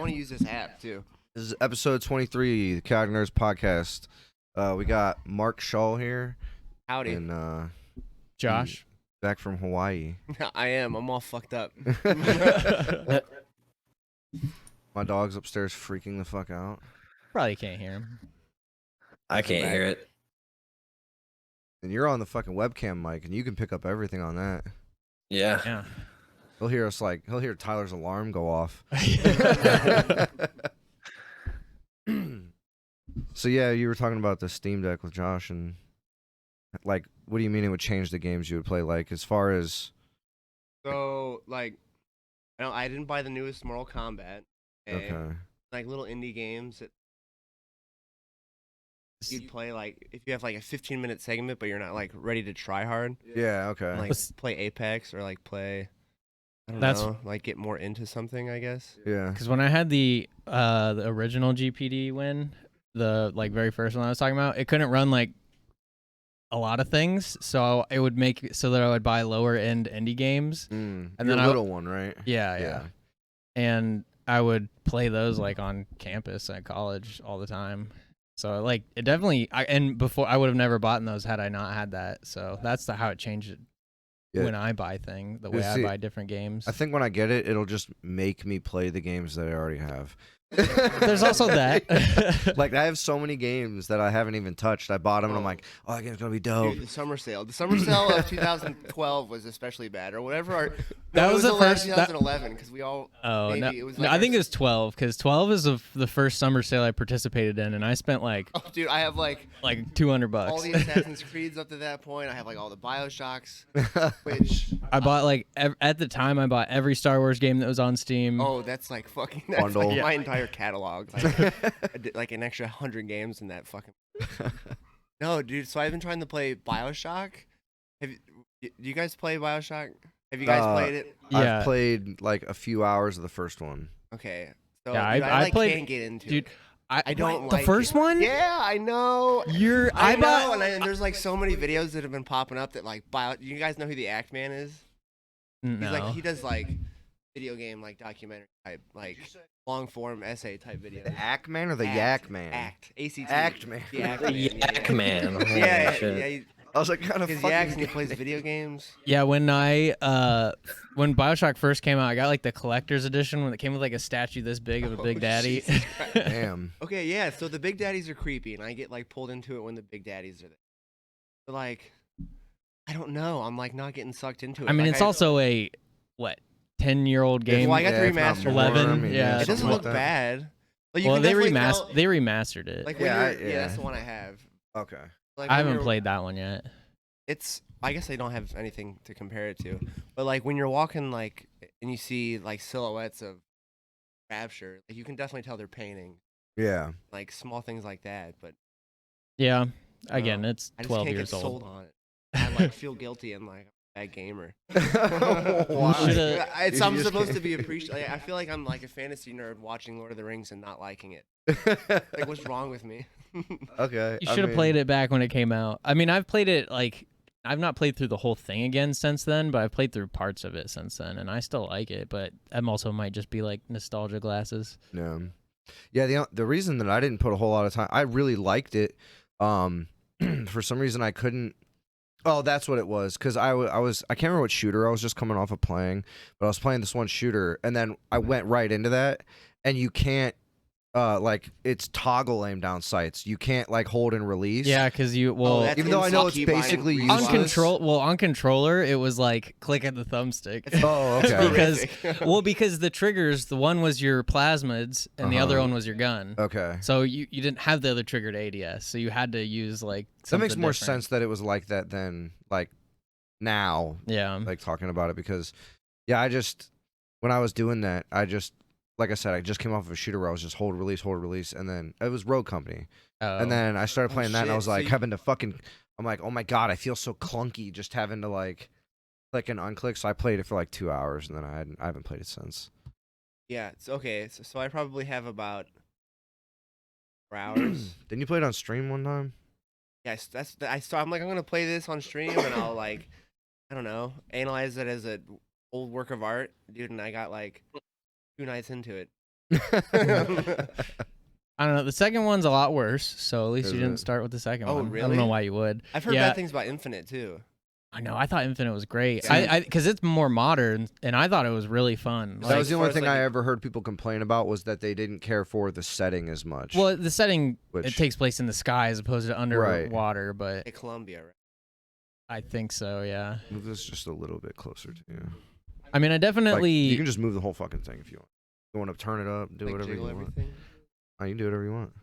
want to use this app too. This is episode 23, the TheChaoticNerdz podcast. We got Mark Shaw here. Howdy. And Josh. Back from Hawaii. I am. I'm all fucked up. My dog's upstairs freaking the fuck out. Probably can't hear him. I can't hear it. And you're on the fucking webcam mic, and you can pick up everything on that. Yeah. Yeah. He'll hear Tyler's alarm go off. So yeah, you were talking about the Steam Deck with Josh, and like, what do you mean it would change the games you would play? Like, as far as So like, I didn't buy the newest Mortal Kombat. okay, Like little indie games that you'd play, like if you have like a 15-minute segment, but you're not like ready to try hard. yeah, okay, Like play Apex or like play. I don't know, like get more into something, I guess. yeah. Because when I had the original GPD win, the like very first one I was talking about, it couldn't run like a lot of things, so it would make it so that I would buy lower end indie games, And then then a little one, right? yeah, and I would play those like on campus at college all the time. So like it definitely, and before I would have never bought those had I not had that. So that's how it changed it. Yeah. When I buy the way I buy different games. I think when I get it, it'll just make me play the games that I already have. There's also that. Like, I have so many games that I haven't even touched. I bought them, and I'm like, oh, that game's gonna be dope. Dude, the summer sale. The summer sale of 2012 was especially bad, or whatever. That was the first. 2011, because we all. Oh maybe no! It was No, like I think it was 12, because 12 is the first summer sale I participated in, and I spent like Oh, dude, I have like $200. all the Assassin's Creeds up to that point. I have like all the Bioshocks, which I bought like at the time I bought every Star Wars game that was on Steam. oh, that's like fucking that's Bundle. like Yeah. my entire catalog. Like, I did like an extra 100 games in that fucking. No, dude. So I've been trying to play Bioshock. Do you guys play Bioshock? Have you guys played it? Yeah. I've played like a few hours of the first one. Okay. So Yeah, dude, I like, played- can't get into dude. it. I don't the like first it. one. Yeah, I know. I know, bought. and there's like so many videos that have been popping up that like you guys know who the Act Man is? No. He's like he does like video game like documentary type like long form essay type videos. The Act Man or the Act. Yak Man? Act. ACT. Act Man. The Act The Man. Yak Man. Holy Yeah, shit. yeah. I was like, kind of Because fucking. Yaks and he plays video games. Yeah, when when Bioshock first came out, I got like the collector's edition when it came with like a statue this big of a Big Daddy. Jesus Christ. Damn. Okay, yeah. So the Big Daddies are creepy, and I get like pulled into it when the Big Daddies are there. But like, I don't know. I'm like not getting sucked into it. I mean, Like, it's also a 10-year-old game. Well, I got the if not remastered. more, 11, I mean, yeah, It doesn't something look like that. bad. Like, you Well, can they definitely tell- remastered it. Like Yeah, when you're, yeah. that's the one I have. Okay. Like, I when haven't you're- played that one yet. It's. I guess I don't have anything to compare it to, but like when you're walking like and you see like silhouettes of Rapture, like you can definitely tell they're painting Yeah. like small things like that. But Yeah. Again, it's I just 12 can't years get sold old. on it. I like feel guilty and like I'm a bad gamer. Why? Shoulda- I'm You just supposed to can't- be appreciated. I feel like I'm like a fantasy nerd watching Lord of the Rings and not liking it. Like what's wrong with me? Okay. You should have played it back when it came out. I mean, I've played it like I've not played through the whole thing again since then, but I've played through parts of it since then, and I still like it. But I'm also might just be like nostalgia glasses. Yeah. Yeah. The reason that I didn't put a whole lot of time, I really liked it. For some reason I couldn't. Oh, that's what it was. Because I can't remember what shooter I was just coming off of playing, but I was playing this one shooter, and then I went right into that, and you can't, like, it's toggle aim down sights. You can't, like, hold and release. Yeah, because that's even though I know it's insane. basically On on useless. on controller, it was like click at the thumbstick. Oh, okay. because because the triggers, the one was your plasmids and the other Uh-huh. one was your gun. Okay. So you didn't have the other trigger to ADS, so you had to use like That makes something more different. sense that it was like that than, like, now, Yeah. like, talking about it, because, yeah, when I was doing that, like I said, I just came off of a shooter where I was just hold, release, and then it was Rogue Company. Oh. And then I started playing that, and I shit. was So like, you- having to fucking, I'm like, oh my god, I feel so clunky just having to, like, click and unclick. So I played it for like 2 hours, and then I haven't played it since. Yeah, it's okay. So I probably have about 4 hours. Didn't you play it on stream one time? Yes, I'm like I'm gonna play this on stream and I'll like, I don't know, analyze it as a old work of art, dude. And I got like 2 nights into it. I don't know. The second one's a lot worse, so at least Is you didn't it? start with the second Oh, one. I really? don't know why you would. I've heard Yeah. bad things about Infinite too. I know. I thought Infinite was great. Yeah. Because it's more modern, and I thought it was really fun. That was the as only far as, thing like, I ever heard people complain about was that they didn't care for the setting as much. Well, the setting it Which- takes place in the sky as opposed to underwater, but At Columbia, right? I think so. Yeah. Move this just a little bit closer to you. I mean, I Like, definitely. you can just move the whole fucking thing if you want. You want to turn it up, do Like, whatever you jiggle want. everything. Oh, you can do whatever you want.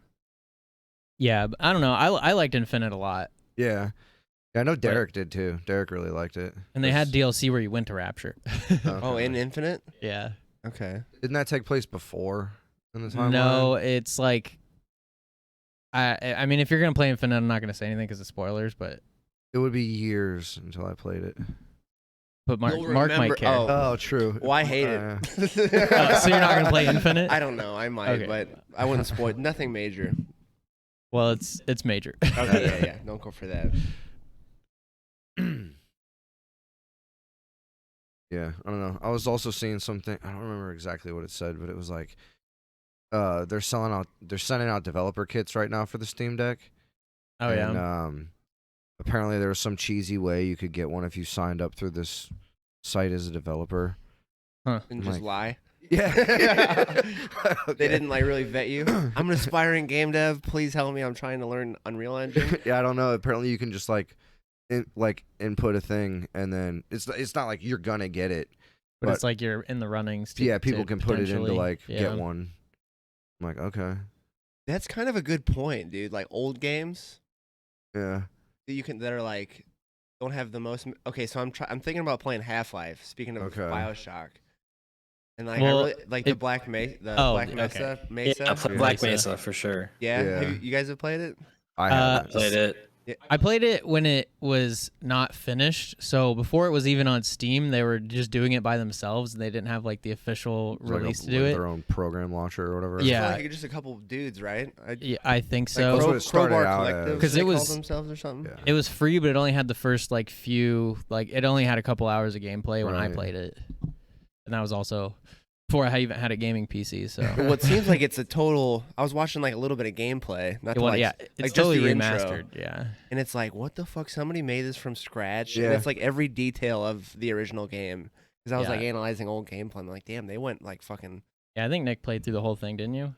Yeah, but I don't know. I liked Infinite a lot, Yeah. Yeah, I know Derek did too. Derek really liked it. and they had That's- DLC where you went to Rapture. Oh, in Infinite? Yeah. Okay. Didn't that take place before in the timeline? No, it's like. I mean, if you're gonna play Infinite, I'm not gonna say anything because of spoilers, but It would be years until I played it. Mark You'll Mark remember- might care. Oh, true. Well, I hate it. So you're not gonna play Infinite? I don't know. I might, Okay. but I wouldn't spoil. Nothing major. Well, it's major. Okay, yeah. Don't go for that. Yeah, I don't know. I was also seeing something. I don't remember exactly what it said, but it was like, they're sending out developer kits right now for the Steam Deck. Oh yeah. And, apparently there was some cheesy way you could get one if you signed up through this site as a developer. Huh. And just Like- lie. Yeah. They didn't like really vet you. I'm an aspiring game dev. Please help me. I'm trying to learn Unreal Engine. Yeah, I don't know. Apparently you can just input a thing, and then it's not like you're gonna get it. but it's like you're in the runnings. Yeah, people can put it in to potentially- like yeah. get one. I'm like, okay, That's kind of a good point, dude. Like old games yeah. that are like don't have the most. Okay, so I'm thinking about playing Half-Life. Speaking of Okay. Bioshock, and like Well, I really like the it- Black Mesa. Oh, Black okay. Mesa. Mesa. I played Yeah. Black Mesa. Mesa for sure. Yeah. Yeah. You guys have played it? I Uh, haven't. Played it. I played it when it was not finished. So before it was even on Steam, they were just doing it by themselves, and they didn't have like the official It's like release to like do it. their own program launcher or whatever. Yeah. Like just a couple dudes, right? Yeah, I think Like so. That's what it started Crowbar out Collective, as. 'Cause they it call was- themselves or something. Yeah. It was free, but it only had the first like few. Like it only had a couple hours of gameplay when I Right. played it, and that was also before I even had a gaming PC. So Well, it seems like it's a total. I was watching like a little bit of gameplay, not to Well, like, yeah, it's like just totally the intro. remastered. Yeah. And it's like, what the fuck? Somebody made this from scratch. Yeah. And it's like every detail of the original game. Because I was Yeah. like analyzing old gameplay. I'm like, damn, they went like fucking. Yeah, I think Nick played through the whole thing, didn't you?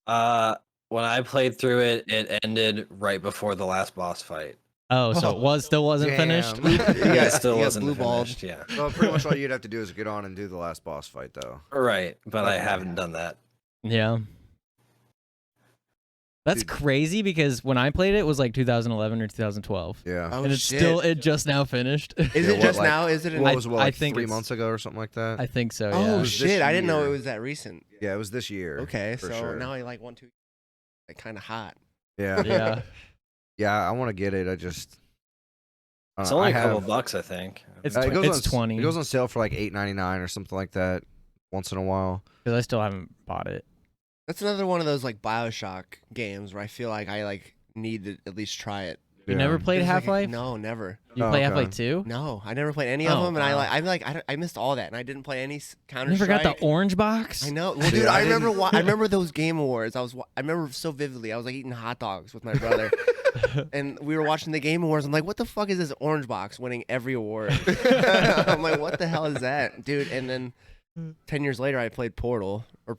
When I played through it, it ended right before the last boss fight. Oh, so it still wasn't finished. Damn. Yeah, it still you got wasn't blue balled. finished. Yeah, Well, pretty much all you'd have to do is get on and do the last boss fight, though. right. But I Okay. haven't done that. Yeah. That's Dude. crazy because when I played it, it was like 2011 or 2012. Yeah. Oh, and it's shit. still it just now finished. Is Yeah, it what, just like- now? Is it? What I- was it, I like think 3 it's- months ago or something like that? I think so. Oh Yeah. was this shit! I didn't know year. it was that recent. Yeah, it was this year. Okay, for so sure. now I like want to, like kind of hot. Yeah. Yeah. Yeah, I want to get it. I just. I It's don't know, only I a couple have- bucks, I think. It's it goes it's on, 20 It goes on sale for like $8.99 or something like that once in a while. because I still haven't bought it. That's another one of those like Bioshock games where I feel like I like need to at least try it. You never played It's like- Half-Life? No, never. You Oh, play okay. Half-Life 2? No, I never played any of Oh, them, and I wow. like I missed all that, and I didn't play any Counter You never got Strike. the orange box? I know. Well, dude, Yeah, I I remember. didn't- I remember those Game Awards. I remember so vividly. I was like eating hot dogs with my brother, and we were watching the Game Awards. I'm like, what the fuck is this orange box winning every award? I'm like, what the hell is that, dude? And then 10 years later, I played Portal the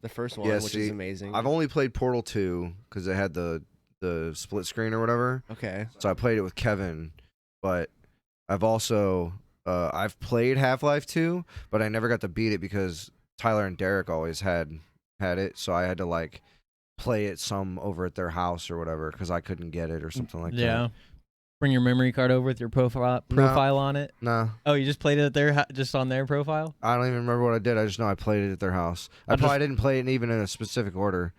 first one, Yeah, which see, is amazing. I've only played Portal 2 because it had the split screen or whatever. Okay. So I played it with Kevin, but I've also I've played Half-Life 2, but I never got to beat it because Tyler and Derek always had it, so I had to like play it some over at their house or whatever because I couldn't get it or something like Yeah. Bring your memory card over with your profile on it. that. Nah, Oh, you just played it at just on their profile? I don't even remember what I did. I just know I played it at their house. I I'll probably didn't play it even in a specific order.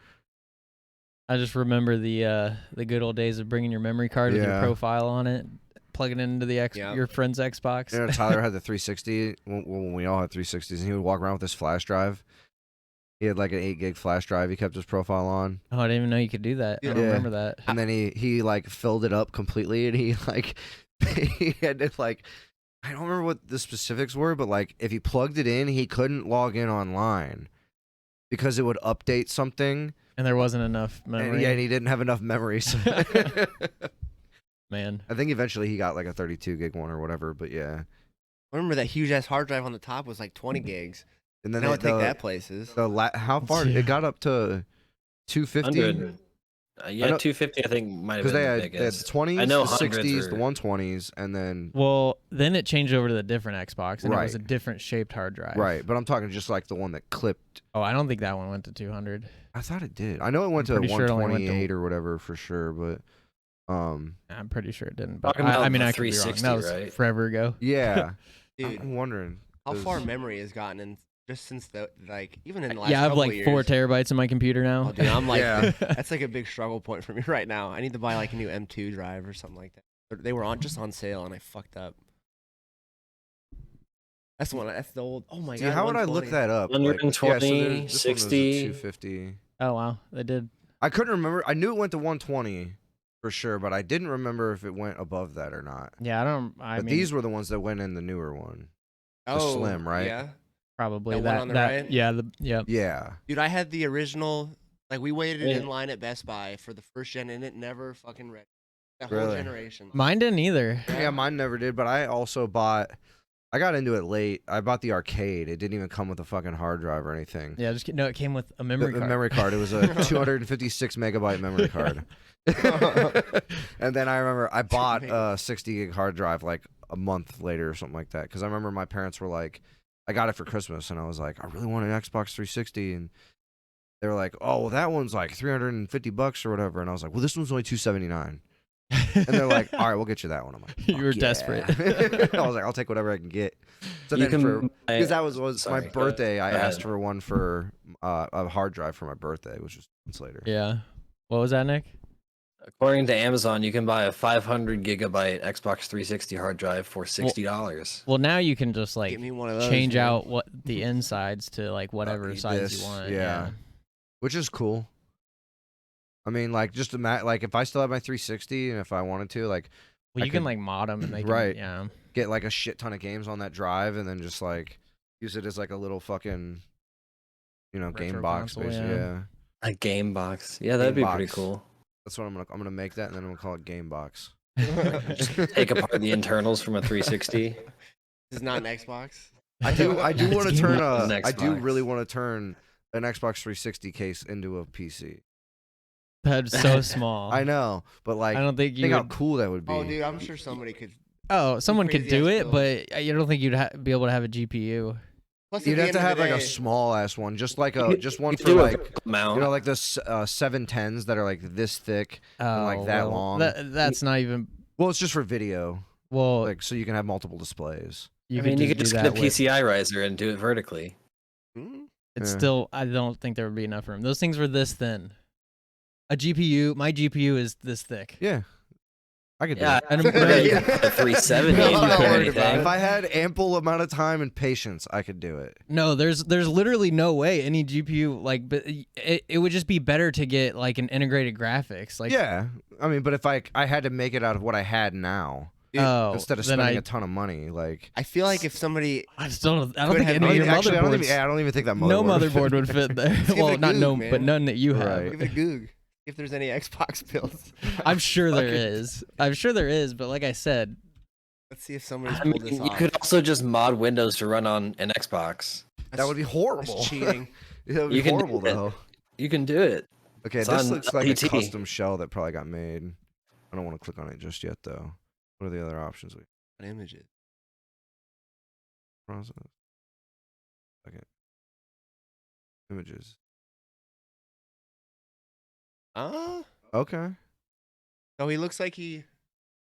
I just remember the good old days of bringing your memory card with your Yeah. profile on it, plugging it into the Yeah. your friend's Xbox. You know, Tyler had the 360 when we all had 360s, and he would walk around with his flash drive. He had like an 8 gig flash drive. He kept his profile on, Oh, I didn't even know you could do that. I don't Yeah. remember that. and then he like filled it up completely, and he like he had to like I don't remember what the specifics were, but like if he plugged it in, he couldn't log in online because it would update something. And there wasn't enough memory. And he didn't have enough memories. Man. I think eventually he got like a 32 gig one or whatever, but yeah. I remember that huge ass hard drive on the top was like 20 gigs. And then Now I take that places. how far it got up to 250? Yeah, 250 I think might have Because been they the had the biggest. 20s, I know the 60s, are... the 120s, and then Well, then it changed over to the different Xbox, and it was a Right. different shaped hard drive. right. But I'm talking just like the one that clipped. Oh, I don't think that one went to 200. I thought it did. I know it went I'm to pretty sure it only went to- 128 or whatever for sure, but I'm pretty sure it didn't. But Talking about I mean, the I could be wrong. 360, That was right? forever ago. yeah. Dude, I'm wondering. how 'cause- far memory has gotten in just since the like even in the last Yeah, I have couple like years. 4 terabytes in my computer now. Oh, dude, I'm like Yeah. that's like a big struggle point for me right now. I need to buy like a new M2 drive or something like that. They were just on sale and I fucked up. That's the one. That's the old. Oh my See, god. how would I look 120. that up? 120, this one was a 60. 250. Oh wow, they did. I couldn't remember. I knew it went to 120 for sure, but I didn't remember if it went above that or not. Yeah, I But mean, these were the ones that went in the newer one. Oh, slim, right? Yeah. probably that one on the right? Yeah, yeah. Yeah. Dude, I had the original. Like we waited Yeah. in line at Best Buy for the first gen, and it never fucking read. That whole Really? generation. Mine didn't either. Yeah, mine never did, but I also bought. I got into it late. I bought the arcade. It didn't even come with a fucking hard drive or anything. Yeah, no, it came with a memory The card. memory card. It was a 256 megabyte memory card. And then I remember I bought a 60 gig hard drive like a month later or something like that. Because I remember my parents were like, I got it for Christmas, and I was like, I really want an Xbox 360, and they were like, oh, well, that one's like $350 or whatever, and I was like, well, this one's only $279. And they're like, all right, we'll get you that one. I'm like, You were "Fuck yeah." desperate. I was like, I'll take whatever I can get. So You then can buy- because that was Sorry, my go ahead. birthday, I Go asked ahead. for one for a hard drive for my birthday, which was months later. Yeah. What was that, Nick? According to Amazon, you can buy a 500 gigabyte Xbox 360 hard drive for $60. Well, now you can just like Get me one of those. change man. out what the insides to like whatever size this, you want. yeah. Which is cool. I mean, like, just like if I still have my 360 and if I wanted to, like, Well, I you can could- like mod them and they can, Right. yeah. get like a shit ton of games on that drive and then just like use it as like a little fucking, game Retro box, console, basically. yeah. A game box. Yeah, that'd Game be pretty box. cool. That's what I'm gonna make that, and then I'm gonna call it Game Box. Take apart the internals from a 360. This is not an Xbox. I do want to It's turn Game Box. I do Xbox. really want to turn an Xbox 360 case into a PC. That's so small. I know, but like, I don't think you think how would, cool that would be. Oh, dude, I'm sure somebody could. someone could crazy do ass it, build. but you don't think you'd be able to have a GPU. Plus, You'd at have the to end have of the like a day- small ass one, just like a You just one could for do a like vertical mount. like the 710s that are like this thick. Oh, like that well, long. That's not even. Well, it's just for video, Well, like so you can have multiple displays. you I mean, you could just just do get a that with- PCI riser and do it vertically. Hmm? It's Yeah. still. I don't think there would be enough room. Those things were this thin. A GPU. My GPU is this thick. Yeah, I could do Yeah, it. I don't really Yeah. a 370 No, if I'm you not put worried about anything. If I had ample amount of time and patience, I could do it. No, there's literally no way any GPU like, but it would just be better to get like an integrated graphics. Like, Yeah, I mean, but if I had to make it out of what I had now oh, instead of then spending a ton of money, like I feel like if somebody, I don't Could think have any of made your it. actually, motherboards. I don't even think that No motherboard motherboard would fit there. give Well, it a not no, Goog, but man. none that you have. Right. give it a Goog, if there's any Xbox builds. I'm sure there Fucking- is. I'm sure there is. But like I said, Let's see if somebody's I pulled mean, this you off. could also just mod Windows to run on an Xbox. That would be horrible. That's cheating. That would be You can do horrible it. though. You can do it. Okay, It's this on looks like a LTT. custom shell that probably got made. I don't want to click on it just yet though. What are the other options? Images. Process. Second. Images. Okay. So he looks like he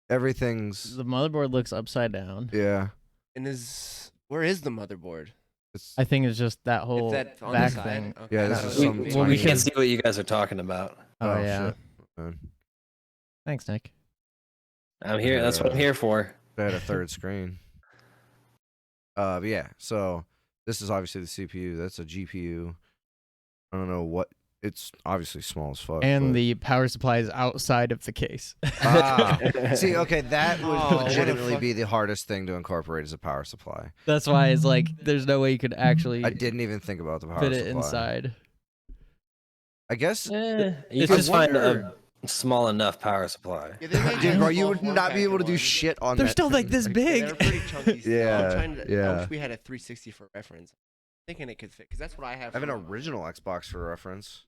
Everything's the motherboard looks upside down. yeah. in his. Where is the motherboard? It's I think it's just that whole It's that on back the side. thing. Okay. Yeah, this So is it some would be- Well, We we tiny- can't see what you guys are talking about. Oh, yeah. shit. Man. Thanks, Nick. I'm here. That's what I'm here for. I had a third screen. But yeah, so this is obviously the CPU. That's a GPU. I don't know what. It's obviously small as fuck. And but- the power supply is outside of the case. Ah. See, okay, that would Oh, what a legitimately fuck- be the hardest thing to incorporate as a power supply. That's why it's like there's no way you could actually I didn't even think about the power fit supply. it inside. I guess. You It's can just find wonder- a small enough power supply. Yeah, they made Dude, bro, you small would form not be able to factor do ones. shit on They're that still like thing. this Yeah, big. they're pretty chunky still. Yeah, I'm trying to, I yeah. wish we had a 360 for reference. Thinking it could fit, because that's what I have. I have an from- original Xbox for reference.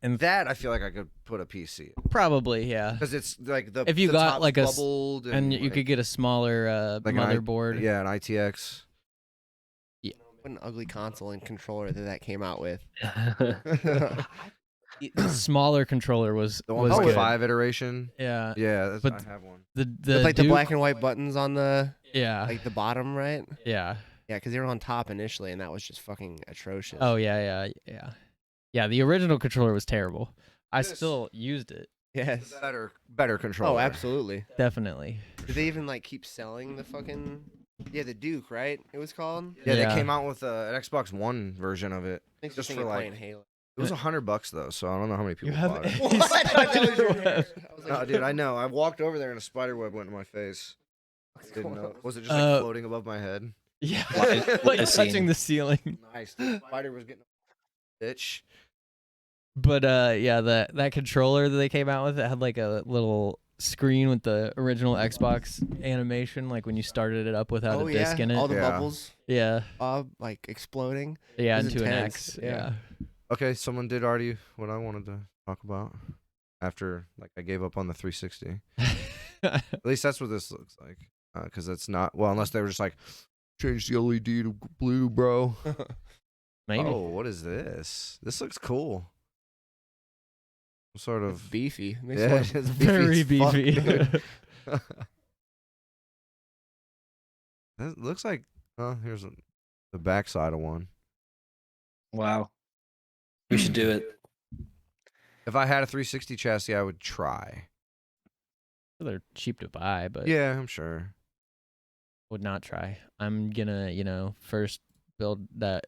And That I feel like I could put a PC probably, yeah. because it's like the If you the got, top's like, bubbled And you like, could get a smaller like an motherboard. yeah, an ITX. What an ugly console and controller that came out with. The smaller controller was The was 1.5 good. iteration. Yeah. Yeah, that's, But I have one. The With like the Duke- black and white buttons on the Yeah. like the bottom, right? Yeah. Yeah, because they were on top initially, and that was just fucking atrocious. Oh yeah. Yeah, the original controller was terrible. I This- still used it. yes. Better controller. Oh, absolutely. Definitely. Did they even like keep selling the fucking? Yeah, the Duke, right? It was called. Yeah, Yeah. they came out with an Xbox One version of it. Thanks Just for for, like- playing Halo. It was $100 though, so I don't know how many people bought it. He's stuck in the web. No, dude, I know. I walked over there and a spider web went in my face. Didn't know. Was it just like Uh, floating above my head? Yeah. What like a touching scene. the ceiling. Nice. The spider was getting a bitch. But yeah, that controller that they came out with, it had like a little screen with the original Xbox animation, like when you started it up without Oh a yeah, disc in it. all the Yeah. bubbles, Yeah. like exploding. Yeah, It was into an intense, X. yeah. Okay, someone did already what I wanted to talk about after like I gave up on the 360. Yeah. At least that's what this looks like. Because it's not well, unless they were just like change the LED to blue, bro. Maybe. Oh, what is this? This looks cool. Some sort of Beefy. Makes yeah, one- it's Very as fuck, beefy. dude. That looks like here's the backside of one. Wow. We should do it. If I had a 360 chassis, I would try. They're cheap to buy, but Yeah, I'm sure. would not try. I'm gonna, first build that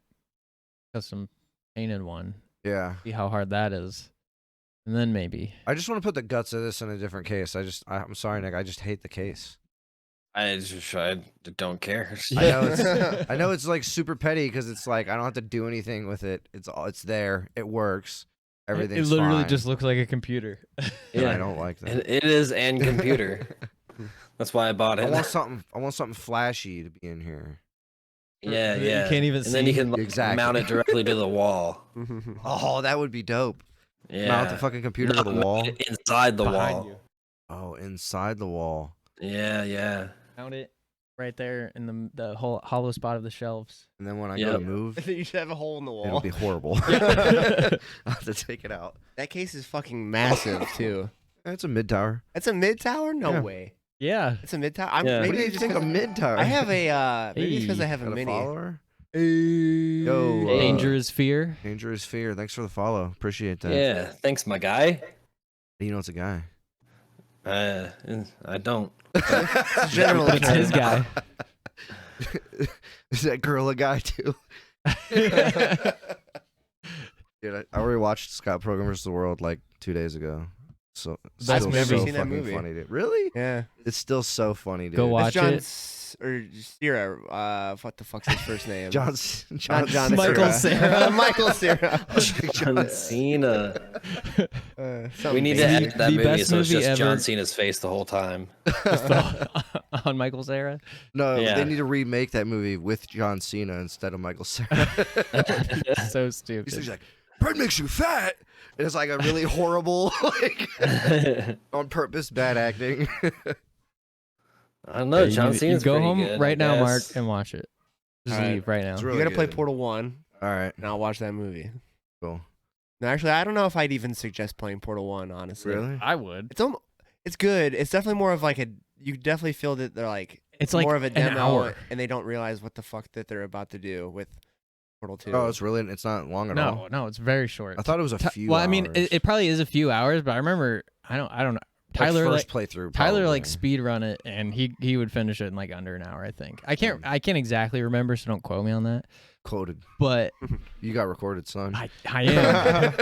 custom painted one, Yeah. see how hard that is, and then maybe. I just want to put the guts of this in a different case. I'm sorry, Nick. I just hate the case. I don't care. I know it's like super petty because it's like I don't have to do anything with it. It's there. It works. Everything's It literally fine. just looks like a computer. Yeah, I don't like that. It is and computer. That's why I bought I it. want something flashy to be in here. Yeah, You yeah. can't even and then you see. can like, Exactly. mount it directly to the wall. Oh, that would be dope. Yeah. Mount the fucking computer to the Mount wall. it inside the Behind wall. you. Oh, inside the wall. Yeah, yeah. Mount it right there in the whole hollow spot of the shelves. And then when I go Yep. to move, you should have a hole in the it'll wall. be horrible. I'll have to take it out. That case is fucking massive too. It's a mid tower. That's a mid tower? No Yeah. way. Yeah. It's a mid tower. Yeah. What Maybe do you it's just think a 'cause mid tower? I have a maybe it's because I Hey. have a Got a mini. follower. Yo, Yo, Danger is fear. Danger is fear. Thanks for the follow. Appreciate that. Yeah. Thanks, my guy. You know it's a guy. I don't. general But it's his guy. Is that girl a guy too? Dude, I already watched Scott Pilgrim vs. the World like 2 days ago. So it's Best still movie. so Seen that fucking movie. funny, dude. Really? Yeah. It's still so funny, dude. Go watch It's John it. Or Sierra. What the fuck's his first name? John Not John Michael Cera. Michael Cera. John Cena. We need to something edit that The movie best so it's movie just John ever. Cena's face the whole time. On Michael Cera. No, Yeah. they need to remake that movie with John Cena instead of Michael Cera. So stupid. He's like, bread makes you fat. And it's like a really horrible, like, on purpose bad acting. I don't know. Yeah, John you Cena's go pretty home good, right I now, Mark, guess. and watch it. Just All right. leave right now. It's You really gotta play good. Portal 1, All right, and I'll watch that movie. cool. No, actually, I don't know if I'd even suggest playing Portal 1, honestly. Really? I would. It's good. It's definitely more of like a. You definitely feel that they're like. It's like more of a an demo, hour. and they don't realize what the fuck that they're about to do with Portal 2. Oh, it's not long at all. No, it's very short. I thought it was a few. Well, I mean, hours. it probably is a few hours, but I remember I don't know. Like Tyler first playthrough. Tyler probably. like speed run it, and he would finish it in like under an hour. I think. I can't exactly remember, so don't quote me on that. quoted. But You got recorded, son. I am.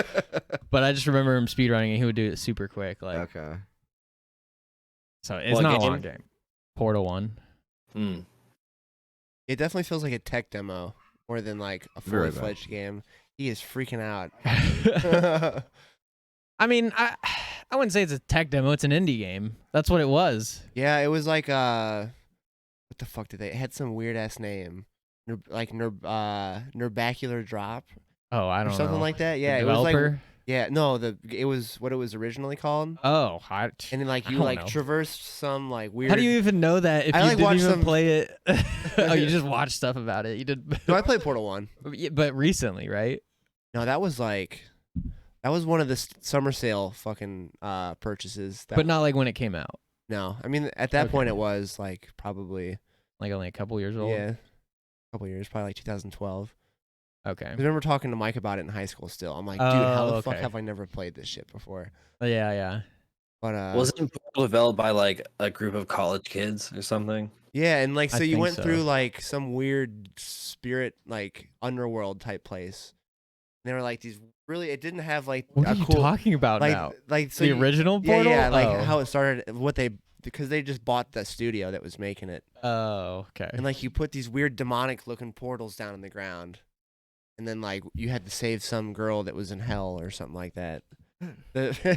But I just remember him speed running, and he would do it super quick. Like Okay. so, it's What not a game? long game. Portal 1. Hmm. It definitely feels like a tech demo more than like a Very fully fledged game. He is freaking out. I mean, I wouldn't say it's a tech demo. It's an indie game. That's what it was. Yeah, it was like what the fuck did they? It had some weird ass name, Nerbacular Drop Oh, I or don't know. something like that. The Yeah, it was like developer? it was what it was originally called. Oh, And then like I you don't like know. traversed some like weird. How do you even know that if I, you like, didn't watched even some- play it? Oh, you just watched stuff about it. You did. No, I played Portal 1. Yeah, but recently, right? No, that was one of the summer sale fucking purchases. But not like when it came out. No, I mean at that point Okay. it was like probably Like only a couple years old. yeah, a couple years, probably like 2012. Okay. I remember talking to Mike about it in high school. Still, I'm like, dude, how the fuck okay. have I never played this shit before? Yeah, yeah. But Wasn't Portal developed by like a group of college kids or something? yeah, and like I so you think went so. through like some weird spirit like underworld type place. And they were like these really. It didn't have like What a are you cool talking about like now? like so The you- original Yeah, Portal? yeah, like Oh. how it started. Because they just bought the studio that was making it. Oh, okay. And like you put these weird demonic looking portals down in the ground. And then like you had to save some girl that was in hell or something like that.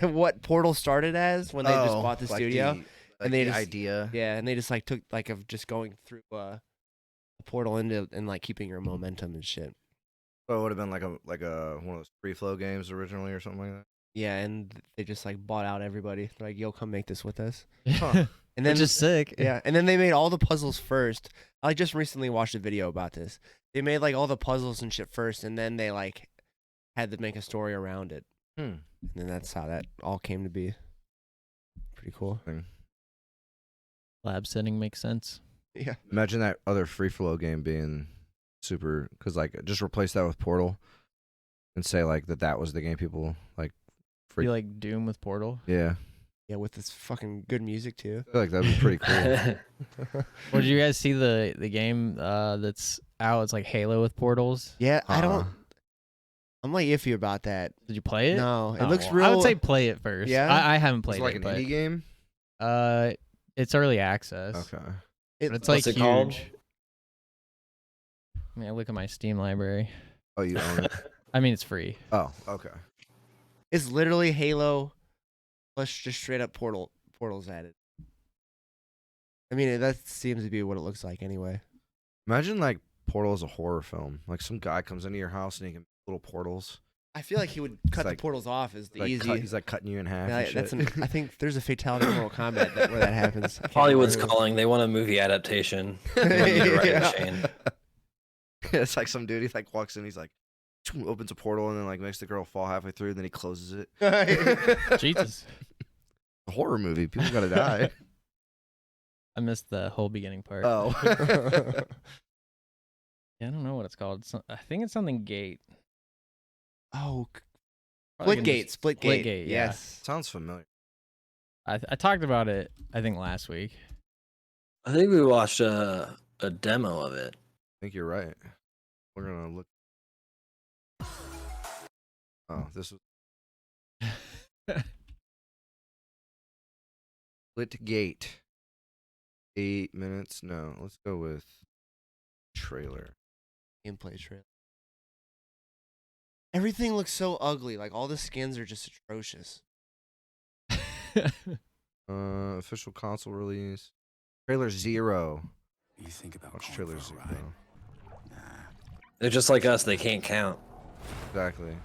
What Portal started as when they just bought the like studio. and they the just- idea. Yeah, and they just like took like of just going through a portal into and like keeping your momentum and shit. So it would have been like a one of those free flow games originally or something like that. Yeah, and they just like bought out everybody. They're like, yo, come make this with us. Huh. And then Which is sick. yeah, and then they made all the puzzles first. I just recently watched a video about this. They made like all the puzzles and shit first, and then they like had to make a story around it. Hmm. And then that's how that all came to be. Pretty cool. Lab setting makes sense. Yeah. Imagine that other free flow game being super, because like just replace that with Portal, and say like that was the game people like. Be like Doom with Portal. Yeah, Yeah, with this fucking good music too. I feel like that'd be pretty cool. Or did you guys see the game that's out? It's like Halo with portals. Yeah, I don't. Uh-uh. I'm like iffy about that. Did you play it? No, it Oh, looks well, real. I would say play it first. Yeah? I haven't It's played like it, an indie game. but it's early access. Okay. It- But it's like What's it huge. called? I mean, I look at my Steam library. Oh, you own it. I mean, it's free. Oh, okay. It's literally Halo plus just straight up portals added. I mean, that seems to be what it looks like anyway. Imagine like Portal is a horror film. Like some guy comes into your house and he can make little portals. I feel like he would cut like- the portals off as the Like easy. he's like cutting you in half. Yeah, and that's shit. I think there's a fatality in Mortal Kombat where that happens. I can't Hollywood's remember. calling. They want a movie adaptation. They want the writing Yeah. machine. It's like some dude. He like walks in. He's like opens a portal and then like makes the girl fall halfway through. And then he closes it. Jesus. A horror movie. People gotta die. I missed the whole beginning part. Oh. Yeah, I don't know what it's called. I think it's something Gate. Oh, Probably can just- Splitgate. Splitgate, yeah. Yes. Sounds familiar. I talked about it, I think, last week. I think we watched a demo of it. I think you're right. We're gonna look. Oh, this was Splitgate. 8 minutes. No, let's go with trailer. Gameplay trailer. Everything looks so ugly. Like all the skins are just atrocious. Official console release. Trailer 0. You think about Watch going trailer for a 0. ride? Nah, They're just like us. They can't count. Exactly.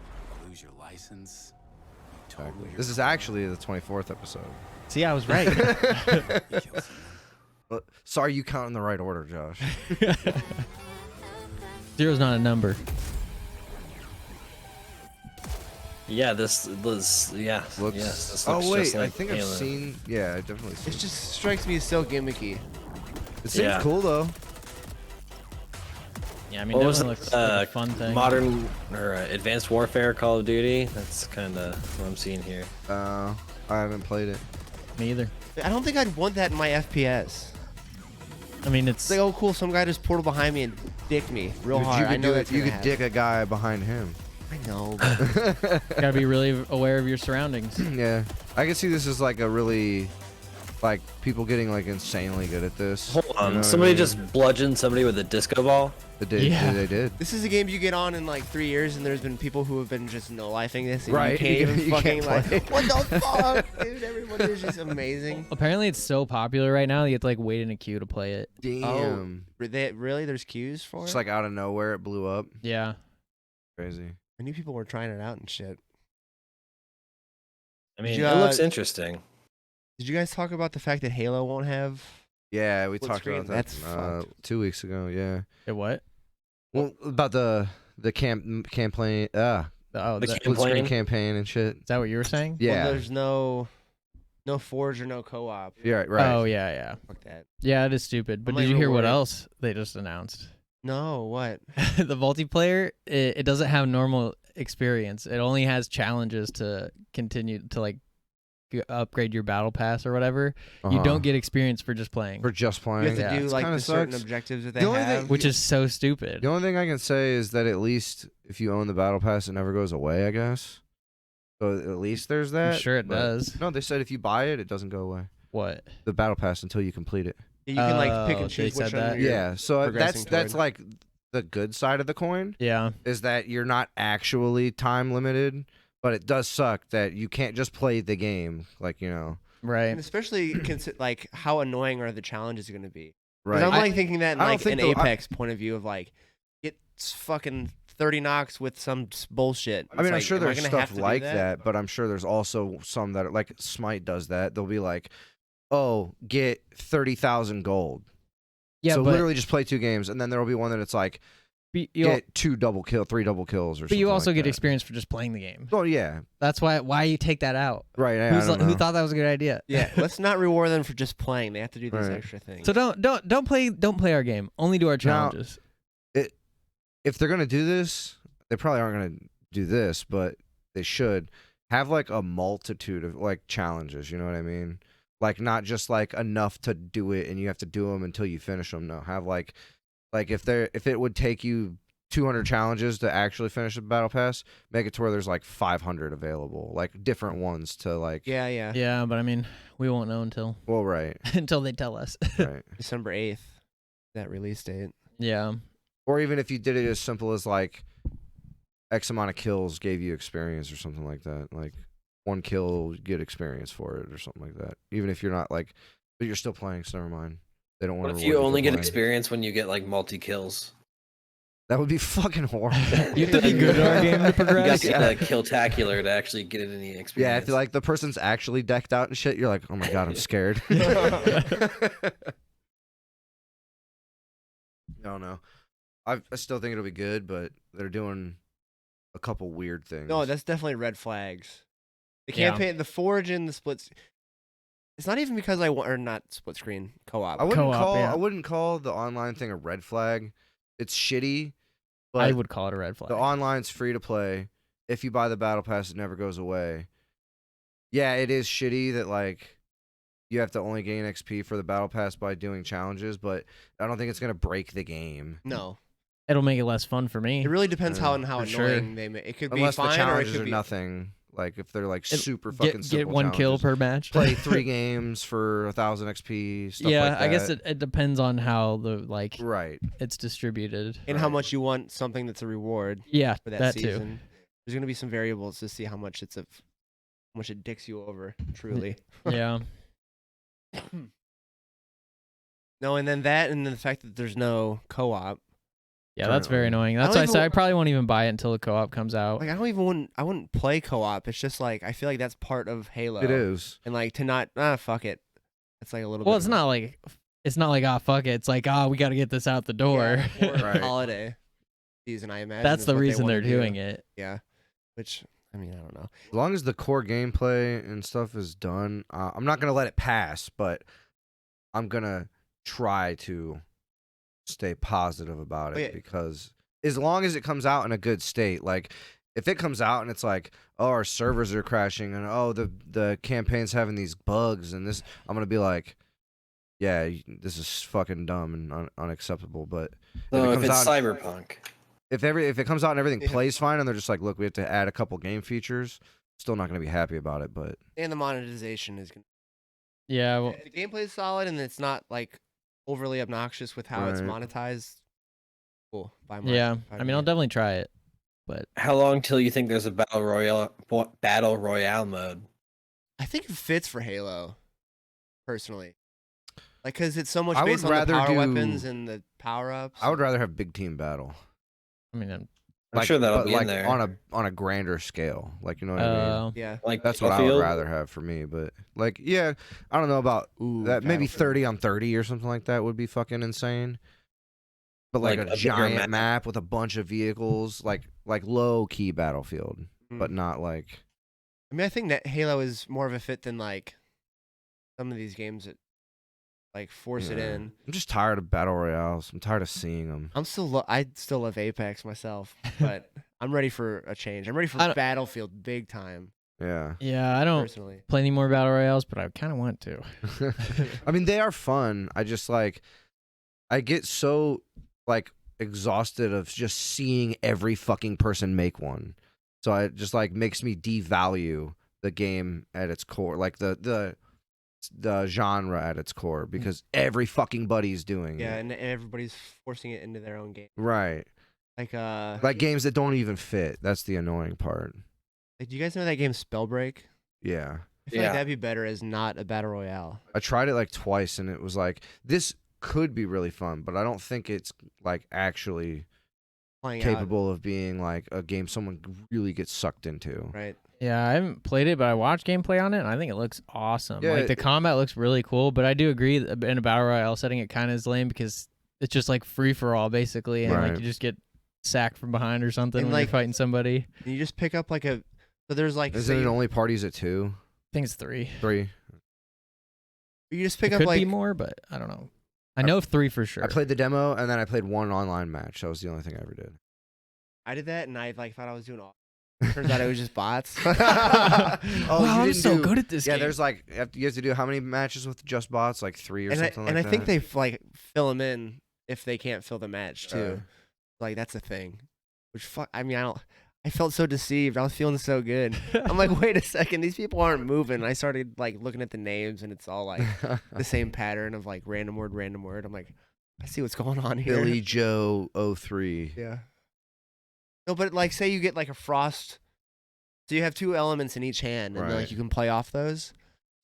lose your license. You total Exactly. your This is car, actually the 24th episode. See, I was right. you kill someone. Well, sorry, you count in the right order, Josh. Zero's not a number. Yeah, this yeah. Looks. Yes, this Oh looks wait, just like I think I've Halo. seen. Yeah, I've definitely seen. It just strikes me as so gimmicky. It seems Yeah. cool though. Yeah, I mean, What that was one it? looks like a fun thing. Modern or Advanced Warfare Call of Duty. That's kind of what I'm seeing here. I haven't played it. Me either. I don't think I'd want that in my FPS. I mean, It's like, oh, cool, some guy just portal behind me and dicked me real Dude, hard. you could I know do that's it. You gonna could dick a guy behind him. happen. I know. But gotta be really aware of your surroundings. Yeah, I can see this as like a really like people getting like insanely good at this. Hold You on, know what I somebody mean? just bludgeoned somebody with a disco ball. They did. This is a game you get on in like 3 years, and there's been people who have been just no-lifing this, and Right, you can't even you fucking can't play. like, what the fuck, dude? Everybody is just amazing. Apparently, it's so popular right now. You have to like wait in a queue to play it. Damn. Really? There's queues for Just it? like out of nowhere, it blew up. Yeah. Crazy. I knew people were trying it out and shit. I mean, you, it looks interesting. Did you guys talk about the fact that Halo won't have? Yeah, we Split talked screen? about that That's fucked. 2 weeks ago. Yeah. It what? Well, about the campaign, Oh, The is split screen campaign and shit. that what you were saying? Yeah. Well, there's no Forge or no co-op. Yeah, right. Oh yeah. Fuck that. Yeah, it is stupid. But I'm did like you hear what worried. else they just announced? No, what? The multiplayer, it doesn't have normal experience. It only has challenges to continue to like upgrade your battle pass or whatever. You Uh-huh. don't get experience for just playing, for just You playing. have to Yeah. do It's like kinda the certain sucks. objectives that The they only thing- have. which is so stupid. The only thing I can say is that at least if you own the battle pass, it never goes away, I guess. So at least there's that. I'm sure it but- does. No, they said if you buy it, it doesn't go away. What? The battle pass until you complete it. you can like pick Oh, and choose they which said one that? you're Yeah, so progressing that's toward. like the good side of the coin Yeah. is that you're not actually time limited, but it does suck that you can't just play the game, like, you know. Right. And especially like how annoying are the challenges going to be? 'Cause Right. I'm like thinking that in I don't like think an they'll- Apex point of view of like it's fucking 30 knocks with some bullshit. I mean, I'm It's sure like, am I there's gonna have stuff to do like that, but I'm sure there's also some that are like Smite does that. They'll be like, "Oh, get 30,000 gold." Yeah, so but literally just play 2 games, and then there'll be one that it's like you get 3 double kills or something. but you also like get that. experience for just playing the game. Oh yeah, That's why you take that out. right. Yeah, Who's I don't who know. thought that was a good idea? Yeah, let's not reward them for just playing. They have to do these Right. extra things. So don't play our game. Only do our challenges. If they're gonna do this, they probably aren't gonna do this, but they should have like a multitude of like challenges. You know what I mean? Like not just like enough to do it and you have to do them until you finish them. No, have like if it would take you 200 challenges to actually finish the battle pass, make it to where there's like 500 available, like different ones to like. yeah, yeah. Yeah, but I mean, we won't know until Well, right, until they tell us. right. December 8th, that release date. Yeah. Or even if you did it as simple as like X amount of kills gave you experience or something like that. Like 1 kill, you get experience for it or something like that. Even if you're not like, but you're still playing, so never mind. They don't What want to. if you only get experience when you get like multi kills? That would be fucking horrible. You have to be good at our game to You got progress. to get a Killtacular to actually get any experience. Yeah, if like the person's actually decked out and shit, you're like, oh my god, I'm scared. I don't know. I still think it'll be good, but they're doing a couple weird things. No, that's definitely red flags. The Yeah. campaign, the Forge and the splits. It's not even because I want, or not split screen, co-op. I wouldn't Co-op, call yeah. I wouldn't call the online thing a red flag. It's shitty, but I would call it a red flag. the online's free to play. If you buy the battle pass, it never goes away. Yeah, it is shitty that like you have to only gain XP for the battle pass by doing challenges, but I don't think it's gonna break the game. No, It'll make it less fun for me. it really depends how and how For sure. annoying they make. It could Unless be the fine, or it challenges could are be nothing. Like if they're like It- super fucking get simple 1 kill challenges. per match. Play 3 games for 1,000 XP. Stuff yeah, like that. I guess it depends on how the like Right. it's distributed. and how Right. much you want something that's a reward Yeah, for that, that too. season. There's gonna be some variables to see how much how much it dicks you over. Truly. Yeah. No, and then the fact that there's no co-op. Yeah, that's very Currently. annoying. I That's don't why I even said wa- I probably won't even buy it until the co-op comes out. Like I wouldn't play co-op. It's just like I feel like that's part of Halo. It is. And like to not fuck it. It's like a little Well, bit. it's not like fuck it. It's like we got to get this out the door. Right. Holiday season, I imagine. That's is the what they reason wanna they're do. doing it. Yeah. Which I mean, I don't know. As long as the core gameplay and stuff is done, I'm not gonna let it pass, but I'm gonna try to stay positive about it Oh, yeah. because as long as it comes out in a good state, like if it comes out and it's like, oh, our servers are crashing and oh, the campaign's having these bugs and this, I'm gonna be like, yeah, this is fucking dumb and unacceptable. But So if comes it's out- Cyberpunk, if it comes out and everything Yeah. plays fine and they're just like, look, we have to add a couple game features, still not gonna be happy about it. But And the monetization is gonna Yeah, well, If the gameplay is solid and it's not like overly obnoxious with how it's Right. monetized, cool. Buy mine. yeah. Buy I mean, I'll mine. definitely try it, but How long till you think there's a battle royale mode? I think it fits for Halo, personally. Like, cause it's so much I would based on the rather power do- weapons and the power ups. I would rather have big team battle. I mean, I'm sure that'll but be like in there. on a grander scale. Like, you know what I mean? Yeah. Like That's what I would Battlefield? rather have for me. But like, yeah, I don't know about Ooh, that. Maybe Battlefield. 30 on 30 or something like that would be fucking insane. But like, Like a a bigger giant map. map with a bunch of vehicles, like low key Battlefield, but Mm. not like. I mean, I think that Halo is more of a fit than like some of these games that like force it Yeah. in. I'm just tired of battle royales. I'm tired of seeing them. I still love Apex myself, but I'm ready for a change. I'm ready for I don't- Battlefield big time, Yeah. yeah, I don't personally. play any more battle royales, but I kind of want to. I mean, they are fun. I just like, I get so like exhausted of just seeing every fucking person make one. So it just like makes me devalue the game at its core, like the genre at its core, because every fucking buddy's doing Yeah, it. and everybody's forcing it into their own game. Right. Like Games that don't even fit. That's the annoying part. do you guys know that game Spellbreak? Yeah. I feel Yeah. like that'd be better as not a battle royale. I tried it like twice and it was like, this could be really fun, but I don't think it's like actually Playing out, capable of being like a game someone really gets sucked into. right? Yeah, I haven't played it, but I watched gameplay on it, and I think it looks awesome. Yeah, Like the combat looks really cool, but I do agree that in a battle royale setting, it kind of is lame because it's just like free for all basically, and Right. like you just get sacked from behind or something And, when like, you're fighting somebody. And you just pick up like a. So there's like. Isn't say it only parties at 2, I think it's 3. 3? you just It pick up could like. be more, but I don't know. I know of 3 for sure. I played the demo and then I played one online match. That was the only thing I ever did. I did that and I like thought I was doing all. Turns out it was just bots. Oh, wow, you I'm didn't so do- good at this Yeah, game. there's like you have to do how many matches with just bots? Like 3 or and something I like think that. they like fill them in if they can't fill the match too. Uh. Like that's a thing. Which fuck. I mean, I felt so deceived. I was feeling so good. I'm like, wait a second, these people aren't moving. And I started like looking at the names, and it's all like the same pattern of like random word, random word. I'm like, I see what's going on here. Billy Joe 03. Yeah. No, but like, say you get like a frost. So you have 2 elements in each hand, and Right. like you can play off those.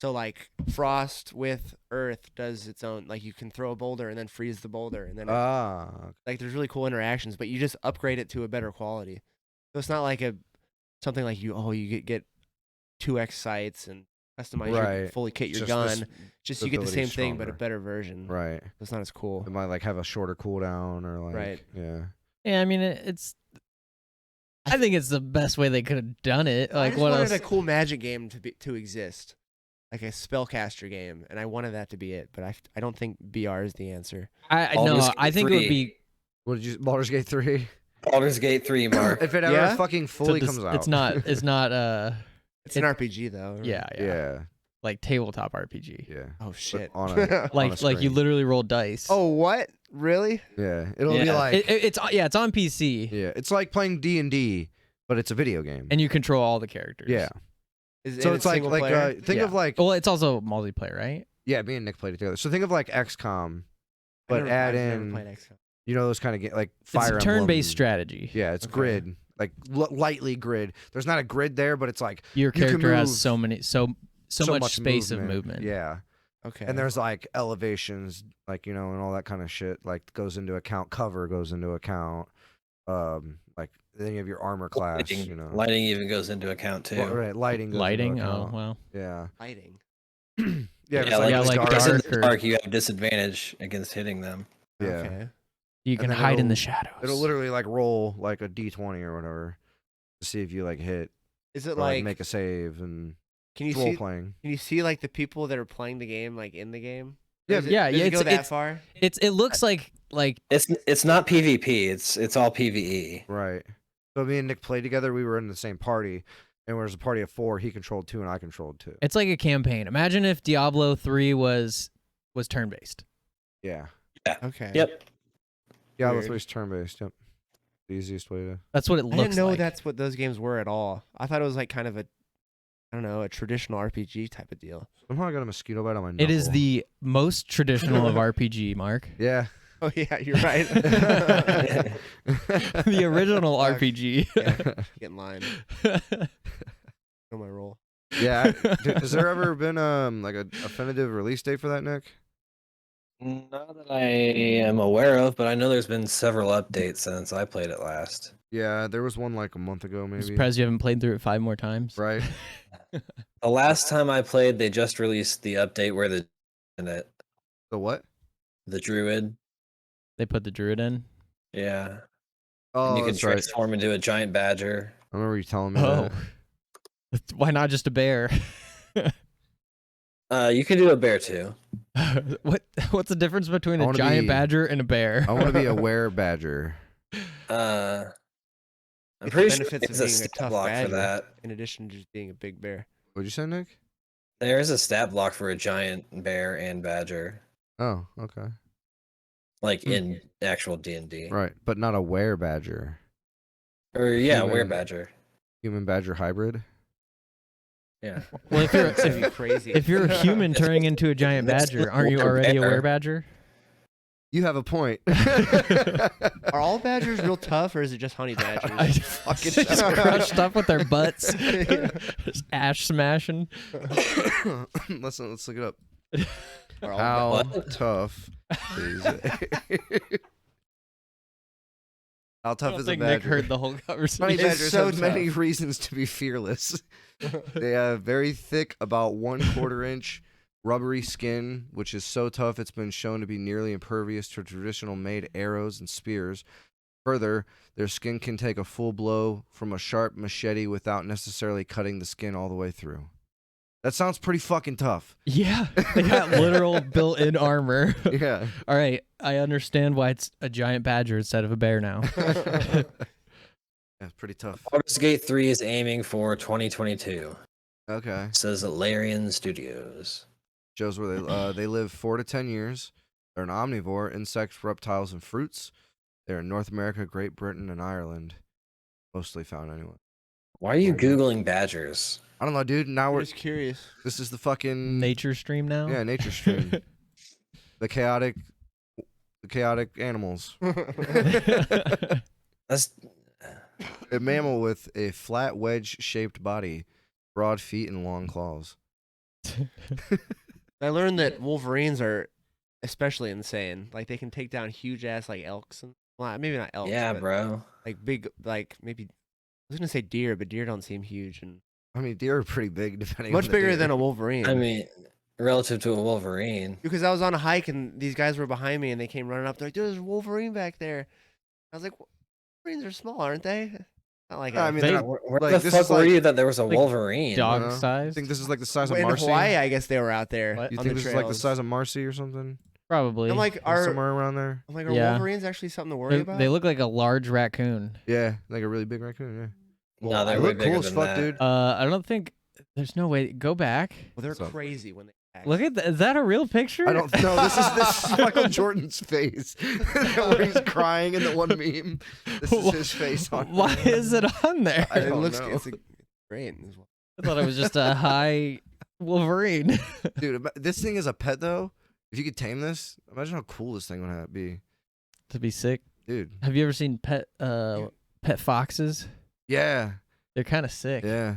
So like frost with earth does its own. Like you can throw a boulder and then freeze the boulder, and then like there's really cool interactions. But you just upgrade it to a better quality. So it's not like something like you get 2x sights and customize your Right. fully kit your Just gun. this Just you get the ability same thing but a stronger. better version. Right. It's not as cool. It might like have a shorter cooldown or like Right. yeah. Yeah, I mean it's. I think it's the best way they could have done it. I Like just what wanted else? a cool Magic game to exist, like a spellcaster game, and I wanted that to be it. But I don't think BR is the answer. I Baldur's no, Gate I think it would 3. be. What did you Baldur's Gate 3? Baldur's Gate 3, Mark. If it ever Yeah? fucking so fully this- comes out. It's not. It's not. It's an RPG though. right? Yeah, yeah. Yeah. Like tabletop RPG. Yeah. Oh shit. on a- Like on a like you screen. literally roll dice. Oh what? Really? Yeah. It'll yeah. be like it's on PC, yeah, it's like playing D&D, but it's a video game. and you control all the characters. yeah. Is, So and it's like single player? think Yeah. of like Well, it's also multiplayer, right? yeah, me and Nick played it together. So think of like XCOM, I but never- add I've never in played XCOM. you know those kind of like Fire It's a turn-based Emblem. strategy. Yeah, it's Okay. grid, like lightly grid. There's not a grid there, but it's like Your You can character has move so much space of movement. Yeah. Okay. And there's like elevations, like and all that kind of shit. Like goes into account. Cover goes into account. Like then you have your armor class. Lighting even goes into account too. Right, lighting. Goes Lighting. Into Oh account. well. Yeah. fighting. Yeah. Yeah, it's yeah, it's like if it's in dark the or- dark, you have disadvantage against hitting them. Yeah. Okay. You And can then hide in the it'll- shadows. It'll literally like roll like a d20 or whatever to see if you like hit Is it or like like make a save and can you it's role see playing. can you see like the people that are playing the game like in the game? Yeah, Does it, yeah, does yeah, it go it's- that it's- far? It looks like It's not PvP. It's all PvE. Right. So me and Nick played together. We were in the same party, and there was a party of 4. He controlled 2, and I controlled 2. it's like a campaign. Imagine if Diablo 3 was turn based. Yeah. Okay. Yep. Diablo Weird. 3 is turn based. Yep. The easiest way to. That's what it I looks didn't know like. that's what those games were at all. I thought it was like kind of a I don't know, a traditional RPG type of deal. Somehow I got a mosquito bite on my knuckle. It is the most traditional of RPG, Mark. Yeah. Oh yeah, you're right. The original Fuck. RPG. Yeah, get in line. Know my role. Yeah. Has there ever been like a definitive release date for that, Nick? Not that I am aware of, but I know there's been several updates since I played it last. Yeah, there was one like a month ago, I'm maybe. surprised you haven't played through it 5 more times. Right. The last time I played, they just released the update where the The what? druid. They put the druid in. Yeah. Oh, And you can that's right. transform into a giant badger. I remember you telling me Oh. that. Why not just a bear? You can do a bear too. What's the difference between I a wanna giant be- badger and a bear? I want to be a were badger. I'm It's pretty the sure benefits of there's a being a stat tough block badger. for that. In addition to just being a big bear. What'd you say, Nick? There is a stat block for a giant bear and badger, Oh, okay. like in actual D&D. Right, but not a were badger. Or yeah, Human. werebadger. Human badger hybrid. Yeah. Well, if you're That'd be crazy. if you're a human turning into a giant Mixed badger, with aren't you already a bear. werebadger? You have a point. Are all badgers real tough, or is it just honey badgers? Fucking Just crushed up with their butts, just ash smashing. let's look it up. Are all How What? tough is How I tough don't is a think Nick badger? heard the whole Honey conversation. It's badgers so have many tough. reasons to be fearless. They have very thick, about 1/4 inch rubbery skin, which is so tough it's been shown to be nearly impervious to traditional made arrows and spears. Further, their skin can take a full blow from a sharp machete without necessarily cutting the skin all the way through. That sounds pretty fucking tough. Yeah, they got literal built-in armor. Yeah. All right, I understand why it's a giant badger instead of a bear now. Yeah, it's pretty tough. Baldur's Gate 3 is aiming for 2022. Okay. Says Larian Studios. Shows where they live 4 to 10 years. They're an omnivore, insects, reptiles, and fruits. They're in North America, Great Britain, and Ireland. Mostly found anyway. Why are you Googling badgers? I don't know, dude. Now I'm we're just curious. this is the fucking Nature stream now. yeah, nature stream. the chaotic animals. That's A mammal with a flat wedge-shaped body, broad feet, and long claws. I learned that Wolverines are especially insane. Like they can take down huge ass like elks and well, maybe not elks. yeah, but, bro. Like big, like maybe I was gonna say deer, but deer don't seem huge and I mean, deer are pretty big, depending. much on the bigger deer. than a Wolverine. I mean, relative to a Wolverine. because I was on a hike and these guys were behind me and they came running up. They're like, "Dude, there's a Wolverine back there." I was like, "Wolverines are small, aren't they?" Not like I a- mean, They- they're not- Where like, the this fuck is were like- you that there was a like Wolverine? dog I size. think this is like the size of in Marcy. Hawaii, I guess they were out there. What? You on think the this is like the trails. size of Marcy or something? Probably. I'm like, Or are somewhere around there. I'm like, are Yeah. Wolverines actually something to worry about? They look like a large raccoon. Yeah, like a really big raccoon. Yeah. No, They they're way look bigger cool as than fuck, that. dude. I don't think there's no way. Go back. Well, they're What's up? crazy when they act. Look at is that a real picture? I don't know. This is Michael Jordan's face, where he's crying in the one meme. This is his face on. Why is it on there? I It don't looks know. it's great. I thought it was just a high Wolverine. Dude, this thing is a pet though. If you could tame this, imagine how cool this thing would be, To be sick. dude. Have you ever seen pet foxes? Yeah, They're kind of sick. yeah,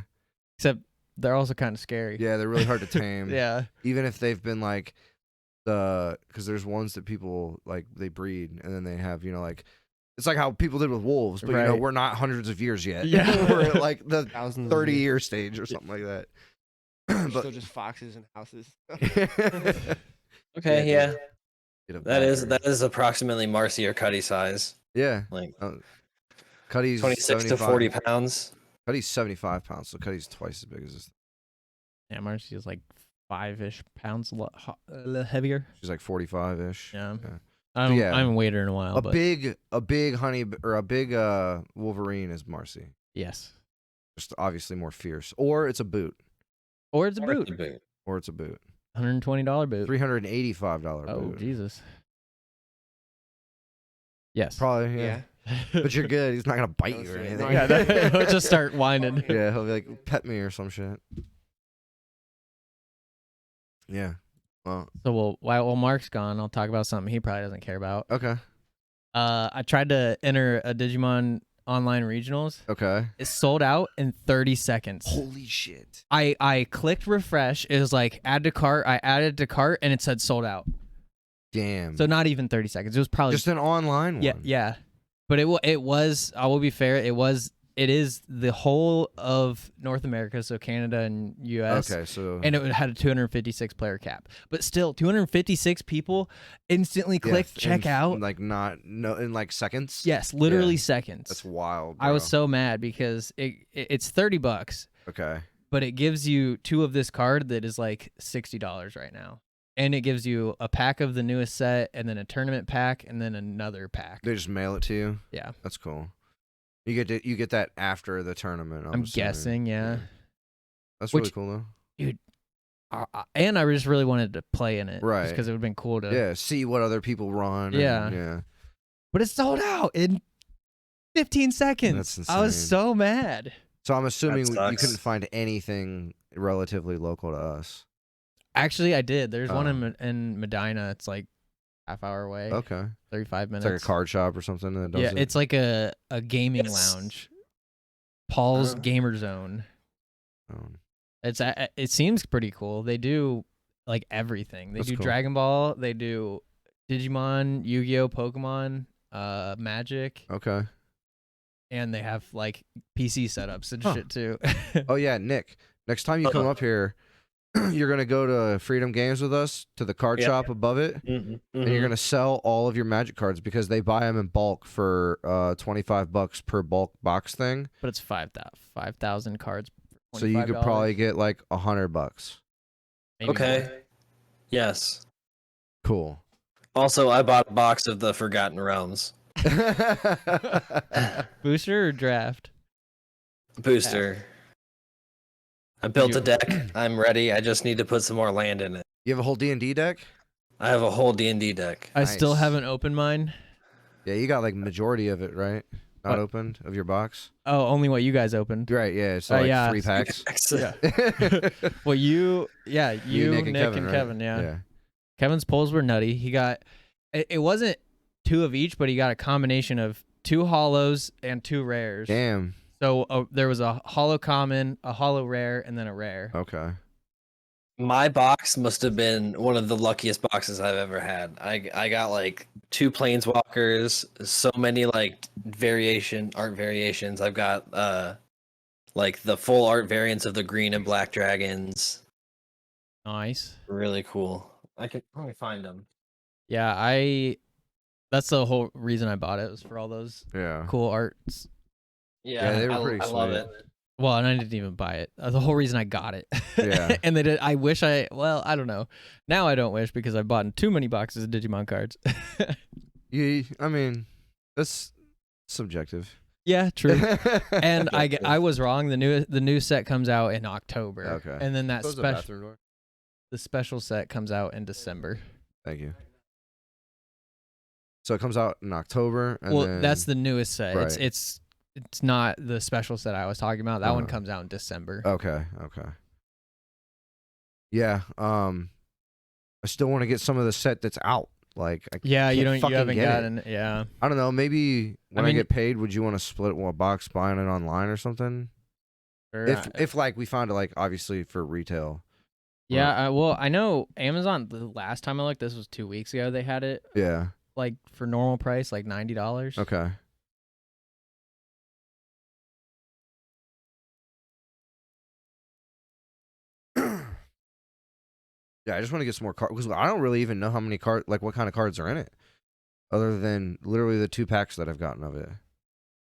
Except they're also kind of scary. yeah. They're really hard to tame. Yeah. Even if they've been like because there's ones that people like they breed and then they have like it's like how people did with wolves, but Right. we're not hundreds of years yet. Yeah. We're at like the Thousands 30-year stage or something like that. But but still just foxes and houses. Okay, Yeah, yeah. Get a That badger. is approximately Marcy or Cuddy size. Yeah. Like Cuddy's 26 to 75. 40 pounds. Cuddy's 75 pounds, so Cuddy's twice as big as this. Yeah, Marcy is like 5-ish pounds a little heavier. She's like 45-ish. Yeah. Yeah. I Yeah. haven't weighed her in a while, A but big honey or a big Wolverine is Marcy. yes. Just obviously more fierce. Or it's a boot. Or it's a Or boot. the boot. Or it's a boot. $120 boot. $385 Oh, boot. Jesus. Yes. Probably, yeah. Yeah. But you're good. He's not gonna bite you or Yeah, anything. no, Yeah, he'll just start whining. Yeah, he'll be like, pet me or some shit. Yeah. Well. So while Mark's gone, I'll talk about something he probably doesn't care about. Okay. I tried to enter a Digimon online regionals. Okay. It sold out in 30 seconds. Holy shit. I clicked refresh. It was like add to cart. I added to cart and it said sold out. Damn. So not even 30 seconds. It was probably just an online one. Yeah. But it was. I will be fair. It is the whole of North America, so Canada and US. Okay, so And it had a 256 player cap. But still, 256 people instantly clicked check out. Like in like seconds. Yes, literally Yeah. seconds. That's wild. Bro. I was so mad because it's $30, Okay. but it gives you 2 of this card that is like $60 right now. And it gives you a pack of the newest set and then a tournament pack and then another pack. They just mail it to you. Yeah. That's cool. You get that after the tournament. I'm assuming. guessing, yeah. That's Which- really cool though. And I just really wanted to play in it. Right. Because it would have been cool to. Yeah, see what other people run. Yeah. Yeah. But it sold out in 15 seconds. That's I was insane. so mad. So I'm assuming you sucks. couldn't find anything relatively local to us. Actually, I did. There's one Oh. in Medina. It's like half hour away. Okay. 35 minutes. It's like a card shop or something that does Yeah, it. it's like a gaming Yes. lounge. Paul's Oh. Gamer Zone. Um, It seems pretty cool. They do like everything. They That's do cool. Dragon Ball. They do Digimon, Yu-Gi-Oh, Pokemon, Magic, okay. and they have like PC setups and Huh. shit too. Oh yeah, Nick. Next time you come up here, you're gonna go to Freedom Games with us to the card Yeah. shop above it, and you're gonna sell all of your Magic cards because they buy them in bulk for $25 per bulk box thing. But it's 5,000 cards. For So you could $25. probably get like $100. Maybe Okay. more. Yes. Cool. Also, I bought a box of the Forgotten Realms Booster or draft? booster. I built You- a deck. I'm ready. I just need to put some more land in it. You have a whole D&D deck? I have a whole D&D deck. I still Nice. haven't opened mine. Yeah, you got like majority of it, right? Not What? opened of your box. Oh, only what you guys opened. Right, yeah. So Oh, like yeah. 3 packs. Yeah. Well, you, Nick, and right? Kevin, yeah. Kevin's pulls were nutty. He got, it wasn't 2 of each, but he got a combination of 2 hollows and 2 rares. Damn. So there was a hollow common, a hollow rare, and then a rare. Okay. My box must have been one of the luckiest boxes I've ever had. I got like 2 planeswalkers, so many like art variations. I've got like the full art variants of the green and black dragons. Nice. Really cool. I can probably find them. Yeah, that's the whole reason I bought it, was for all those Yeah. cool arts. Yeah, they were pretty I love sweet. it. Well, and I didn't even buy it. The whole reason I got it. Yeah. And they did. I don't know. Now I don't wish because I bought too many boxes of Digimon cards. Yeah, I mean, that's subjective. Yeah, true. And I was wrong. The new set comes out in October. Okay. And then that Close the special bathroom door. the special set comes out in December. Thank you. So it comes out in October. And Well, then, that's the newest set. Right. It's not the special set I was talking about. That one Uh-huh. comes out in December. Okay. Yeah. I still want to get some of the set that's out. Like, You can't fucking haven't get it. gotten yeah. I don't know. Maybe when I mean- get paid, would you want to split one box buying it online or something? Or, If like we found it, like obviously for retail. yeah, well, I know Amazon. The last time I looked, this was 2 weeks ago. They had it Yeah. like for normal price, like $90. Okay. Yeah, I just want to get some more cards because I don't really even know how many cards, like what kind of cards are in it, other than literally the 2 packs that I've gotten of it.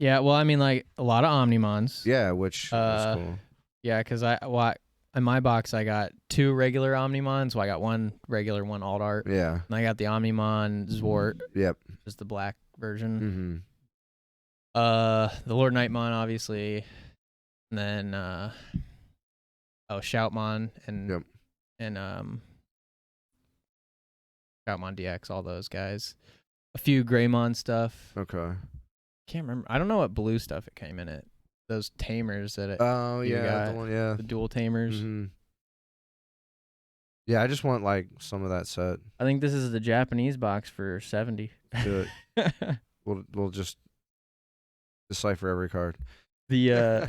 Yeah, well, I mean, like a lot of Omnimons. Yeah, which is cool. Yeah, because in my box I got 2 regular Omnimons. Well, I got 1 regular, 1 alt art. Yeah. And I got the Omnimon Zwart, Yep. just the black version. Mm-hmm. The Lord Nightmon, obviously, and then Shoutmon and Yep. Shoutmon DX, all those guys. A few Greymon stuff. Okay. Can't remember. I don't know what blue stuff it came in it. Those tamers that Oh You yeah, got the one. Yeah. the dual tamers. Mm-hmm. Yeah, I just want like some of that set. I think this is the Japanese box for 70. Do it. We'll just decipher every card. The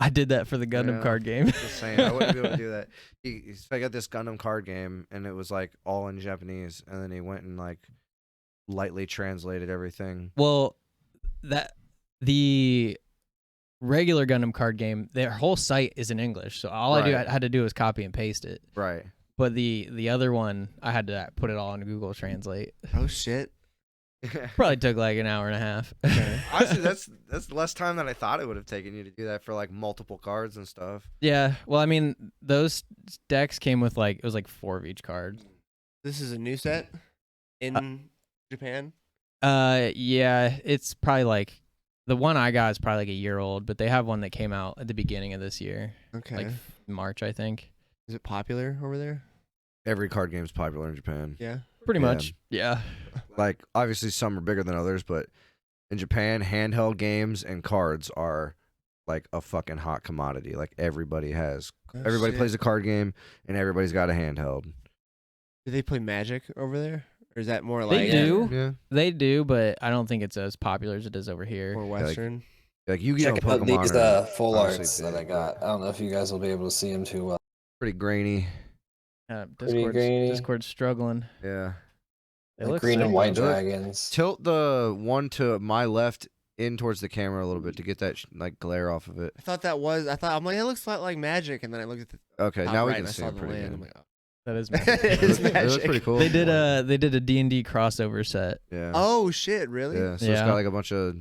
I did that for the Gundam Yeah. card game. Just saying, I wouldn't be able to do that. I got this Gundam card game, and it was like all in Japanese, and then he went and like lightly translated everything. Well, the regular Gundam card game, their whole site is in English, so all I had to do was copy and paste it. Right. But the other one, I had to put it all in Google Translate. Oh shit. Probably took like an hour and a half. Honestly, that's less time than I thought it would have taken you to do that for like multiple cards and stuff. Yeah, well, I mean, those decks came with like, it was like 4 of each card. This is a new set in Japan. Yeah, it's probably like, the one I got is probably like a year old, but they have one that came out at the beginning of this year, Okay. like March, I think. Is it popular over there? Every card game is popular in Japan. Yeah. Pretty Yeah. much, yeah. Like obviously some are bigger than others, but in Japan, handheld games and cards are like a fucking hot commodity. Like everybody plays a card game, and everybody's got a handheld. Do they play Magic over there, or is that more They like do. Yeah. They do, but I don't think it's as popular as it is over here. more Western? Like Yu-Gi-Oh! Check out Pokemon these are full obviously arts that I big, got. I don't know if you guys will be able to see them too well. pretty grainy. grainy. Discord's struggling. Yeah. They Like look green and sick, white though. dragons. Tilt the one to my left in towards the camera a little bit to get that like glare off of it. I thought that was. I'm like, it looks like Magic, and then I looked at the Okay, top now we right can and I see saw it the pretty land. good. I'm like, oh. That is It is It looks Magic. pretty cool. They did a D&D crossover set. Yeah. Oh shit! Really? Yeah. So it's Yeah. got like a bunch of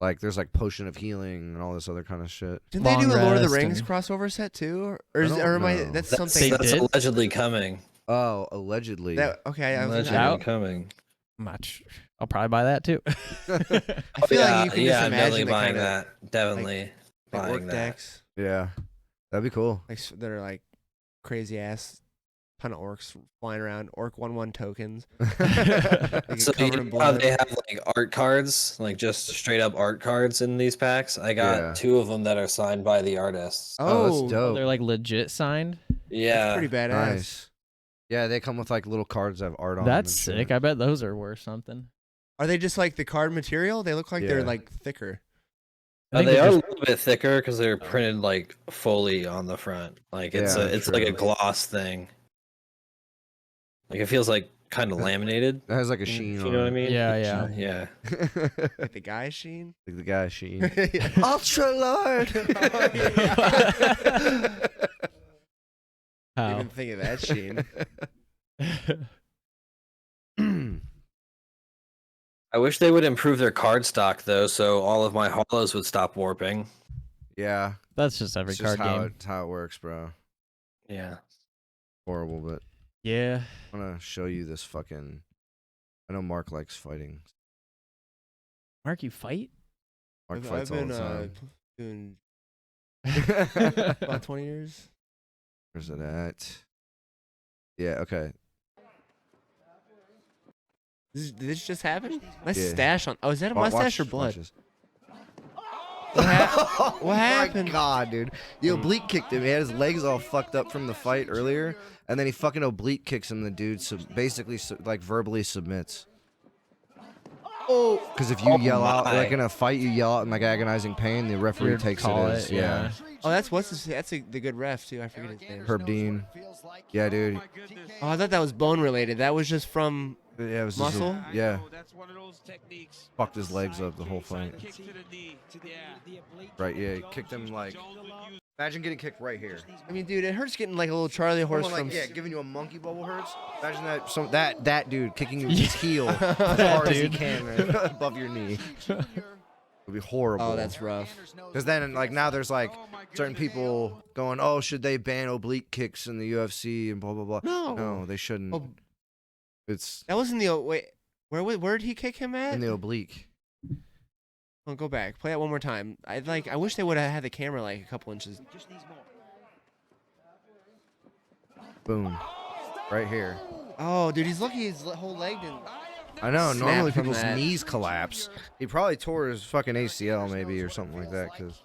like there's like potion of healing and all this other kind of shit. Didn't they do Long a Lord of the rest Rings and- crossover set too, I don't am I? know. That's That's, something. that's did? allegedly coming. Oh, allegedly. Okay, I was Allegedly out. coming. Much. I'll probably buy that too. I Oh, feel yeah, like you can yeah, just I'm definitely imagine the buying kind of that. Definitely like buying orc that. decks, Yeah. That'd be cool. like that are like crazy ass ton of orcs flying around. Orc 1/1 tokens. Like So covered you in know how blood. they have like art cards, like just straight up art cards in these packs? I got Yeah. 2 of them that are signed by the artists. Oh, that's Oh, dope. They're like legit signed. Yeah. pretty badass. Nice. Yeah, they come with like little cards that have art on them. That's and shit. sick. I bet those are worth something. Are they just like the card material? They look like they're Yeah. like thicker. I think They they're are a just- little bit thicker because they're printed like fully on the front. Like it's Yeah, it's like a true. gloss thing. Like it feels like kind of laminated. It has like a sheen If on you know what I it. mean? Yeah, yeah. Yeah. Like the guy sheen. Like the guy sheen. Yeah. Ultra Lord. How? Even think of that sheen. I wish they would improve their card stock though, so all of my hollows would stop warping. Yeah. That's just every It's just card game. it's how it works, bro. Yeah. Horrible, but Yeah. I'm gonna show you this fucking. I know Mark likes fighting. Mark, you fight? Mark I've fights all been the time. doing about 20 years. Where's it at? Yeah. Okay. Did this just happen? Nice Yeah. stash on. Oh, is that a Watch- mustache or watch blood? this. What Oh happened? my god, dude! He oblique kicked him. He had his legs all fucked up from the fight earlier, and then he fucking oblique kicks him. The dude basically like verbally submits. Oh, Because if you Oh yell out my. like in a fight, you yell out in like agonizing pain. The referee You'd takes call it as it, yeah. oh, that's the good ref too. I forget his name. Herb Dean. Yeah, dude. Oh, I thought that was bone related. That was just from. Yeah, it was Muscle? Just yeah. Fucked his legs up the whole fight. Right, yeah. He kicked him like. Imagine getting kicked right here. I mean, dude, it hurts getting like a little Charlie horse Someone, from. like, yeah, giving you a monkey bubble hurts. Imagine that dude kicking his heel as hard as he dude. can right, above your knee. It would be horrible. Oh, that's rough. Because then, like, now there's like certain people going, "Oh, should they ban oblique kicks in the UFC and blah blah blah?" No, they shouldn't. Oh, It's that wasn't the. Wait, where did he kick him at? in the oblique. Oh, go back. Play that one more time. I wish they would have had the camera like a couple inches. Boom, right here. Oh, dude, he's lucky his whole leg didn't. I know. Snap Normally from people's that. knees collapse. He probably tore his fucking ACL maybe or something like that. Cause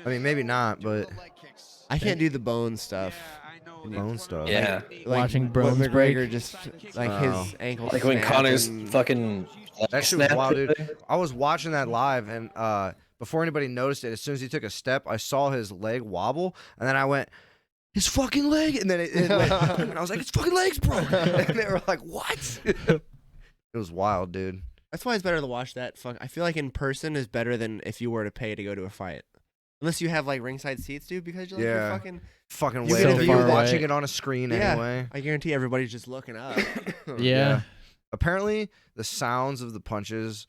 I mean maybe not, but I can't do the bone stuff. bone stuff. Yeah. Like, Watching what Brones McGregor break. just like Oh. his ankle. Like when snapped Connor's and- fucking That shit was snapped wild, dude. there. I was watching that live, and before anybody noticed it, as soon as he took a step, I saw his leg wobble, and then I went, his fucking leg, and then it went, and I was like, his fucking leg's broke, and they were like, what? It was wild, dude. That's why it's better to watch that. I feel like in person is better than if you were to pay to go to a fight. Unless you have like ringside seats, dude, because you're like Yeah. you're fucking. Fucking You way. get a You're view- watching away. it on a screen Yeah. anyway. I guarantee everybody's just looking up. Yeah. Apparently, the sounds of the punches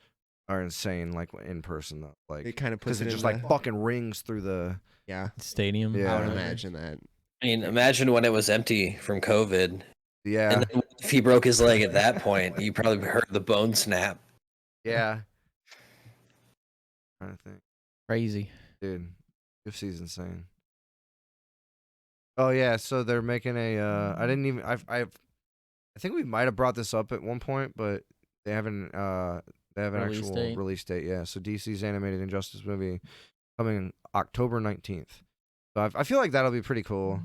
are insane, like in person though. It Like, kind of puts because it it just in like the- fucking rings through the. Yeah, Stadium. Yeah. I would imagine that. I mean, imagine when it was empty from COVID. Yeah. And then if he broke his leg at that point, you probably heard the bone snap. Yeah. Trying to think, Crazy. dude. UFC's insane. Oh yeah, so they're making a. I didn't even. I think we might have brought this up at one point, but they haven't. They have an Release actual date? release date. Yeah. So DC's animated Injustice movie coming October 19th. So I feel like that'll be pretty cool.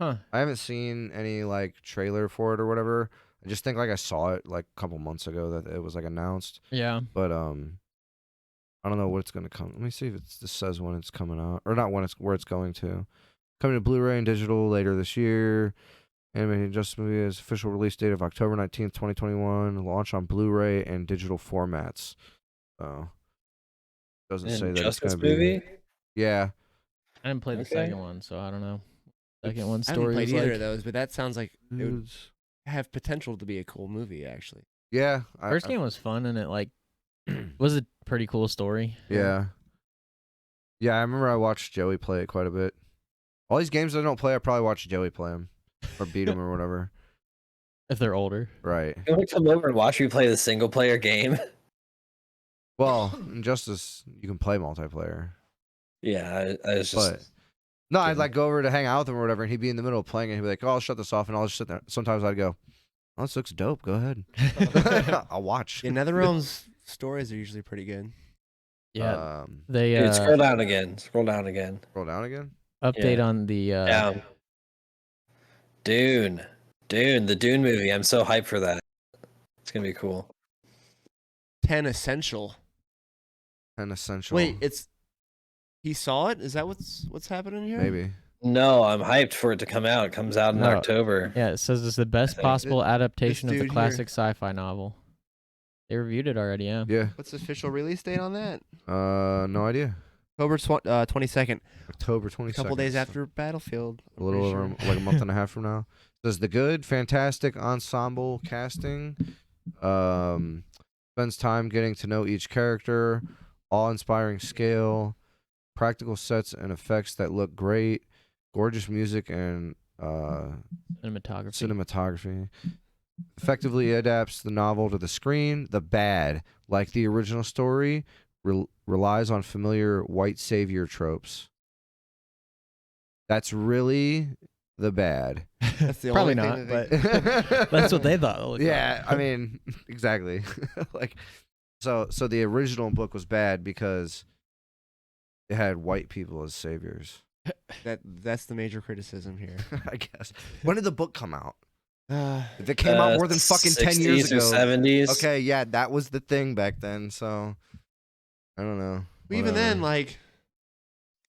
Huh. I haven't seen any like trailer for it or whatever. I just think like I saw it like a couple months ago that it was like announced, Yeah. but I don't know what it's gonna come. Let me see if this says when it's coming out or not when it's where it's going to. Coming to Blu-ray and digital later this year. Animated Justice movie is official release date of October 19th, 2021. Launch on Blu-ray and digital formats. So doesn't say that it's Justice gonna movie? be. Yeah. I didn't play the Okay. second one, so I don't know. Second one I haven't story played was either like of those, but that sounds like it would Dudes. have potential to be a cool movie. Actually, Yeah. first game was fun and it like was a pretty cool story. Yeah. Yeah, I remember I watched Joey play it quite a bit. All these games I don't play, I probably watch Joey play them or beat him or whatever. If they're older. Right. You want to come over and watch me play the single player game? Well, Injustice, you can play multiplayer. Yeah, I was just. But no, I'd like go over to hang out with him or whatever, and he'd be in the middle of playing, and he'd be like, "Oh, I'll shut this off," and I'll just sit there. Sometimes I'd go, "Oh, this looks dope. Go ahead." I'll watch. yeah, NetherRealm's stories are usually pretty good. Yeah. They Dude, scroll down again. Scroll down again. Scroll down again. update Yeah. on the Down. Dune. The Dune movie. I'm so hyped for that. It's gonna be cool. 10 Essential. And essential. Wait, it's he saw it? Is that what's happening here? Maybe. No, I'm hyped for it to come out. It comes out in No. October. Yeah, it says it's the best think possible adaptation of the dude here- classic sci-fi novel. They reviewed it already, yeah. Yeah. What's the official release date on that? No idea. October 22nd. October 22nd. A couple days after Battlefield. A little over like a month and a half from now. Says the good, fantastic ensemble casting. Spends time getting to know each character. Awe-inspiring scale. Practical sets and effects that look great. Gorgeous music and cinematography. Effectively adapts the novel to the screen. The bad, like the original story, relies on familiar white savior tropes. That's really the bad. That's the Probably only not, thing but that that's what they thought. it looked Yeah, like. I mean, exactly. Like, so the original book was bad because it had white people as saviors. that's the major criticism here. I guess. When did the book come out? If it came out more than fucking 10 years 60s or ago. 70s. Okay, yeah, that was the thing back then. So I don't know. Even then, like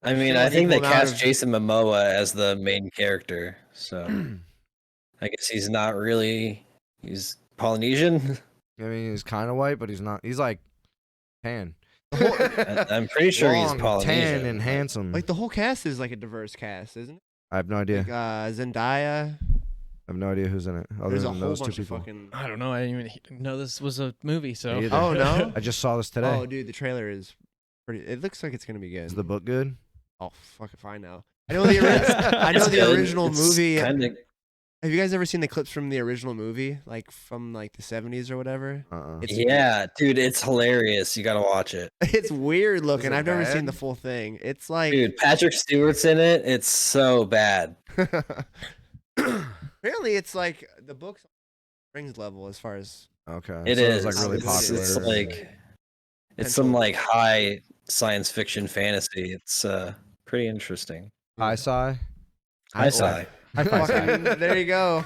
I mean, still I an think they equal amount cast of- Jason Momoa as the main character, so I guess he's not really. He's Polynesian. I mean, he's kind of white, but he's not. He's like tan. I'm pretty sure he's Long, Polynesian. tan and handsome. like the whole cast is like a diverse cast, isn't it? I have no idea. Like Zendaya. I have no idea who's in it other There's a than whole those two bunch of people. fucking. I don't know. I didn't even know this was a movie, so. Me either. Oh no! I just saw this today. Oh dude, the trailer is pretty. It looks like it's gonna be good. Is the book good? Oh fuck if I know. I know the I know It's the good. original It's movie. kinda- Have you guys ever seen the clips from the original movie, like from like the 70s or whatever? It's yeah, dude, it's hilarious. You gotta watch it. It's weird looking. it I've never seen bad? the full thing. It's like Dude, Patrick Stewart's in it. It's so bad. apparently it's like the book's rings level as far as Okay. It so is. It's like really It's- popular. It's like it's some Potential. like high science fiction fantasy. It's pretty interesting. High sci. High sci. High five, Sai. Fucking, there you go.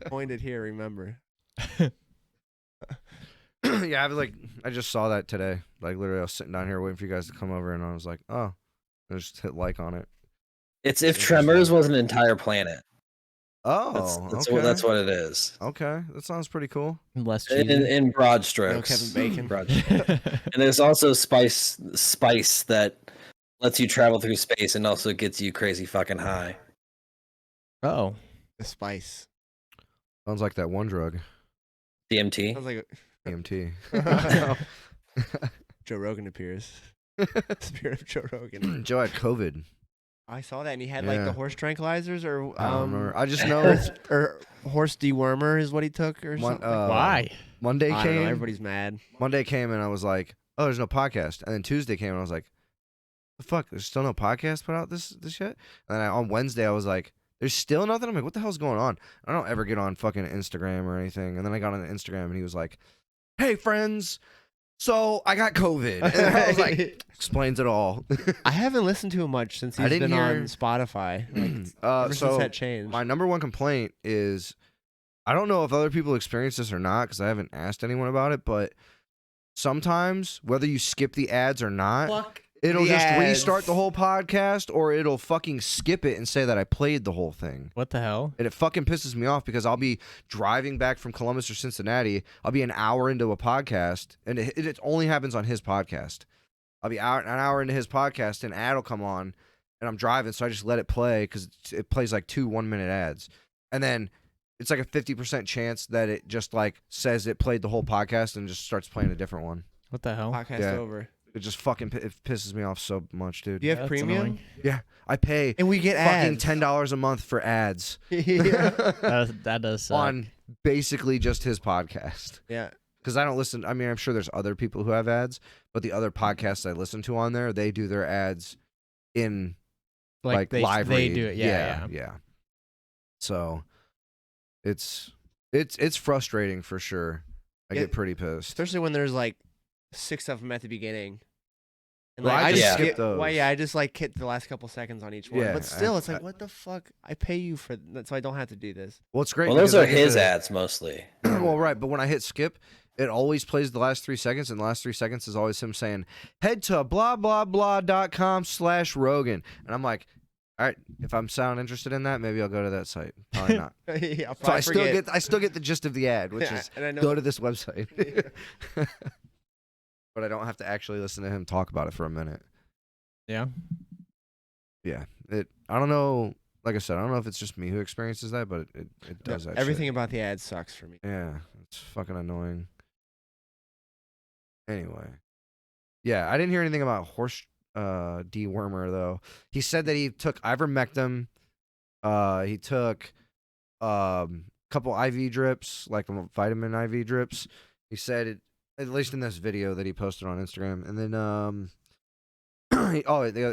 Pointed here, remember. Yeah, I just saw that today. Like literally, I was sitting down here waiting for you guys to come over, and I was like, oh, I just hit like on it. It's if Tremors was an entire planet. Oh, That's what it is. Okay, that sounds pretty cool. Less In, cheesy. in broad No strokes. Kevin Bacon. Broad strokes. And there's also spice that lets you travel through space and also gets you crazy fucking high. Oh. The spice. Sounds like that one drug, DMT. Sounds like EMT. Joe Rogan appears. Spirit of Joe Rogan. Joe had COVID. I saw that, and he had like the horse tranquilizers, or I don't remember. I just know or horse dewormer is what he took, or something. Why? Monday I don't know, came. everybody's mad. Monday came, and I was like, oh, there's no podcast. And then Tuesday came, and I was like, the fuck, there's still no podcast put out this yet? And then on Wednesday, I was like, there's still nothing? I'm like, what the hell's going on? I don't ever get on fucking Instagram or anything. And then I got on Instagram, and he was like, hey, friends, so I got COVID. And I was like, explains it all. I haven't listened to him much since he's been on Spotify. Like, ever since that changed. My number one complaint is, I don't know if other people experience this or not, because I haven't asked anyone about it, but sometimes, whether you skip the ads or not, it'll just restart the whole podcast, or it'll fucking skip it and say that I played the whole thing. What the hell? And it fucking pisses me off, because I'll be driving back from Columbus or Cincinnati. I'll be an hour into a podcast, and it only happens on his podcast. I'll be an hour into his podcast, and an ad will come on, and I'm driving, so I just let it play, because it plays like 2 1-minute ads. And then it's like a 50% chance that it just like says it played the whole podcast and just starts playing a different one. What the hell? Podcast over. It just fucking it pisses me off so much, dude. Do you have That's premium? annoying. Yeah, I pay And we get fucking ads. $10 a month for ads Yeah. That does suck. on basically just his podcast. Yeah. Because I don't listen. I mean, I'm sure there's other people who have ads, but the other podcasts I listen to on there, they do their ads in like live they read. do it. Yeah. So it's frustrating for sure. I Yeah. get pretty pissed. Especially when there's like 6 of them at the beginning. And Well, like, I just just skip skip those. Well, yeah, I just like hit the last couple seconds on each one. Yeah, But still, it's like, I- what the fuck? I pay you for that, so I don't have to do this. Well, it's great. Well, those because are I get his to- ads mostly. Well, right, but when I hit skip, it always plays the last 3 seconds, and the last 3 seconds is always him saying, head to blah blah blah.com/Rogan. And I'm like, all right, if I'm sound interested in that, maybe I'll go to that site. Probably not. Yeah, I'll So I probably still get the gist of the ad, which Yeah, is and I know go to this website. But I don't have to actually listen to him talk about it for a minute. Yeah. Yeah. I don't know, like I said, I don't know if it's just me who experiences that, but it does that everything shit. about the ad sucks for me. Yeah, it's fucking annoying. Anyway. Yeah, I didn't hear anything about horse dewormer though. He said that he took ivermectin. He took couple IV drips, like vitamin IV drips. He said it, at least in this video that he posted on Instagram. And then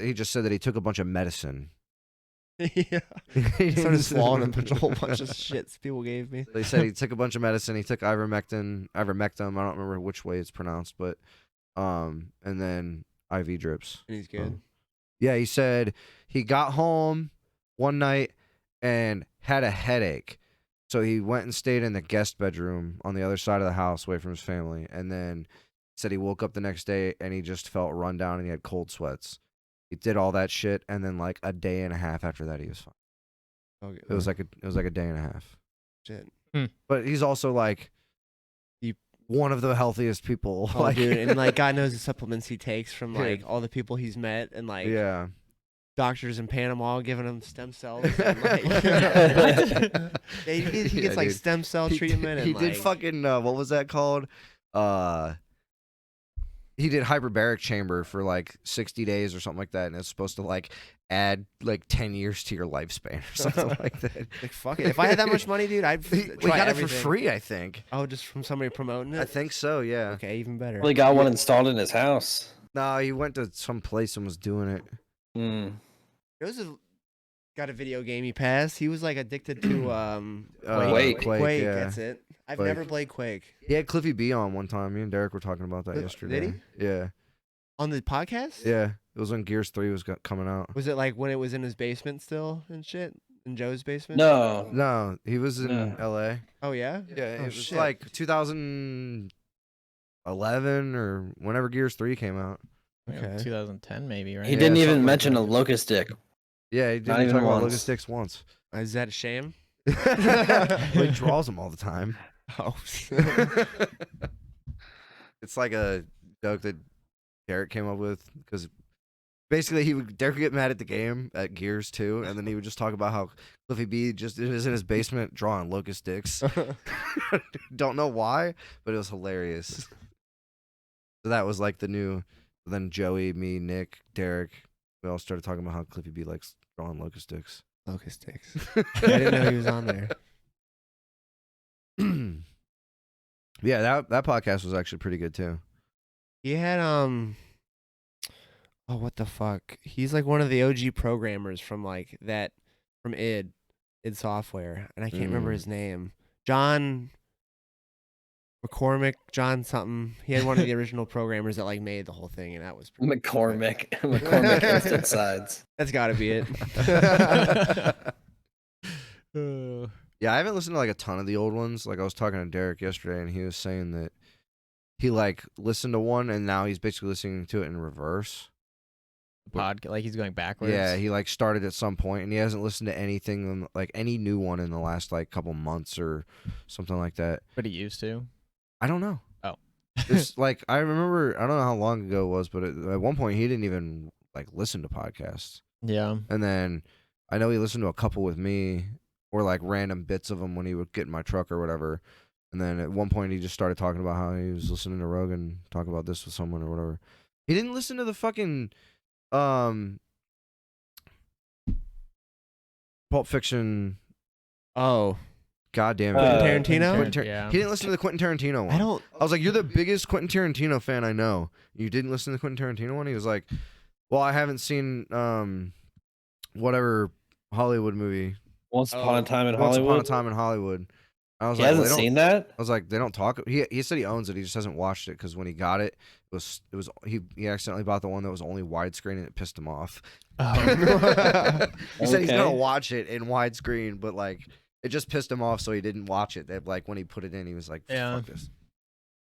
he just said that he took a bunch of medicine. Yeah. He Started swallowing a whole bunch of shits people gave me. They said he took a bunch of medicine. He took ivermectin. I don't remember which way it's pronounced, but and then IV drips. And he's good. Yeah, he said he got home one night and had a headache. So he went and stayed in the guest bedroom on the other side of the house away from his family. And then said he woke up the next day and he just felt run down and he had cold sweats. He did all that shit, and then like a day and a half after that he was fine. Okay. It was like a day and a half. Shit. But he's also like one of the healthiest people. Oh, dude, and like God knows the supplements he takes from like Dude. all the people he's met, and like yeah. doctors in Panama giving him stem cells. And, like, he gets Yeah, like dude. stem cell treatment. He and, did like, fucking what was that called? He did hyperbaric chamber for like 60 days or something like that, and it's supposed to like add like 10 years to your lifespan or something like that. Like fuck it. If I had that much money, dude, I'd We try got everything. it for free, I think. Oh, just from somebody promoting it. I think so, yeah. Okay, even better. Well, he got one installed in his house. No, he went to some place and was doing it. Mm. Joseph got a video game he passed. He was like addicted to Quake. Quake. Yeah. That's it. I've Quake. never played Quake. He had Cliffy B on one time. Me and Derek were talking about that Did yesterday. Yeah, On the podcast? yeah. It was when Gears 3 was coming out. Was it like when it was in his basement still and shit? in Joe's basement? No. No, he was in No. L.A. Oh yeah. Yeah, Oh, it was shit. like 2011 or whenever Gears 3 came out. Okay. 2010 maybe, right? He Yeah, didn't something even like mention that. a locust stick. Yeah, he didn't Not even even talk about once. Locust Sticks once. Is that a shame? Well, he draws them all the time. Oh. It's like a joke that Derek came up with because basically Derek would get mad at the game at Gears 2, and then he would just talk about how Cliffy B just is in his basement drawing locust sticks. Don't know why, but it was hilarious. So that was like the new. Then Joey, me, Nick, Derek, we all started talking about how Cliffy B likes drawing locust sticks. Locust sticks. I didn't know he was on there. Yeah, that podcast was actually pretty good too. He had oh, what the fuck? He's like one of the OG programmers from like that from id Software, and I can't remember his name. John McCormick, John something. He had one of the original programmers that like made the whole thing, and that was pretty McCormick instant sides. That's got to be it. Yeah, I haven't listened to like a ton of the old ones. Like I was talking to Derek yesterday, and he was saying that he like listened to one, and now he's basically listening to it in reverse. Like he's going backwards. Yeah, he like started at some point, and he hasn't listened to anything like any new one in the last like couple months or something like that. But he used to. I don't know. Oh. It's like I remember. I don't know how long ago it was, but at one point he didn't even like listen to podcasts. Yeah. And then I know he listened to a couple with me, or like random bits of them when he would get in my truck or whatever. And then at one point he just started talking about how he was listening to Rogan talk about this with someone or whatever. He didn't listen to the fucking Pulp Fiction. Oh, God damn it. Quentin Tarantino? Yeah. He didn't listen to the Quentin Tarantino one. I don't. I was like, you're the biggest Quentin Tarantino fan I know. You didn't listen to the Quentin Tarantino one? He was like, well, I haven't seen whatever Hollywood movie. Once upon a time in Once Hollywood. Upon a Time in Hollywood. I was He like, hasn't they don't- seen that? I was like, they don't talk. He said he owns it. He just hasn't watched it because when he got it, he accidentally bought the one that was only widescreen and it pissed him off. Oh. He said he's gonna Okay. watch it in widescreen, but like it just pissed him off, so he didn't watch it. That like when he put it in, he was like, Yeah. "Fuck this."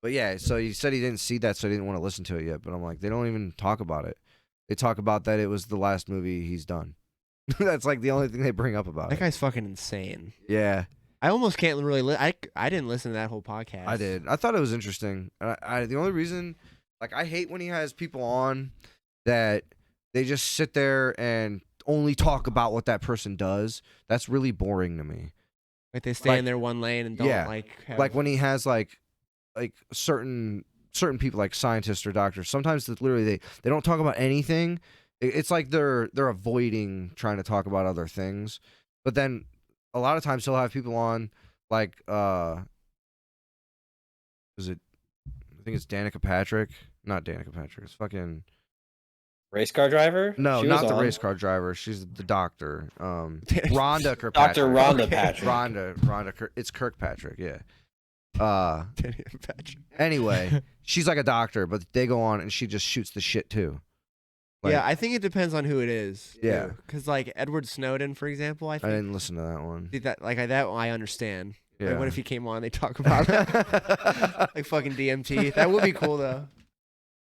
But yeah, so he said he didn't see that, so he didn't want to listen to it yet. But I'm like, they don't even talk about it. They talk about that it was the last movie he's done. That's like the only thing they bring up about That it. guy's fucking insane. Yeah, I almost can't really. I didn't listen to that whole podcast. I did. I thought it was interesting. I the only reason, like, I hate when he has people on that they just sit there and only talk about what that person does. That's really boring to me. Like they stay in their one lane and don't Yeah. like. Have, Like when he has like certain people like scientists or doctors. Sometimes literally they don't talk about anything. It's like they're avoiding trying to talk about other things. But then a lot of times he'll have people on like is it? I think it's Danica Patrick. Not Danica Patrick. It's fucking Race car driver? no, She was not the on. race car driver. She's the doctor. Rhonda Kirkpatrick. Dr. Rhonda Patrick. Rhonda. It's Kirkpatrick. Yeah. Patrick. Anyway, she's like a doctor, but they go on and she just shoots the shit too. Like, Yeah, I think it depends on who it is. Yeah. Because like Edward Snowden, for example, I I think didn't listen to that one. that I understand. Yeah. Like, what if he came on? They talk about like fucking DMT. That would be cool though.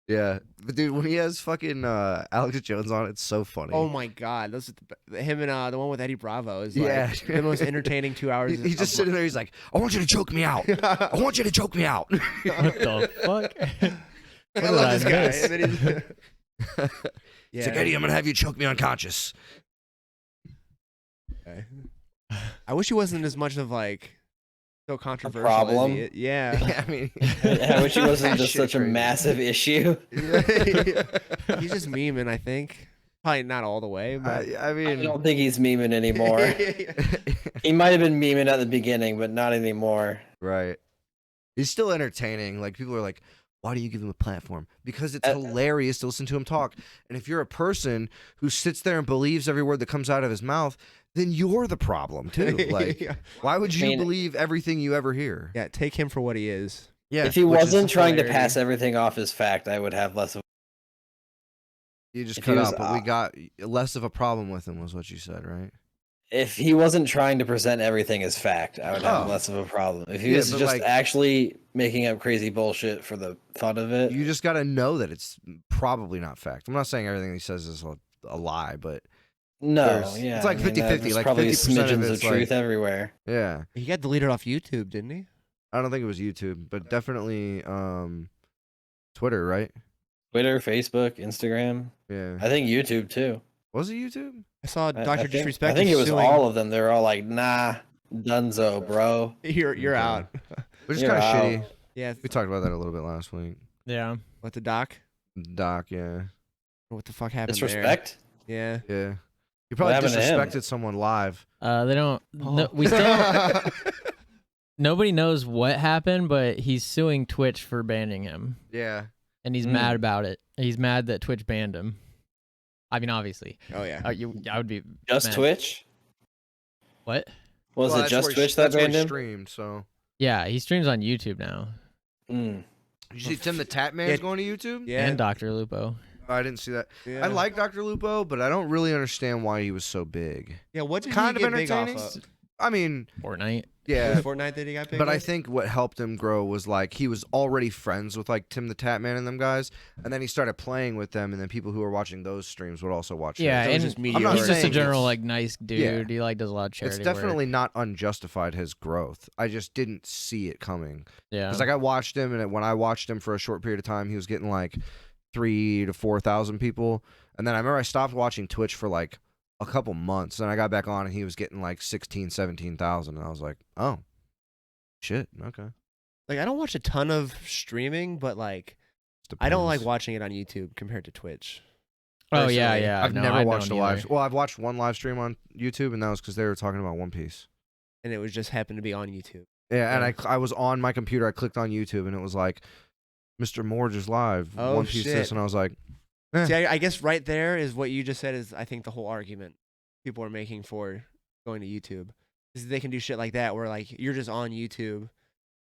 Yeah, but dude, when he has fucking Alex Jones on, it's so funny. Oh my god, those are him and the one with Eddie Bravo is like Yeah. the most entertaining 2 hours. He's just sitting there. He's like, "I want you to choke me out. I want you to choke me out." What the fuck? I love this guy. miss? And then he's He's like, "Eddie, I'm gonna have you choke me unconscious." Okay. I wish he wasn't as much of like so controversial. problem? As he, yeah. I mean, I wish it wasn't that just shit such a crazy. massive issue. He's just memeing, I think. Probably not all the way, but I I mean, don't think he's memeing anymore. He might have been memeing at the beginning, but not anymore. right. He's still entertaining. Like people are like, "Why do you give him a platform?" Because it's Uh, hilarious to listen to him talk. And if you're a person who sits there and believes every word that comes out of his mouth, then you're the problem too. Like, yeah. why would you I mean- believe everything you ever hear? Yeah, take him for what he is. Yeah. If he which is wasn't trying to hilarity. pass everything off as fact, I would have less of. You just if cut he was, out, but we got less of a problem with him, was what you said, right? If he wasn't trying to present everything as fact, I would have Oh. less of a problem. If he Yeah, was but, just like- actually making up crazy bullshit for the fun of it, You just got to know that it's probably not fact. I'm not saying everything he says is a lie, but no, there's- yeah, it's like 50-50, there's like probably 50% of smidgens of it's truth like- everywhere. yeah. He got deleted off YouTube, didn't he? I don't think it was YouTube, but definitely Twitter, right? Twitter, Facebook, Instagram. Yeah. I think YouTube too. Was it YouTube? I saw I Dr. think- Disrespect. I think it was suing. all of them. They were all like, "Nah, Dunzo, bro." You're Okay. out. Which is You're kind of out. shitty. Yeah. We talked about that a little bit last week. Yeah. What the doc? Doc, yeah. What the fuck happened Disrespect. there? Yeah. Yeah. You probably happened to him? disrespected someone live. They don't. No, Oh. we still. Nobody knows what happened, but he's suing Twitch for banning him, Yeah. and he's mad about it. He's mad that Twitch banned him. I mean, obviously, Oh yeah. I would be Just mad. Twitch. What? Was Well, it that's just where he- Twitch that that's where banned he him? streamed, so. Yeah, he streams on YouTube now, Mm. You see Tim the Tap Man's Yeah. going to YouTube? Yeah. and Dr. Lupo. Oh, I didn't see that. yeah. I like Dr. Lupo, but I don't really understand why he was so big. Yeah. What did kind he of get big off entertaining. of? I mean, Fortnite. yeah. Fortnite that he got big. But I with? think what helped him grow was like he was already friends with like Tim the Tap Man and them guys, and then he started playing with them, and then people who were watching those streams would also watch. Yeah, his. So it was and just I'm mediocre. not he's just a saying general it's- like nice dude. Yeah. He like does a lot of charity. It's work. definitely not unjustified his growth. I just didn't see it coming Yeah. because like I watched him, and when I watched him for a short period of time, he was getting like 3,000 to 4,000 people, and then I remember I stopped watching Twitch for like a couple months, and I got back on, and he was getting like 16,000, 17,000, and I was like, oh, shit, okay. Like I don't watch a ton of streaming, but like I don't like watching it on YouTube compared to Twitch. Oh yeah, Personally, yeah. I've No, never I watched a don't live. either. Well, I've watched one live stream on YouTube, and that was because they were talking about One Piece. And it was just happened to be on YouTube. Yeah, and Yeah. I was on my computer. I clicked on YouTube, and it was like, Mr. Morge is live. Oh, One Piece shit. this, and I was like, eh. See, I guess right there is what you just said is I think the whole argument people are making for going to YouTube is they can do shit like that where like you're just on YouTube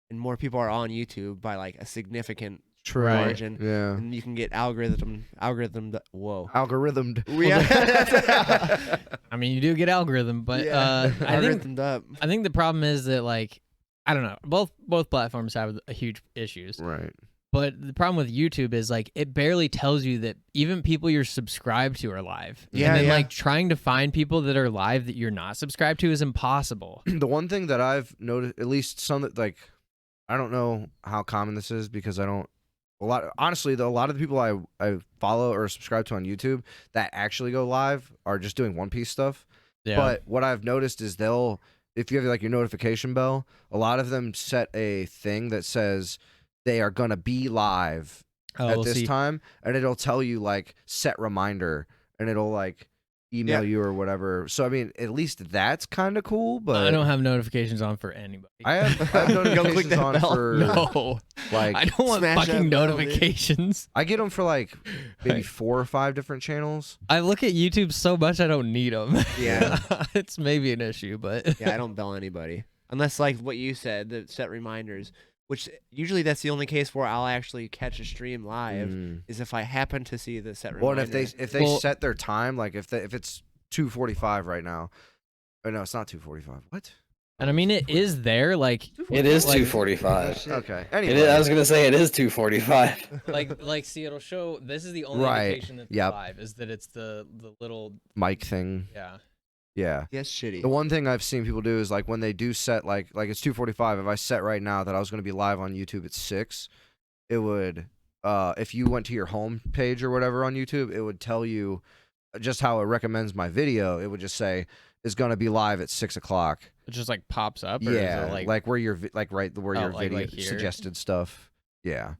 and more people are on YouTube by like a significant true. margin, Yeah. and you can get whoa. Algorithmed. Yeah. I mean, you do get algorithm, but Yeah. I think Algorithmed up. I think the problem is that like I don't know. Both platforms have huge issues. Right. But the problem with YouTube is like it barely tells you that even people you're subscribed to are live. Yeah, and then yeah. like trying to find people that are live that you're not subscribed to is impossible. The one thing that I've noticed, at least some that like, I don't know how common this is because I don't. Honestly, though, a lot of the people I follow or subscribe to on YouTube that actually go live are just doing One Piece stuff. Yeah. But what I've noticed is if you have like your notification bell, a lot of them set a thing that says they are gonna be live at we'll this see. time, and it'll tell you like set reminder, and it'll like email you or whatever. So I mean, at least that's kind of cool. But I don't have notifications on for anybody. I have Go click notifications that on bell. for no. like I don't want Smash fucking that bell, dude. notifications. I get them for like maybe 4 or 5 different channels. I look at YouTube so much I don't need them. Yeah. It's maybe an issue, but Yeah, I don't bell anybody unless like what you said, the set reminders. Which usually that's the only case where I'll actually catch a stream live Mm. is if I happen to see the set Well, reminder. and if they Well- set their time, like if it's 2:45 right now, or no, it's not 2:45. What? and I mean it is there like It is Like- 2:45. Okay. It Anyway, is, I was gonna say it is 2:45. like see it'll show this is the only Right. indication that it's Yep. live is that it's the little mic thing. yeah. Yeah. Yes, shitty. The one thing I've seen people do is like when they do set like it's 2:45. If I set right now that I was going to be live on YouTube at 6, it would if you went to your home page or whatever on YouTube, it would tell you just how it recommends my video. It would just say is going to be live at 6 o'clock. It just like pops up or Yeah, is it like where your like right where Oh, your like video here? suggested stuff. Yeah.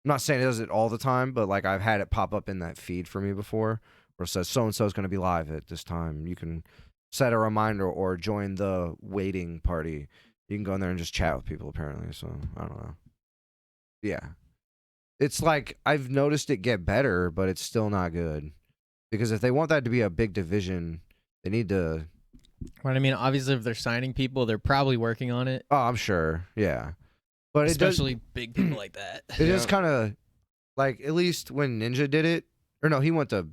I'm not saying it does it all the time, but like I've had it pop up in that feed for me before. Where it says so and so is going to be live at this time. You can set a reminder or join the waiting party. You can go in there and just chat with people apparently. So I don't know. Yeah, it's like I've noticed it get better, but it's still not good because if they want that to be a big division, they need to. Well, I mean, obviously, if they're signing people, they're probably working on it. Oh, I'm sure. Yeah, but Especially big people like that. it is kind of like at least when Ninja did it, or no, he went to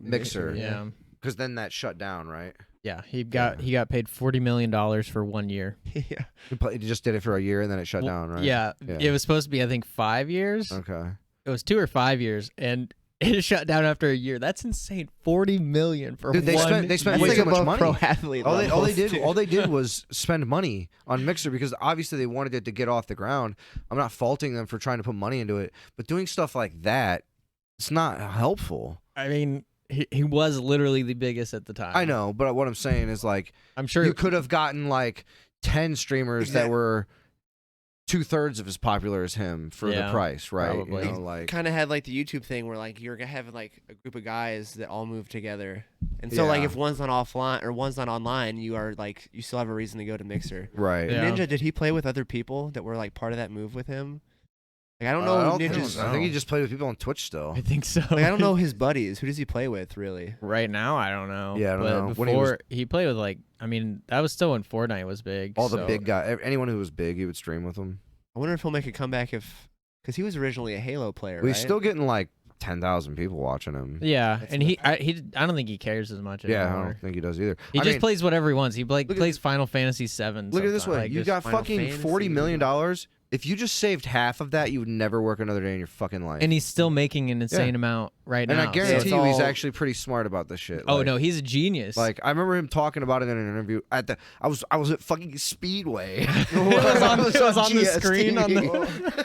Mixer. Yeah. Because then that shut down, right? Yeah, he got paid $40 million for 1 year. Yeah. He just did it for a year and then it shut down, right? Yeah, it was supposed to be I think 5 years. Okay. It was 2 or 5 years, and it shut down after a year. That's insane. $40 million for Dude, they one. spent That's way too like much above money. pro athlete All levels, they too. did was spend money on Mixer because obviously they wanted it to get off the ground. I'm not faulting them for trying to put money into it, but doing stuff like that, it's not helpful. I mean, he was literally the biggest at the time. I know, but what I'm saying is like I'm sure you could have gotten like 10 streamers that were 2/3 of as popular as him for the price, right? probably. You know, like Kind of had like the YouTube thing where like you're having like a group of guys that all move together, and so like Yeah. if one's not offline or one's not online, you still have a reason to go to Mixer. right. Yeah. Ninja, did he play with other people that were like part of that move with him? Like I don't know. I Ninja's. think he just played with people on Twitch still. I think so. Like, I don't know his buddies. Who does he play with, really? Right now, I don't know. Yeah, I don't but know. When Before he he played with like, I mean, that was still when Fortnite was big. All the so- big guys, anyone who was big, he would stream with them. I wonder if he'll make a comeback because he was originally a Halo player. We're right? still getting like 10,000 people watching him. Yeah, That's and I don't think he cares as much Yeah, I anymore. don't think he does either. He I just mean, plays whatever he wants. He look at- plays Final Fantasy VII. Look at it this way: Like, you just got Final fucking Fantasy, $40 million. If you just saved half of that, you would never work another day in your fucking life. and he's still making an insane amount right And now. I guarantee it's you, he's all- actually pretty smart about this shit. Oh Like- no, he's a genius. Like I remember him talking about it in an interview I was at fucking Speedway. it was on the GSTV. screen on the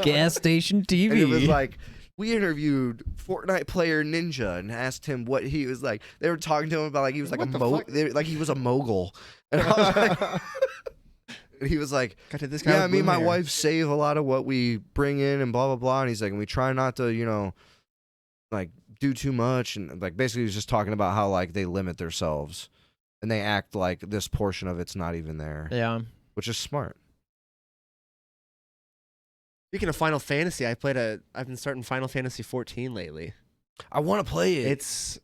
gas station TV. And it was like we interviewed Fortnite player Ninja and asked him what he was like. They were talking to him about like he was like like he was a mogul. And I was like, and he was like, Got to this guy yeah, with me and blue my hair. wife save a lot of what we bring in and blah blah blah. And he's like, and we try not to, like do too much. And like basically, he was just talking about how like they limit themselves and they act like this portion of it's not even there, yeah. which is smart. Speaking of Final Fantasy, I've been starting Final Fantasy 14 lately. I want to play it. It's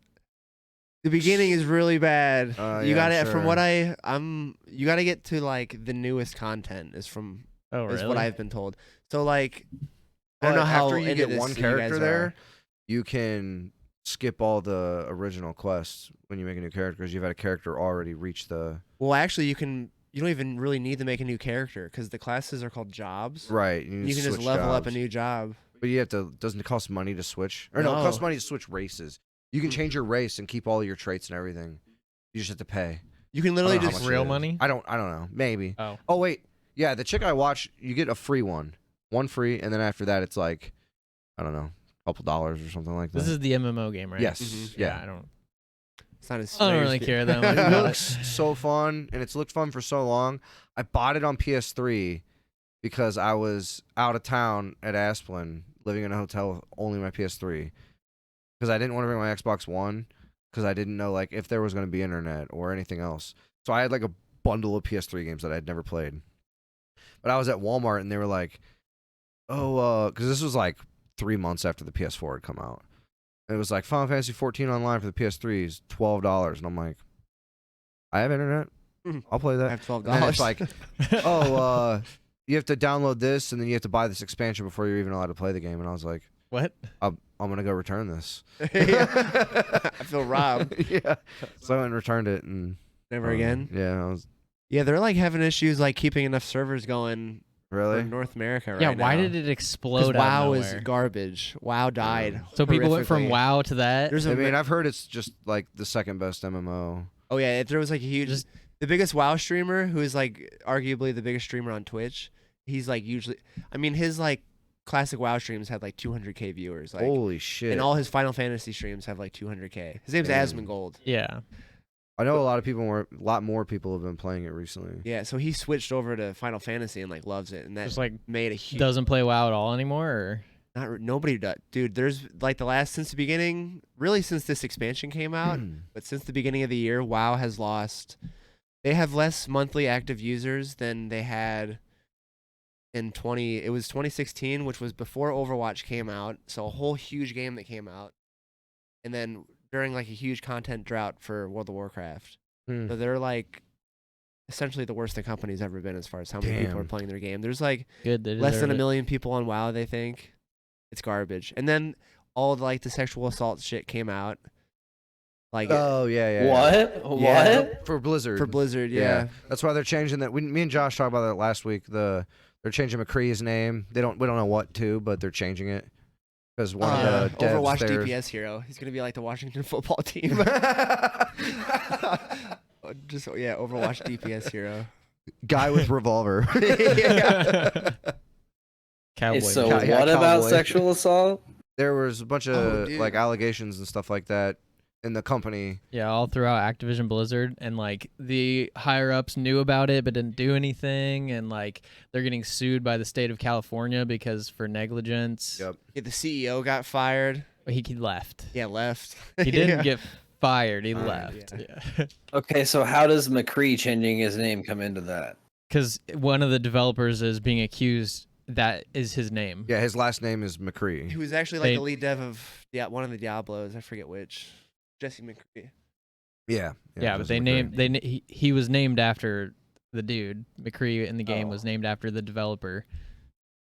the beginning is really bad. You Yeah, got to sure. from what you got to get to like the newest content is Oh really? what I've been told. So like I don't But know how after you into get this one you guys character are. there, you can skip all the original quests when you make a new character because you've had a character already reach the Well, actually, you don't even really need to make a new character because the classes are called jobs. right. You can just level up a new job. But you have to. Doesn't it cost money to switch? Or no, it costs money to switch races. You can change your race and keep all your traits and everything. You just have to pay. You can literally I don't know how just much real it is. money? I don't know. Maybe. Oh. Oh wait. Yeah, the chick I watch, you get a free one free, and then after that, it's like, I don't know, a couple dollars or something like that. This is the MMO game, right? yes. Mhm. Yeah. I don't It's not as I don't very really spe- care that much It about looks it. so fun, and it's looked fun for so long. I bought it on PS3 because I was out of town at Asplin, living in a hotel with only my PS3, because I didn't want to bring my Xbox One, because I didn't know like if there was going to be internet or anything else. So I had like a bundle of PS3 games that I'd never played. But I was at Walmart, and they were like, "Oh, because this was like 3 months after the PS4 had come out." And it was like Final Fantasy 14 online for the PS3 is $12, and I'm like, I have internet. I'll play I that. have $12. And then it's like, oh, you have to download this, and then you have to buy this expansion before you're even allowed to play the game. And I was like, What? I'm gonna go return this. I feel robbed. Yeah. So I went and returned it, and Never again. Yeah, I was Yeah, they're like having issues like keeping enough servers going really. for North America right Yeah, now. why did it 'Cause explode? WoW out of is nowhere? garbage. WoW died. So people went from horrifically. WoW to that. There's I a mean, I've heard it's just like the second best MMO. Oh yeah, there was like a huge, Just- the biggest WoW streamer who is like arguably the biggest streamer on Twitch. He's like usually, I mean, his like classic WoW streams had like 200K viewers. Like, Holy shit! and all his Final Fantasy streams have like 200K. His name's Damn. Asmongold. Yeah. I know a lot more people have been playing it recently. Yeah, so he switched over to Final Fantasy and like loves it, and that Just like made a huge. doesn't play WoW at all anymore. Or? Nobody does, dude. There's like since the beginning, really since this expansion came out, but since the beginning of the year, WoW has lost. They have less monthly active users than they had in 2016, which was before Overwatch came out. So a whole huge game that came out, and then during like a huge content drought for World of Warcraft. So they're like essentially the worst the company's ever been as far as how many people are Damn. playing their game. There's like Good. They less than deserve a it. million people on WoW, they think. It's garbage. And then all of like the sexual assault shit came out. Like Oh yeah, yeah. What? Yeah. What? For Blizzard. for Blizzard, yeah. That's why they're changing that. Me and Josh talked about that last week. They're changing McCree's name. We don't know what to, but they're changing it because one of the devs Overwatch there. DPS hero. He's gonna be like the Washington football team. Just Overwatch DPS hero. Guy with revolver. Cowboy. So Yeah, what about cowboy. sexual assault? There was a bunch Oh, of dude. like allegations and stuff like that in the company. Yeah, all throughout Activision Blizzard, and like the higher ups knew about it but didn't do anything, and like they're getting sued by the state of California because for negligence. Yep. Yeah, the CEO got fired. He left. Yeah, left. He didn't Yeah. get fired. He Fired, left. Yeah. Okay, so how does McCree changing his name come into that? Because one of the developers is being accused that is his name. Yeah, his last name is McCree. He was actually like They- the lead dev of one of the Diablos. I forget which. Jesse McCree. Yeah. Yeah, but Jesse they McCree. named he was named after the dude. McCree in the game Oh. was named after the developer,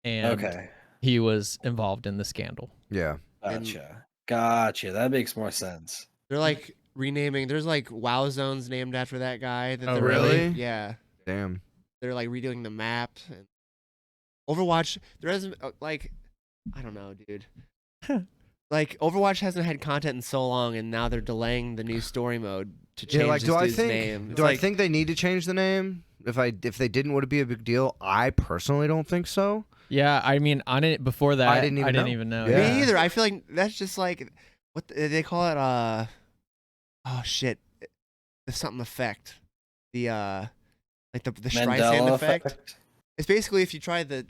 and Okay, he was involved in the scandal. Yeah. gotcha. That makes more sense. They're like renaming. There's like WoW zones named after that guy. That Oh, they're really? Yeah. Damn. They're like redoing the map. And Overwatch. There hasn't like, I don't know, dude. Like Overwatch hasn't had content in so long, and now they're delaying the new story mode to change Yeah, like this do I dude's think name. do I think they need to change the name? If they didn't, would it be a big deal? I personally don't think so. Yeah, I mean, on it before that, I didn't even know. Yeah. Me either. I feel like that's just like what they call it. Oh shit, the something effect. The like the Streisand Mandela effect. It's basically if you try to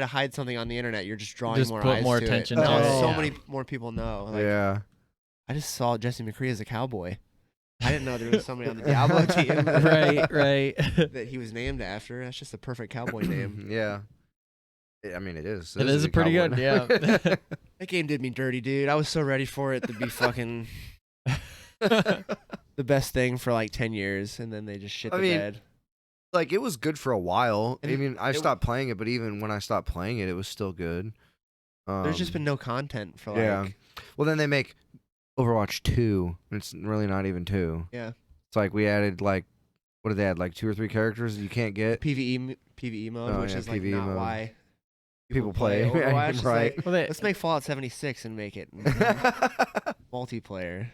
hide something on the internet, you're just drawing Just more put eyes more to attention it. to And it, so yeah. many more people know. Like, Yeah. I just saw Jesse McCree as a cowboy. I didn't know there was somebody on the Diablo team right. that he was named after. That's just a perfect cowboy name. Yeah. I mean, it is. It is pretty good, yeah. That game did me dirty, dude. I was so ready for it to be fucking the best thing for like 10 years, and then they just shit I the mean, bed. Like it was good for a while. I And mean, I it- stopped playing it, but even when I stopped playing it, it was still good. There's just been no content for like yeah. Well, then they make Overwatch 2. And it's really not even 2. Yeah. It's like we added like, what did they add? Like 2 or 3 characters that you can't get. PvE mode, Oh, which yeah, is like PvE not mode. why People play. Overwatch. It's Right. like, Well, they, let's make Fallout 76 and make it multiplayer.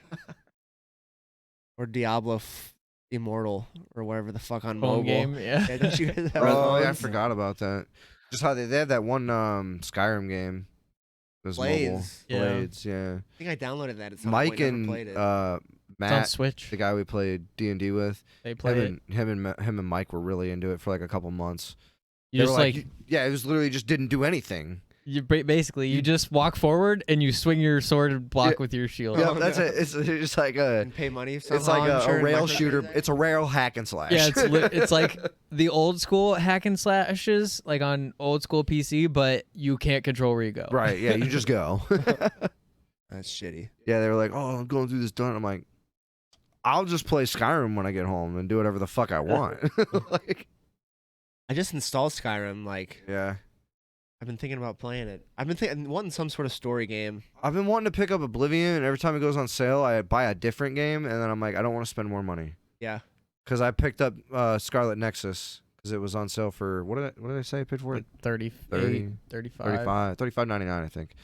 Or Diablo Immortal or whatever the fuck on home mobile. game, yeah. Yeah, don't you guys have Oh, yeah, I phones? forgot about that. Just how they had that one Skyrim game. It was mobile. Blades. Yeah. Blades, yeah. I think I downloaded that at some Mike point. Never and played it. It's on Matt, Switch. the guy we played D&D with, They play it. him and Mike were really into it for like a couple months. You They just were like yeah, it was literally just didn't do anything. you basically you just walk forward and you swing your sword and block Yeah. with your shield. Yeah, Oh, that's no. it. It's just like a And pay money somehow, it's like I'm sure, a in rail shooter. microtransactions. It's a rail hack and slash. Yeah, it's like the old school hack and slashes, like on old school PC, but you can't control where you go. right. Yeah, you just go. That's shitty. Yeah, they were like, "Oh, I'm going through this done." I'm like, "I'll just play Skyrim when I get home and do whatever the fuck I want." Like, I just installed Skyrim. Like, yeah, I've been thinking about playing it. I've been wanting some sort of story game. I've been wanting to pick up Oblivion, and every time it goes on sale, I buy a different game, and then I'm like, I don't want to spend more money. Yeah. Because I picked up Scarlet Nexus because it was on sale for what did I say I paid for it? Like 30, 30, 35. $35.99 I think.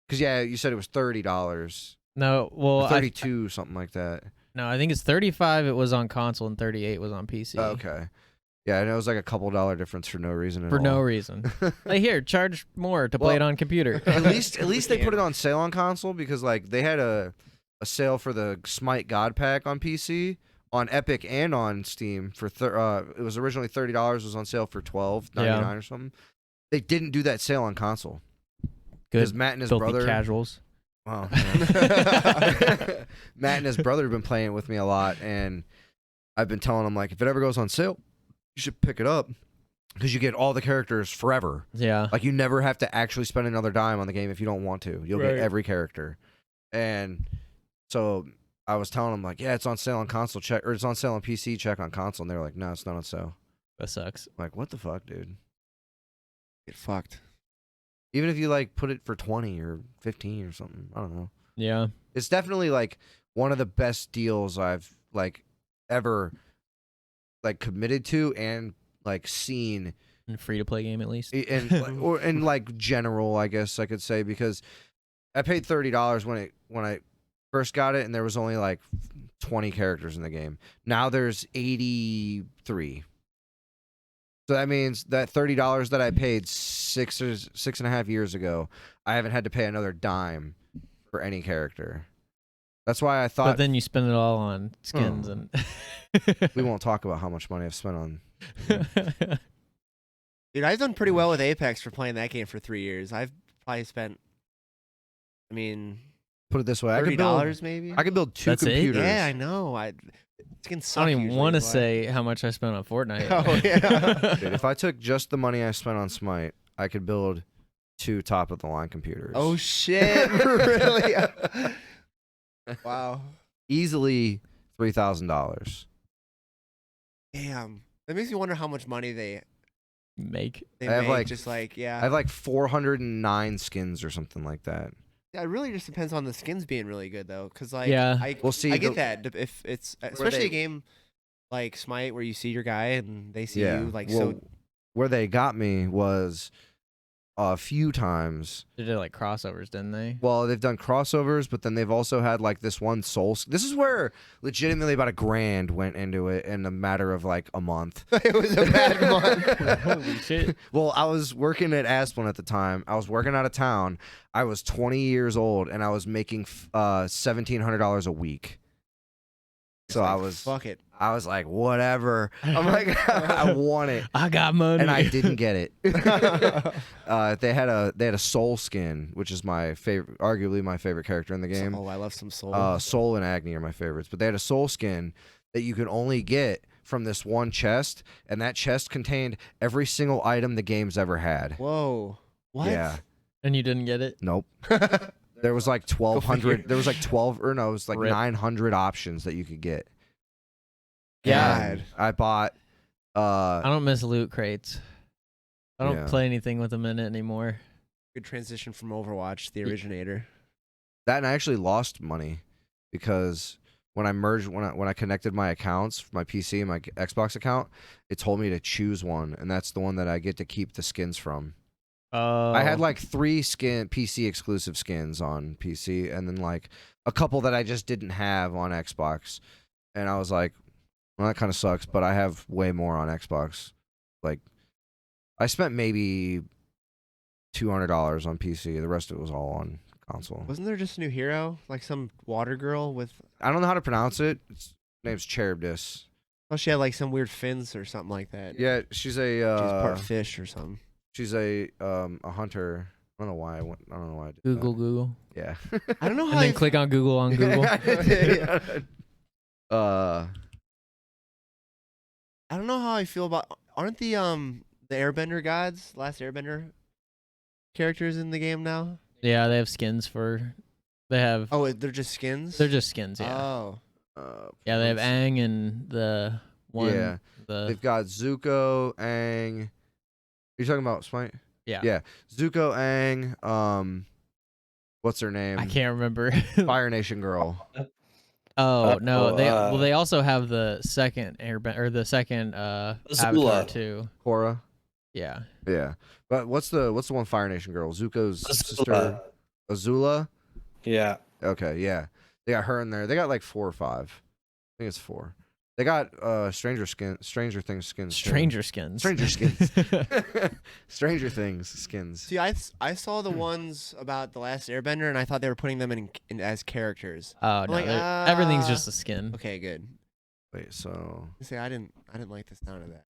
Because yeah, you said it was $30, No, well, 32 something like that. no, I think it's 35. It was on console and 38 was on PC. Oh, okay. Yeah, and it was like a couple $1 difference for no reason at For all. no reason. Like here, charge more to play it Well, on computer. at least they put can. it on sale on console because like they had a sale for the Smite God Pack on PC, on Epic and on Steam for it was originally $30, was on sale for $12.99 or something. They didn't do that sale on console because Good Matt and his filthy brother. casuals. Wow. Yeah. Matt and his brother have been playing it with me a lot, and I've been telling them like if it ever goes on sale, you should pick it up because you get all the characters forever. Yeah. Like you never have to actually spend another dime on the game if you don't want to. You'll Right. get every character. And so I was telling them like, yeah, it's on sale on console, check, or it's on sale on PC, check on console, and they were like, no, it's not on sale. That sucks. I'm like, what the fuck, dude? Get fucked. Even if you like put it for 20 or 15 or something, I don't know. Yeah. It's definitely like one of the best deals I've like ever like committed to and like seen Free to play game at least. and like general, I guess I could say, because I paid $30 when I first got it, and there was only like 20 characters in the game. Now there's 83. So that means that $30 that I paid 6.5 years ago, I haven't had to pay another dime for any character. That's why I thought. But then you spend it all on skins and. We won't talk about how much money I've spent on. Dude, I've done pretty well with Apex for playing that game for 3 years. I've probably spent, I mean, Put it this way, $30 maybe. I could build 2 That's it? computers. Yeah, I know. It's gonna I suck. don't even usually, want to but- say how much I spent on Fortnite. Oh yeah. Dude, if I took just the money I spent on Smite, I could build 2 top of the line computers. Oh shit! Really? Wow. Easily $3,000. Damn. That makes me wonder how much money they Make. I have, make. like- Just like I yeah. have like 409 skins or something like that. Yeah, it really just depends on the skins being really good though, because like Yeah. We'll see. I get that if it's especially they- a game like Smite where you see your guy and they see Yeah. you like Well, so. where they got me was a few times. They did like crossovers, didn't they? Well, they've done crossovers, but then they've also had like this one soul. This is where legitimately about $1,000 went into it in a matter of like a month. It was a bad month. Holy shit. Well, I was working at Asplin at the time. I was working out of town. I was 20 years old, and I was making $1,700 a week. So I was, fuck it. I was like, whatever. I'm like, I want it, I got money. and I didn't get it. They had a soul skin, which is my favorite, arguably my favorite character in the game. Oh, I love some soul. Soul and Agni are my favorites, but they had a soul skin that you could only get from this one chest, and that chest contained every single item the game's ever had. Whoa. What? Yeah. And you didn't get it? Nope. There was like 1,200. There was like 12, or no, it was like Rip. 900 options that you could get. God. And I bought. I don't miss loot crates. I don't Yeah. play anything with them in it anymore. Good transition from Overwatch, the originator. That, and I actually lost money because when I merged, when I connected my accounts, my PC and my Xbox account, it told me to choose one, and that's the one that I get to keep the skins from. Oh. I had like 3 PC exclusive skins on PC, and then like a couple that I just didn't have on Xbox, and I was like, well, that kind of sucks, but I have way more on Xbox. Like, I spent maybe $200 on PC. The rest of it was all on console. Wasn't there just a new hero, like some water girl with? I don't know how to pronounce it. Its name's Charybdis. Oh, she had like some weird fins or something like that. Yeah, she's a She's part fish or something. she's a hunter. I don't know why I went. I don't know why I did Google. that. Yeah. I don't know how. And then click on Google on Google. I don't know how I feel about. Aren't the Airbender gods, Last Airbender characters in the game now? Yeah, they have skins for. They have. Oh, they're just skins. They're just skins. Yeah. Oh, Yeah, they have Aang and the one. Yeah. The They've got Zuko, Aang. You're talking about Smite? yeah. Yeah. Zuko, Aang. What's her name? I can't remember. Fire Nation girl. Oh no, they well, they also have the second Airbender or the second Avatar Azula. too. Korra. Yeah. Yeah. But what's the one Fire Nation girl? Zuko's sister. Azula. Azula. Yeah. Okay. Yeah. They got her in there. They got like 4 or 5. I think it's 4. They got Stranger Things skins. too. Stranger skins. Stranger skins. Stranger Things skins. see, I saw the ones about the Last Airbender, and I thought they were putting them in as characters. Oh no, like, everything's just a skin. Okay, good. Wait, so See, I didn't like the sound of that.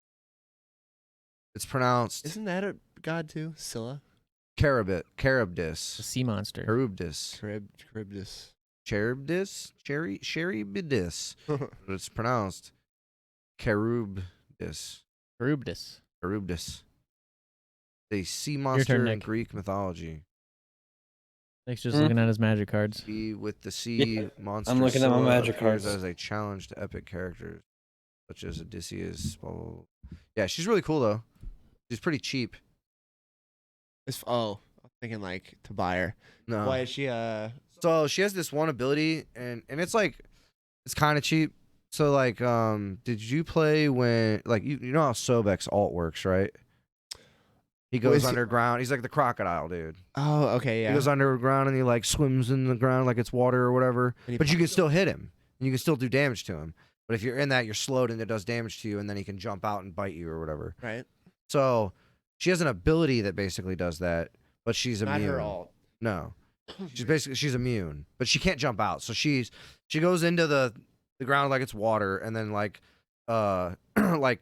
it's pronounced Isn't that a god too? Scylla, The Charybdis. sea monster. Charybdis. Charybdis. Charybdis. But it's pronounced Charybdis. Charybdis. Charybdis. The sea turn, monster in Nick. Greek mythology. Nick's just looking at his magic cards. Be with the sea monster. looking at my Scylla magic appears cards. as a challenge to epic characters such as Odysseus. Blah, blah, blah. Yeah, she's really cool though. She's pretty cheap. I'm thinking like to buy her. No. Why is she So she has this one ability, and it's like, it's kind of cheap. So like, did you play when like you know how Sobek's alt works, right? He goes underground. He's like the crocodile dude. Oh, okay, yeah. He goes underground and he like swims in the ground like it's water or whatever. But you can still hit him and you can still do damage to him. But if you're in that, you're slowed and it does damage to you, and then he can jump out and bite you or whatever. Right. So she has an ability that basically does that, but she's immune. Not her alt. No, she's immune, but she can't jump out. So she goes into the ground like it's water, and then like like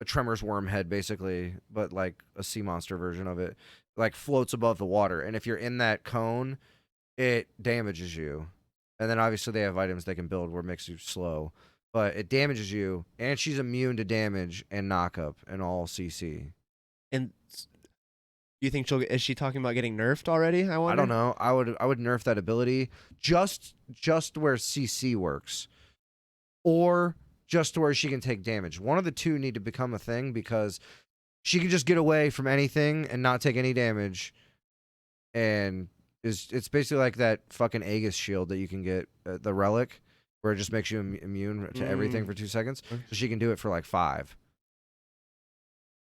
a Tremor's worm head basically, but like a sea monster version of it, like floats above the water. And if you're in that cone, it damages you. And then obviously they have items they can build where it makes you slow, but it damages you. And she's immune to damage and knockup and all CC. And you think is she talking about getting nerfed already? I wonder. I don't know. I would nerf that ability just where CC works, or just where she can take damage. One of the two need to become a thing, because she can just get away from anything and not take any damage. And it's basically like that fucking Aegis shield that you can get at the relic, where it just makes you immune to everything for 2 seconds. So she can do it for like 5.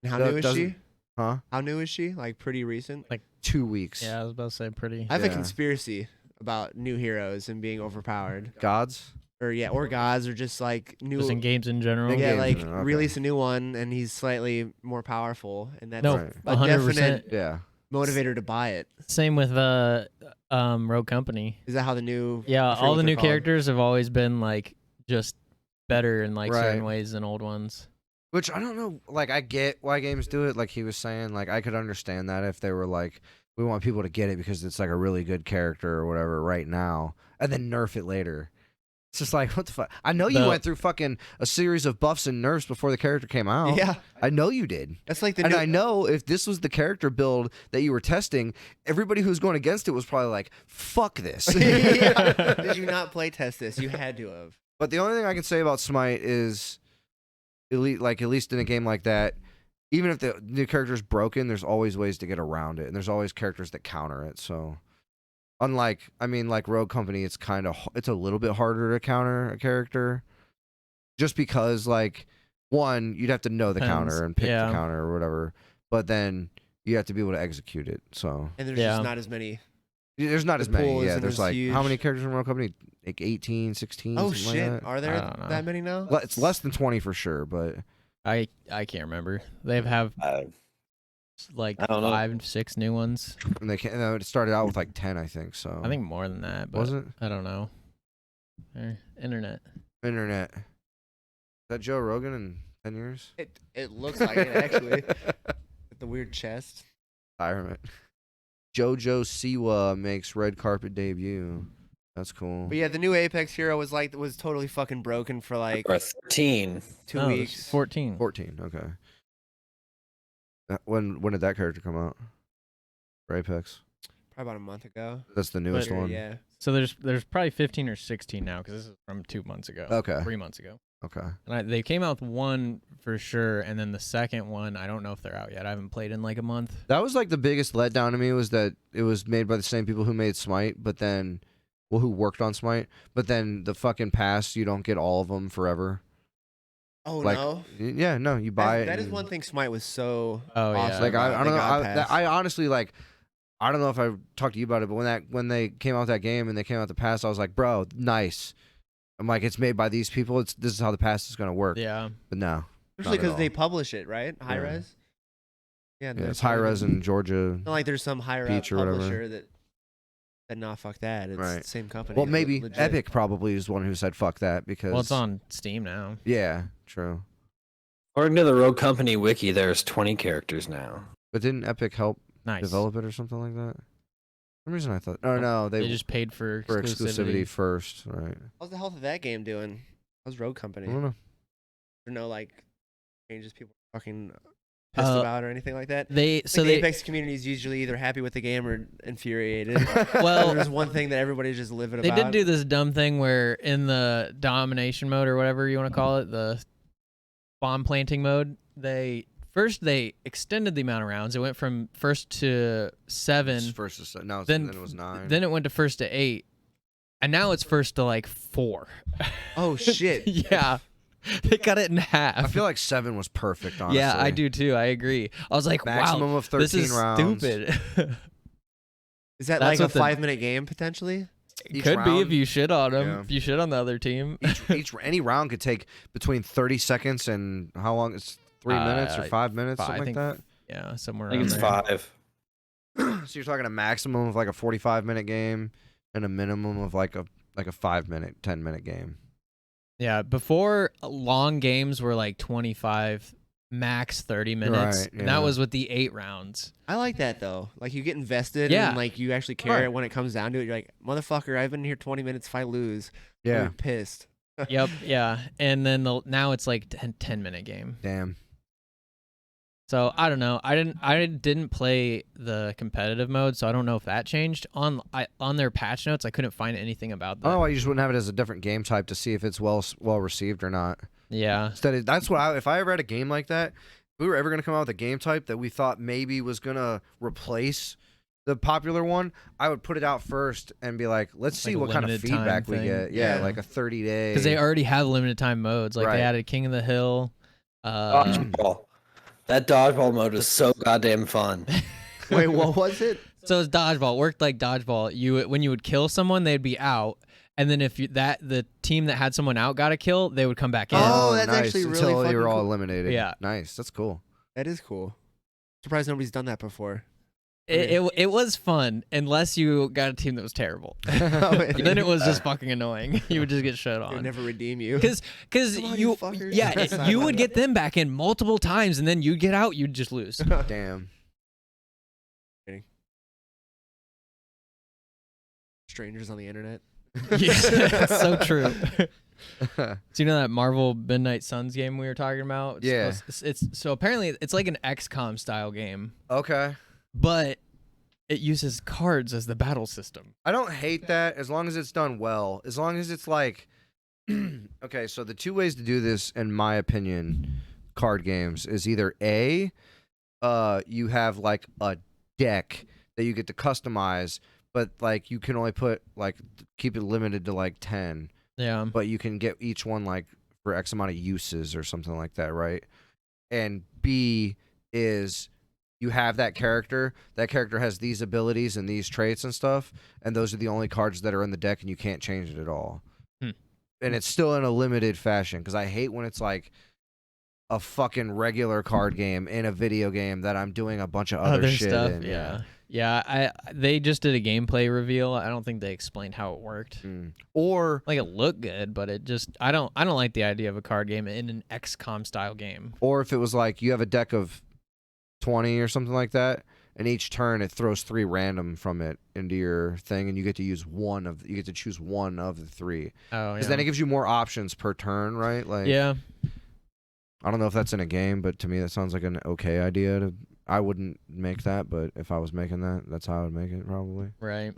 And how new is she? Huh? How new is she? Like pretty recent? Like 2 weeks. Yeah, I was about to say pretty. I have a Yeah. conspiracy about new heroes and being overpowered. Gods? Or gods, or just like new. Just in games in general. Yeah, games, like okay. release a new one and he's slightly more powerful, and that's No, Right. a 100%. definite Yeah. motivator to buy it. Same with Rogue Company. Is that how the new? Yeah, I forget all what the they're new called. characters have always been like just better in like certain Right. ways than old ones. Which I don't know, like I get why games do it, like he was saying, like I could understand that if they were like, we want people to get it because it's like a really good character or whatever right now, and then nerf it later. It's just like, what the fuck? I know you The- went through fucking a series of buffs and nerfs before the character came out. Yeah, I know you did. that's like the And new. I know if this was the character build that you were testing, everybody who was going against it was probably like, fuck this. Yeah. Did you not play test this? You had to have. But the only thing I can say about Smite is, at least in a game like that, even if the new character is broken, there's always ways to get around it, and there's always characters that counter it. So, unlike, like Rogue Company, it's a little bit harder to counter a character, just because like one, you'd have to know the Depends. counter and pick Yeah. the counter or whatever, but then you have to be able to execute it. So And there's Yeah. just not as many. there's not The as many. pool Yeah, isn't there's as like how many huge. characters in Rogue Company? Like 18, 16. Oh something shit! Like that. Are there I don't know. that many now? It's less than 20 for sure, but I can't remember. They have like I don't know. 5 and 6 new ones. and it started out with like 10, I think. So I think more than that, but was it I don't know. Internet. internet? Is that Joe Rogan in 10 years? It looks like it actually. With the weird chest. Retirement. Jojo Siwa makes red carpet debut. That's cool. But yeah, the new Apex hero was totally fucking broken for like Or 13. 2 Oh, there's weeks. 14. 14. Okay. When did that character come out? For Apex. Probably about a month ago. That's the newest Sure, one. Yeah. So there's probably 15 or 16 now because this is from 2 months ago. Okay. 3 months ago. Okay. And they came out with one for sure, and then the second one, I don't know if they're out yet. I haven't played in like a month. That was like the biggest letdown to me, was that it was made by the same people who made Smite, but then, who worked on Smite, but then the fucking pass, you don't get all of them forever. Oh Like, no. Yeah, no, you buy it. That is and- one thing Smite was so Oh, yeah. awesome. Like I about, don't the know. God Pass. I honestly like. I don't know if I talked to you about it, but when they came out with that game and they came out the pass, I was like, bro, nice. I'm like, it's made by these people. This is how the pass is gonna work. Yeah. But no, Especially not at because all. they publish it, right? High Yeah. res. Yeah, yeah, it's high res in Georgia. Not like there's some higher up Peach or whatever. publisher that nah, fuck that. It's Right. the same company. Well, maybe legit. Epic probably is the one who said fuck that because. Well, it's on Steam now. Yeah, true. According to the Rogue Company wiki, there's 20 characters now. But didn't Epic help Nice. develop it or something like that? For some reason I thought. Oh no, They they just paid for exclusivity first, right? How's the health of that game doing? How's Rogue Company? I don't know. Or no, like changes people are fucking pissed about or anything like that. They Like so the they Apex community is usually either happy with the game or infuriated. well there's one thing that everybody's just livid they about. did do this dumb thing where in the domination mode or whatever you want to call it, the bomb planting mode, they first they extended the amount of rounds. It went from first to 7. Now then it was 9. Then it went to first to 8, and now it's first to like 4. Oh shit. Yeah, they cut it in half. I feel like 7 was perfect. Honestly. Yeah, I do too. I agree. I was like, Maximum wow, of 13 this is rounds. stupid. Is that That's like a what the- 5-minute game potentially? It Each could be if round- you shit on them. yeah. If you shit on the other team. Any round could take between 30 seconds and how long? It's 3 minutes or 5 minutes, I something think like that. Yeah, somewhere I think around it's there. 5. So you're talking a maximum of like a 45-minute game and a minimum of like a 5-minute, 10-minute game. Yeah, before long games were like 25, max 30 minutes. Right, And yeah. that was with the 8 rounds. I like that though. Like you get invested Yeah. and like you actually care Right. when it comes down to it. You're like, motherfucker, I've been here 20 minutes. If I lose, Yeah. I'm pissed. Yep, yeah. And then now it's like 10-minute game. Damn. So I don't know. I didn't play the competitive mode, so I don't know if that changed. On their patch notes, I couldn't find anything about that. Oh, you just wouldn't have it as a different game type to see if it's well received or not. Yeah. Instead, that's what if I ever had a game like that, if we were ever gonna come out with a game type that we thought maybe was gonna replace the popular one, I would put it out first and be like, let's see Like a what kind of limited time feedback we thing. get. Yeah, Yeah. like a 30-day. Because they already have limited time modes. Like Right. they added King of the Hill. Dodgeball. That dodgeball mode is so goddamn fun. Wait, what was it? So it's dodgeball. It worked like dodgeball. When you would kill someone, they'd be out, and then if the team that had someone out got a kill, they would come back in. Oh, that's nice. actually really Until fucking you're all cool. eliminated. Yeah. Nice. That's cool. That is cool. Surprised nobody's done that before. It was fun unless you got a team that was terrible. Then it was just fucking annoying. You would just get shit They would on. never redeem you. Because Come on, you you fuckers. yeah you would get them back in multiple times, and then you'd get out, you'd just lose. Damn. Strangers on the internet. Yeah, that's so true. So you know that Marvel Midnight Suns game we were talking about? Yeah. It's so apparently it's like an XCOM style game, Okay. but it uses cards as the battle system. I don't hate that as long as it's done well. As long as it's like, okay, so the two ways to do this, in my opinion, card games is either A, you have like a deck that you get to customize, but like you can only put like keep it limited to like 10, Yeah. but you can get each one like for X amount of uses or something like that, right? And B is you have that character has these abilities and these traits and stuff, and those are the only cards that are in the deck, and you can't change it at all. And it's still in a limited fashion, because I hate when it's like a fucking regular card game in a video game that I'm doing a bunch of other shit stuff. in. Yeah. They just did a gameplay reveal. I don't think they explained how it worked. Or Like it looked good, but it just I don't like the idea of a card game in an XCOM style game. if it was like you have a deck of 20 or something like that, and each turn it throws 3 random from it into your thing, and you get to choose one of the 3. Oh, Because yeah. then it gives you more options per turn, right? Like, Yeah. I don't know if that's in a game, but to me that sounds like an okay idea. I wouldn't make that, but if I was making that, that's how I would make it probably. Right.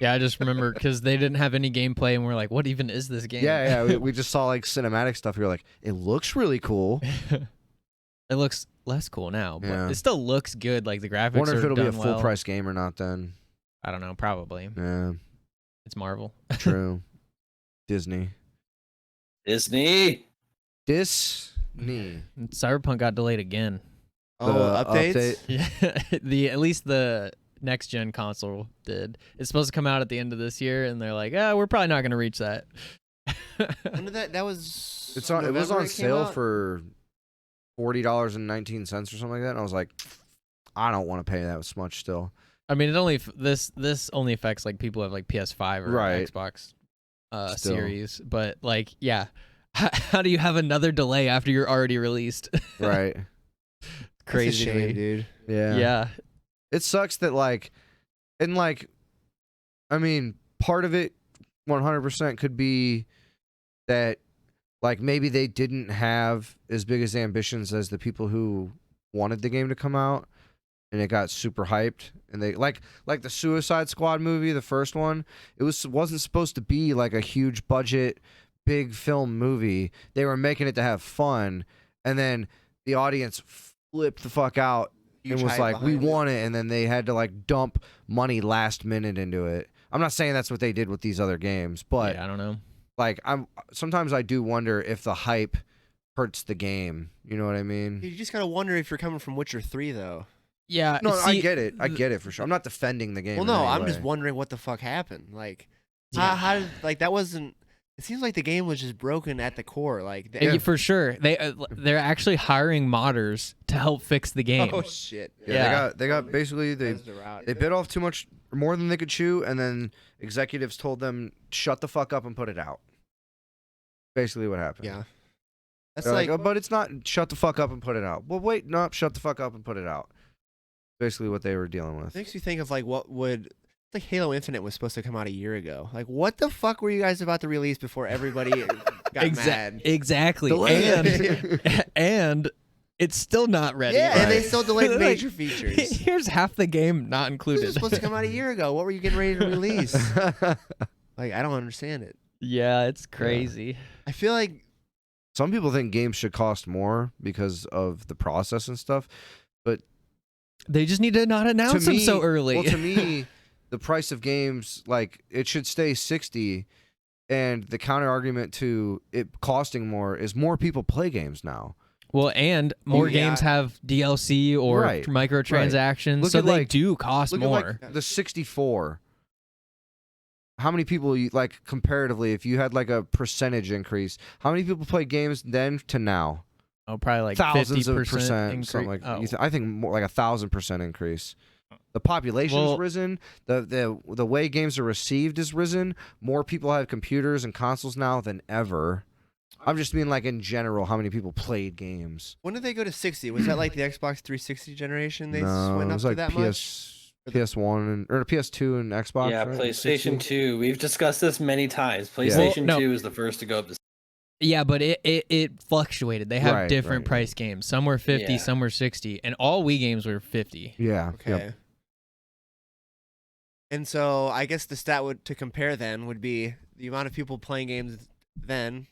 Yeah, I just remember because they didn't have any gameplay, and we're like, what even is this game? Yeah. We just saw like cinematic stuff. You're like, it looks really cool. It looks less cool now, but Yeah. it still looks good. Like the graphics Wonder if are it'll be a done full well. price game or not. Then, I don't know. Probably. yeah, It's Marvel. true. Disney. Disney. Disney. Cyberpunk got delayed again. Oh, The updates? update. Yeah, at least the next gen console did. It's supposed to come out at the end of this year, and they're like, we're probably not going to reach that. When did that was? It was November on it came sale out? for $40.19 or something like that, and I was like, I don't want to pay that much still. I mean, it only this only affects like people who have like PS5 or Right. Xbox Still. series, but like, yeah, how do you have another delay after you're already released? Right. Crazy, That's a shame, dude. Yeah. Yeah, It sucks that like, and like, I mean, part of it 100% could be that like maybe they didn't have as big as ambitions as the people who wanted the game to come out, and it got super hyped, and they like the Suicide Squad movie, the first one, wasn't supposed to be like a huge budget big film movie. They were making it to have fun, and then the audience flipped the fuck out and Huge was hype like, "We behind it. want it," and then they had to like dump money last minute into it. I'm not saying that's what they did with these other games, but yeah, I don't know. like sometimes I do wonder if the hype hurts the game. You know what I mean? You just gotta wonder if you're coming from Witcher 3 though. Yeah, No, I see, get it. I get it for sure. I'm not defending the game. Well, in no, any I'm just way. wondering what the fuck happened. Like, Yeah. how did like that wasn't? It seems like the game was just broken at the core. Like, Yeah, for sure. They're actually hiring modders to help fix the game. oh shit. Yeah, they got basically That's the route. they bit off too much more than they could chew, and then executives told them shut the fuck up and put it out. Basically, what happened. Yeah. That's They're like, oh, but it's not shut the fuck up and put it out. Well, wait, no, shut the fuck up and put it out. Basically, what they were dealing with. makes you think of like what would. It's like Halo Infinite was supposed to come out a year ago. Like, what the fuck were you guys about to release before everybody got mad? Exactly. Delayed. And it's still not ready. Yeah, and they Right. still delayed Like, major features. Here's half the game not This included. was supposed to come out a year ago. What were you getting ready to release? Like, I don't understand it. Yeah, it's crazy. I feel like Some people think games should cost more because of the process and stuff. They just need to not announce them so early. Well, to me, the price of games, like, it should stay 60, and the counter argument to it costing more is more people play games now. Well, and more yeah. games have DLC or Right, microtransactions, Look so at, they like- do cost Look more. at like the 64. How many people, like, comparatively, if you had like a percentage increase, how many people play games then to now? Oh, probably like Thousands 50% of percent, increase. something like. Oh. I think more like 1,000% increase. The population's Well- risen. The way games are received is risen. More people have computers and consoles now than ever. I'm just mean like in general, how many people played games? when did they go to 60? Was that like the Xbox 360 generation? They No, went it up was to like that much? PS1 or PS2 and Xbox. Yeah, right? PlayStation 2. We've discussed this many times. Yeah. PlayStation Well, no. 2 is the first to go up to. Yeah, but it fluctuated. They have Right, different right. price games. Some were 50, Yeah. some were 60, and all Wii games were 50. Yeah. Okay. Yep. And so I guess the stat to compare then would be the amount of people playing games then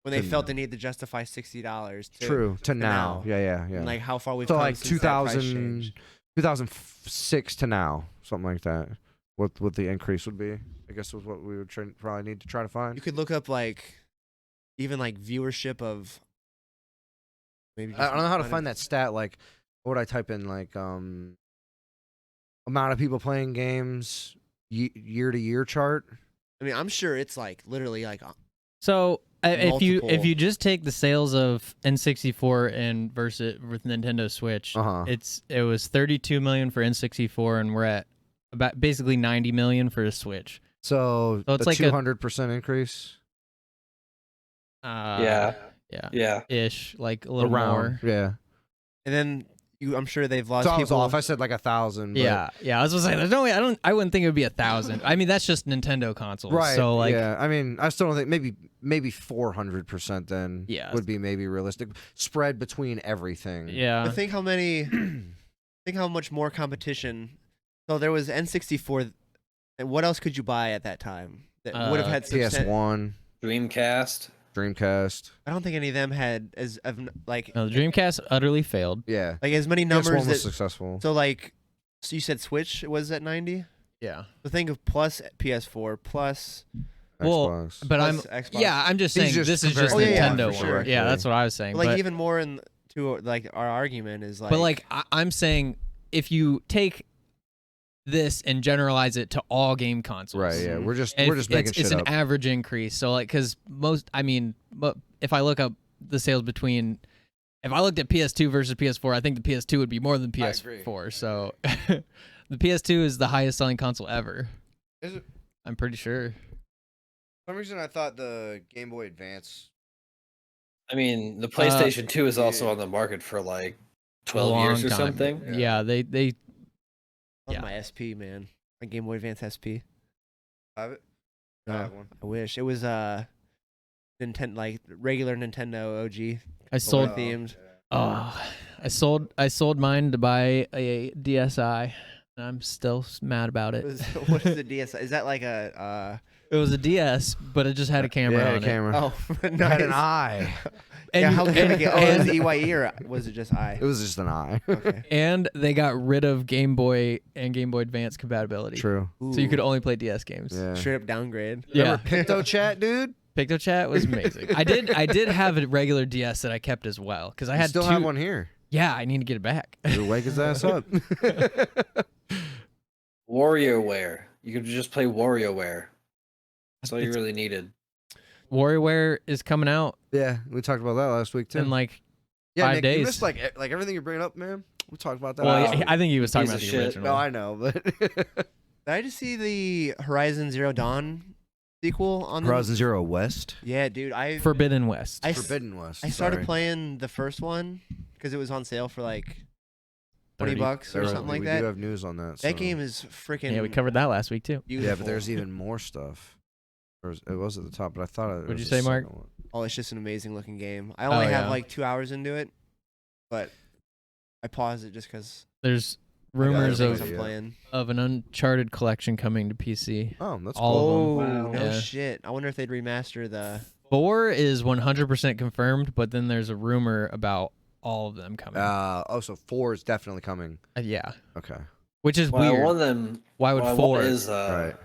when they To felt the need to justify $60. True. To now. now. Yeah. And like how far we've So come like since that price 2000, change. 2006 to now, something like that. What the increase would be? I guess was what we would probably need to try to find. You could look up like even like viewership of maybe I don't know how to find that stat. Like, what would I type in? Like, amount of people playing games year to year chart. I mean, I'm sure it's like literally like So if Multiple. you just take the sales of N64 and versus it with Nintendo Switch, Uh-huh. it was 32 million for N64, and we're at about basically 90 million for the Switch. So So it's a like a- 200% increase Yeah, Yeah. ish, like a little around. more. Yeah. and then I'm sure they've lost So I was people. off. I said like 1,000. but- Yeah. I was gonna say there's no way. I wouldn't think it would be 1,000. I mean, that's just Nintendo consoles. Right. So like, yeah. I mean, I still don't think maybe 400% then. Yeah. Would be maybe realistic. Spread between everything. yeah. But think how much more competition. So there was N64, and what else could you buy at that time that would have had PS1, Dreamcast. Dreamcast. I don't think any of them had like No, the Dreamcast utterly failed. Yeah. as many PS1 numbers was that. successful. So like, so you said Switch was at 90. Yeah. So think of plus PS4 plus. Well, Xbox. but Plus Xbox. I'm just He's saying just this is just comparing one Nintendo for one. sure. Yeah, that's what I was saying. Like but even more to like our argument is like. but like I'm saying, if you take this and generalize it to all game consoles, Right, yeah. We're just and making it's shit an up. average increase. So like, because but if I look up the sales between, if I looked at PS2 versus PS4, I think the PS2 would be more than I agree. PS4. So the PS2 is the highest selling console ever. Is it? I'm pretty sure. For some reason, I thought the Game Boy Advance. I mean, the PlayStation 2 is also on the market for like 12 Long years or time. something. Yeah, they love yeah. my SP, man. My Game Boy Advance SP. Have it? No, I have one. I wish it was Nintendo, like regular Nintendo OG. I sold. wow. themed. Oh, I sold mine to buy a DSi, and I'm still mad about it. What is the DS? Is that like a? It was a DS, but it just had a camera Yeah, on a camera. Oh, It had an nice. eye. Yeah, how and- good oh, it was EYE or was it just I? It was just an eye. Okay. and they got rid of Game Boy and Game Boy Advance compatibility. True. So you could Ooh, only play DS games. Yeah. straight up downgrade. Yeah. Picto chat, dude. PictoChat was amazing. I did have a regular DS that I kept as well because I You had still two. have one here. Yeah, I need to get it back. Dude, wake his ass up. WarioWare. You could just play WarioWare. That's all you It's- really needed. WarioWare is coming out Yeah, we talked about that last week too. in like yeah, 5 Nick, days. you missed like everything you're bringing up, man. We talked about that. well, last week. I think he was talking Piece about of the shit. original. No, I know, but Did I just see the Horizon Zero Dawn sequel on the Horizon Zero West, Yeah, dude. I Forbidden West. Forbidden West. I started sorry. playing the first one because it was on sale for like 20 30. bucks or There- something like we that. do have news on that. That so- game is freaking Yeah, we covered that last week too. beautiful. Yeah, but there's even more stuff. It was at the top, but I thought it What'd was you the say, Mark? second one. Oh, it's just an amazing looking game. I only have yeah. like 2 hours into it, but I paused it just because There's rumors other of, things I'm yeah. playing. of an Uncharted collection coming to PC. Oh, that's All cool. of them. Wow. No Yeah. shit. I wonder if they'd remaster the. 4 is 100% confirmed, but then there's a rumor about all of them coming. So 4 is definitely coming. Yeah, Okay. which is Well, weird. one of them. Why would what I 4? want is Right.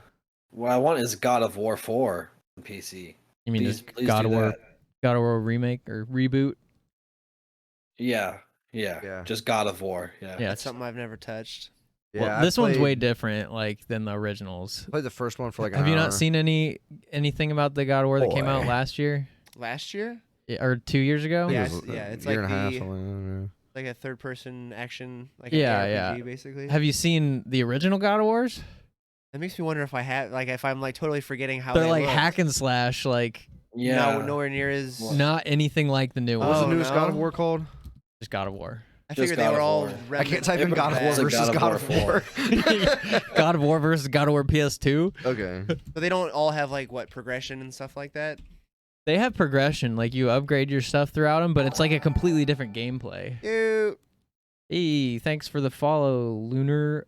what I want is God of War 4 on PC. You mean Please, just please God do of War, that. God of War remake or reboot? Yeah. Yeah. Just God of War. Yeah. Yeah, That's it's, something I've never touched. well, Yeah, this one's way different, like than the originals. Played the first one for like. Have an you hour. not seen anything about the God of War that came out Boy. last year Last year? or 2 years ago? I think Yeah, it was it's- yeah, it's a year like and a half. the- something Like a third person action, like Yeah, an yeah. RPG, basically. Have you seen the original God of Wars? That makes me wonder if I have, like, if I'm like totally forgetting how They're they like looked. hack and slash, like Yeah. No, nowhere near as. not anything like the new What one. was the Oh, newest God of no? War called? Just God of War. I Just figured they God were of all. War. I can't type in remnant- God of War It's a versus God of War God of War versus God of War PS2. Okay. But they don't all have like what progression and stuff like that. They have progression, like you upgrade your stuff throughout them, but it's like a completely different gameplay. Ew. Hey, thanks for the follow, Lunar.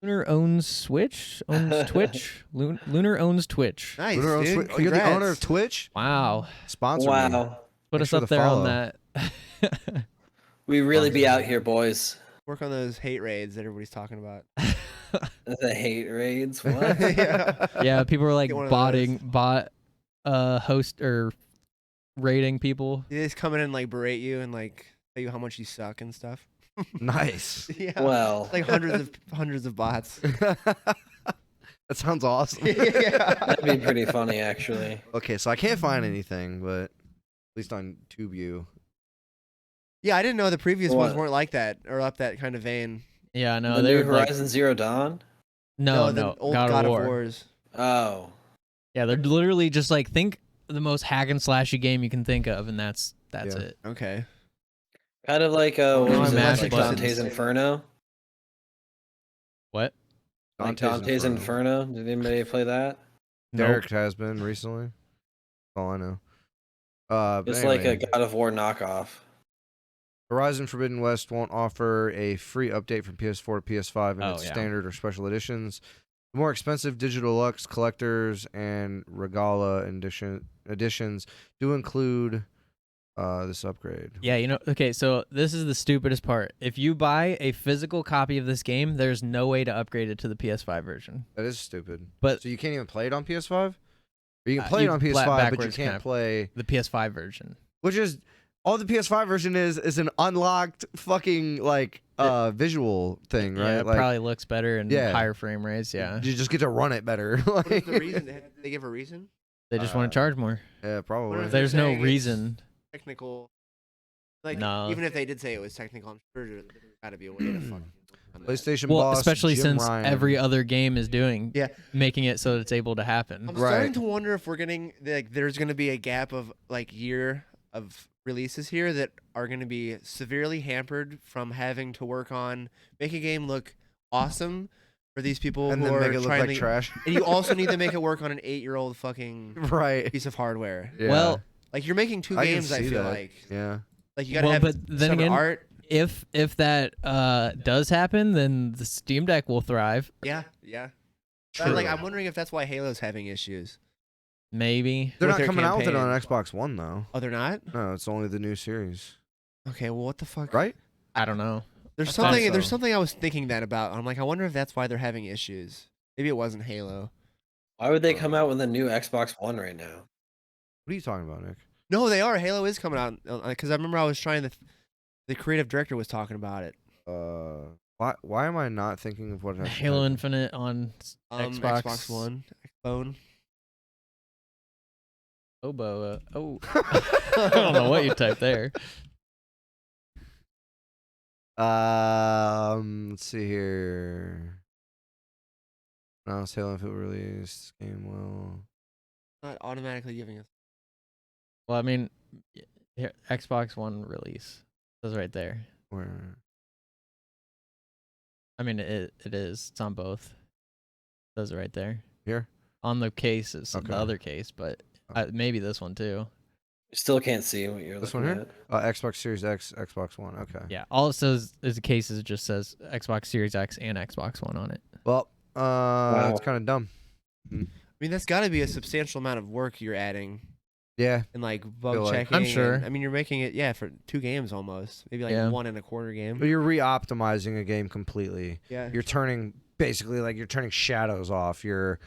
Lunar owns Switch, owns Twitch. Lunar owns Twitch. Nice, Lunar owns dude. Twi- oh, you're the owner of Congrats. Twitch? Wow, Sponsor me. Wow. put Thanks us for up the there follow. on that. We really be out here, boys. Work on those hate raids that everybody's talking about. The hate raids. What? Yeah. Yeah, people were like Get one of those. bot host or rating people. They just come in and like berate you and like tell you how much you suck and stuff. Nice. Yeah. Well, Like hundreds of bots. That sounds awesome. Yeah. that'd be pretty funny, actually. Okay, so I can't find anything, but at least on TubeU. Yeah, I didn't know the previous ones What? weren't like that or up that kind of vein. Yeah, no, the they new were like Horizon Zero Dawn. no, the no, old God of War. Wars. Oh, Yeah, they're literally just like think the most hack and slashy game you can think of, and that's Yeah. it. Okay. kind of like what No, was I'm it? mashing Like buttons. Dante's Inferno. What? Like Dante's Inferno. Did anybody play that? Derek has been recently. That's all I know. But It's like a anyway, God of War knockoff. Horizon Forbidden West won't offer a free update from PS4 to PS5 in Oh, its yeah. standard or special editions. The more expensive Digital Deluxe collectors and Regala editions do include this upgrade. Yeah, you know, okay, so this is the stupidest part. If you buy a physical copy of this game, there's no way to upgrade it to the PS5 version. That is stupid. But So you can't even play it on PS5? Or you can Uh, play it you on flat PS5, but you backwards can't kind of- play... the PS5 version. Which is... All the PS5 version is an unlocked fucking, like, visual thing, right? Yeah, it like, probably looks better and Yeah. higher frame rates, yeah. you just get to run it better. What is the like- reason? Did they give a reason? They just want to charge more. Yeah, What probably. if There's they're no saying it's reason. Technical. Like, No. even if they did say it was technical, I'm sure there's got to be a way to fucking. on that. PlayStation Well, boss, especially Jim since Ryan. every other game is doing Yeah. making it so that it's able to happen. I'm Right. starting to wonder if we're getting like there's going to be a gap of like year of releases here that are going to be severely hampered from having to work on make a game look awesome for these people and who then are make it look trying like to. trash. And you also need to make it work on an 8-year-old fucking right. piece of hardware. Yeah. Well, Like you're making two I can games. I see feel that. like Yeah. you gotta well, have but then some again, art. if that does happen, then the Steam Deck will thrive. Yeah, yeah. True. Like I'm wondering if that's why Halo's having issues. Maybe. They're with not their coming out with it on campaign. Xbox One though. Oh, they're not. No, it's only the new series, Okay, well, what the fuck? right? I don't know. There's I thought something. There's so. something I was thinking that about. I'm like, I wonder if that's why they're having issues. Maybe it wasn't Halo. Why would they come out with a new Xbox One right now? What are you talking about, Nick? No, they are. Halo is coming out because I remember I was trying to. The creative director was talking about it. Why am I not thinking of what it has to Halo type? Infinite on Xbox. Xbox One, Xbone. Oboe. Oh. I don't know what you typed there. Let's see here. No, it's Halo Infinite release game. Well, Not automatically giving us. Well, I mean, here, Xbox One release. It says right there. where? I mean, it is. It's on both. It says right there. Here? On the case, it's Okay. the other case, but maybe this one too. Still can't see what you're This looking one here? at. Xbox Series X, Xbox One. Okay. Yeah, all it says is the cases just says Xbox Series X and Xbox One on it. Well, it's kind of dumb. I mean, that's got to be a substantial amount of work you're adding, Yeah. and like bug like- checking. I'm sure. I mean, you're making it for 2 games almost, maybe like Yeah. 1.25 game. But you're re-optimizing a game completely. Yeah. You're turning you're turning shadows off. You're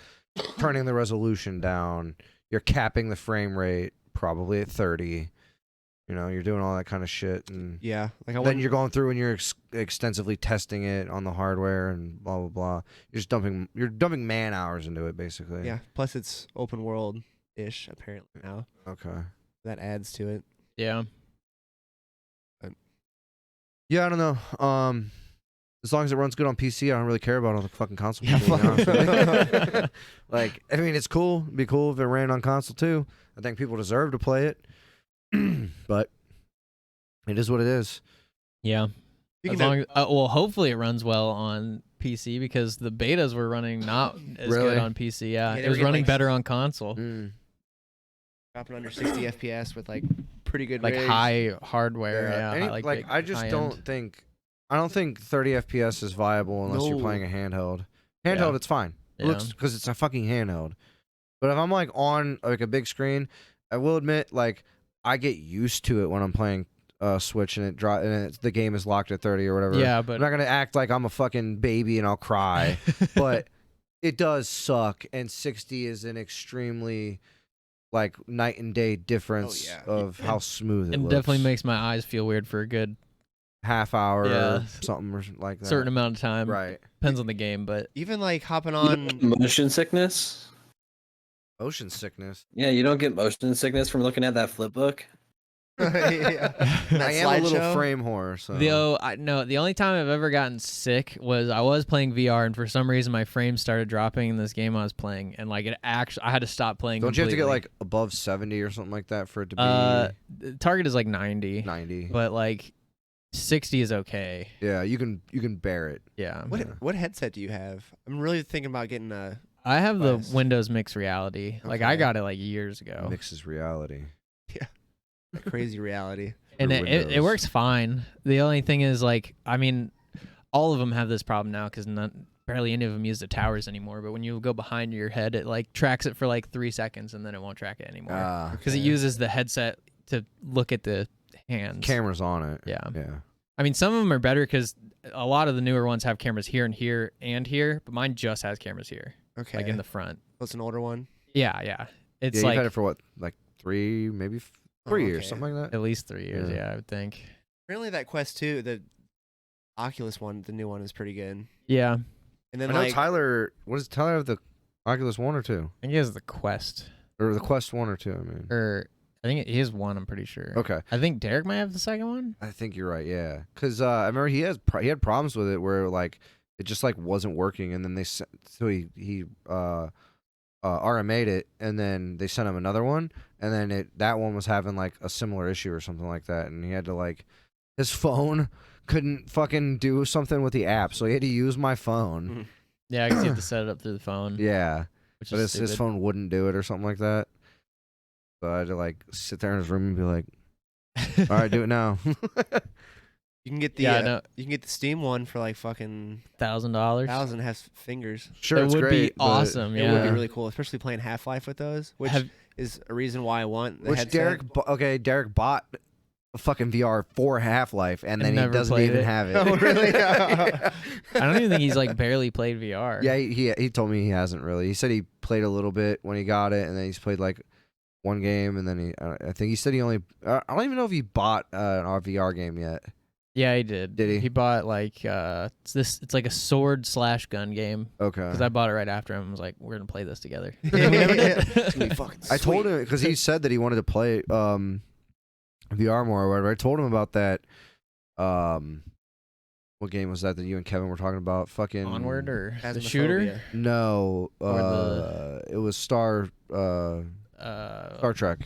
turning the resolution down. You're capping the frame rate probably at 30. You know, you're doing all that kind of shit, and Yeah. Like I then wouldn't- you're going through and you're extensively testing it on the hardware and blah blah blah. You're dumping man hours into it basically. Yeah. Plus, it's open world ish apparently now. Okay. That adds to it. Yeah. Yeah, I don't know. As long as it runs good on PC, I don't really care about all the fucking console people. to be honest with you. Like, I mean, it's cool. It'd be cool if it ran on console too. I think people deserve to play it, but it is what it is. Yeah. Speaking As of- long as, well, hopefully it runs well on PC because the betas were running not as Really? good on PC. Yeah, Yeah, they it were was getting, running like, better on console. dropping under 60 FPS with like pretty good Like rigs. high hardware. Yeah, Any- high, like big, I just high don't end. think. I don't think 30 FPS is viable unless you're No. playing a handheld. Handheld, Yeah. it's fine. It Yeah. looks because it's a fucking handheld. But if I'm like on like a big screen, I will admit like I get used to it when I'm playing Switch and the game is locked at 30 or whatever. Yeah, I'm but not gonna act like I'm a fucking baby and I'll cry, but it does suck. And 60 is an extremely like night and day difference yeah. of how smooth it it looks. definitely makes my eyes feel weird for a good half hour Yeah. or something or like that. certain amount of time. Right. Depends on the game, but Even like hopping You don't on. get motion sickness? Motion sickness. Yeah, you don't get motion sickness from looking at that flip book. Yeah. That I am a little slideshow. frame whore, so the only time I've ever gotten sick was I was playing VR and for some reason my frames started dropping in this game I was playing and like it actually I had to stop playing. don't you have to get completely. like above 70 or something like that for it to be The target is like 90, 90? but like 60 is okay. Yeah, you can bear it. Yeah. What headset do you have? I'm really thinking about getting a. I have the Bias. Windows Mixed Reality. Like I Okay. got it like years ago. Mixes reality. Crazy reality. And Through it Windows. works fine. The only thing is like I mean all of them have this problem now cuz barely any of them use the towers anymore, but when you go behind your head it like tracks it for like 3 seconds and then it won't track it anymore. Cuz it Okay. uses the headset to look at the hands. Cameras on it. Yeah. Yeah. I mean some of them are better cuz a lot of the newer ones have cameras here and here and here, but mine just has cameras here, Okay. like in the front. What's an older one? Yeah. Yeah, It's you've like had it for what, like 3, maybe 3 years, okay. something like that. at least 3 years, Yeah. yeah, I would think. Apparently that Quest 2, the Oculus one, the new one is pretty good. Yeah. And then I know like Tyler. What does Tyler have, the Oculus 1 or 2? I think he has the Quest. Or the Quest 1 or 2? I mean. Or I think he has one, I'm pretty sure. Okay. I think Derek might have the second one. I think you're right. Yeah, because I remember he had problems with it where like it just like wasn't working, and then he RMA'd it, and then they sent him another one, and then that one was having like a similar issue or something like that, and he had to like his phone couldn't fucking do something with the app, so he had to use my phone. Yeah, because you have to set it up through the phone. Yeah, Which but is his phone wouldn't do it or something like that. So I had to like sit there in his room and be like, "All right, do it now." You can get the Yeah, no. you can get the Steam one for like fucking $1,000. 1,000. Has fingers. Sure, It it's would great, be but- awesome. It would be Yeah. really cool, especially playing Half-Life with those, which is a reason why I want the Which headset. Derek bought a fucking VR for Half-Life, and then he never doesn't played even it. have it. Oh, really? I don't even think he's like barely played VR. Yeah, he told me he hasn't really. He said he played a little bit when he got it, and then he's played like one game, and then I think he said he only. I don't even know if he bought an VR game yet. Yeah, he did. Did he? He bought like it's like a sword/gun game. Okay. Because I bought it right after him. I was like, we're gonna play this together. Yeah, it's gonna be fucking I told sweet. him because he said that he wanted to play VR more or whatever. I told him about that. What game was that you and Kevin were talking about? Fucking Onward or the Phasmophobia. shooter? No, Or it was Star Trek.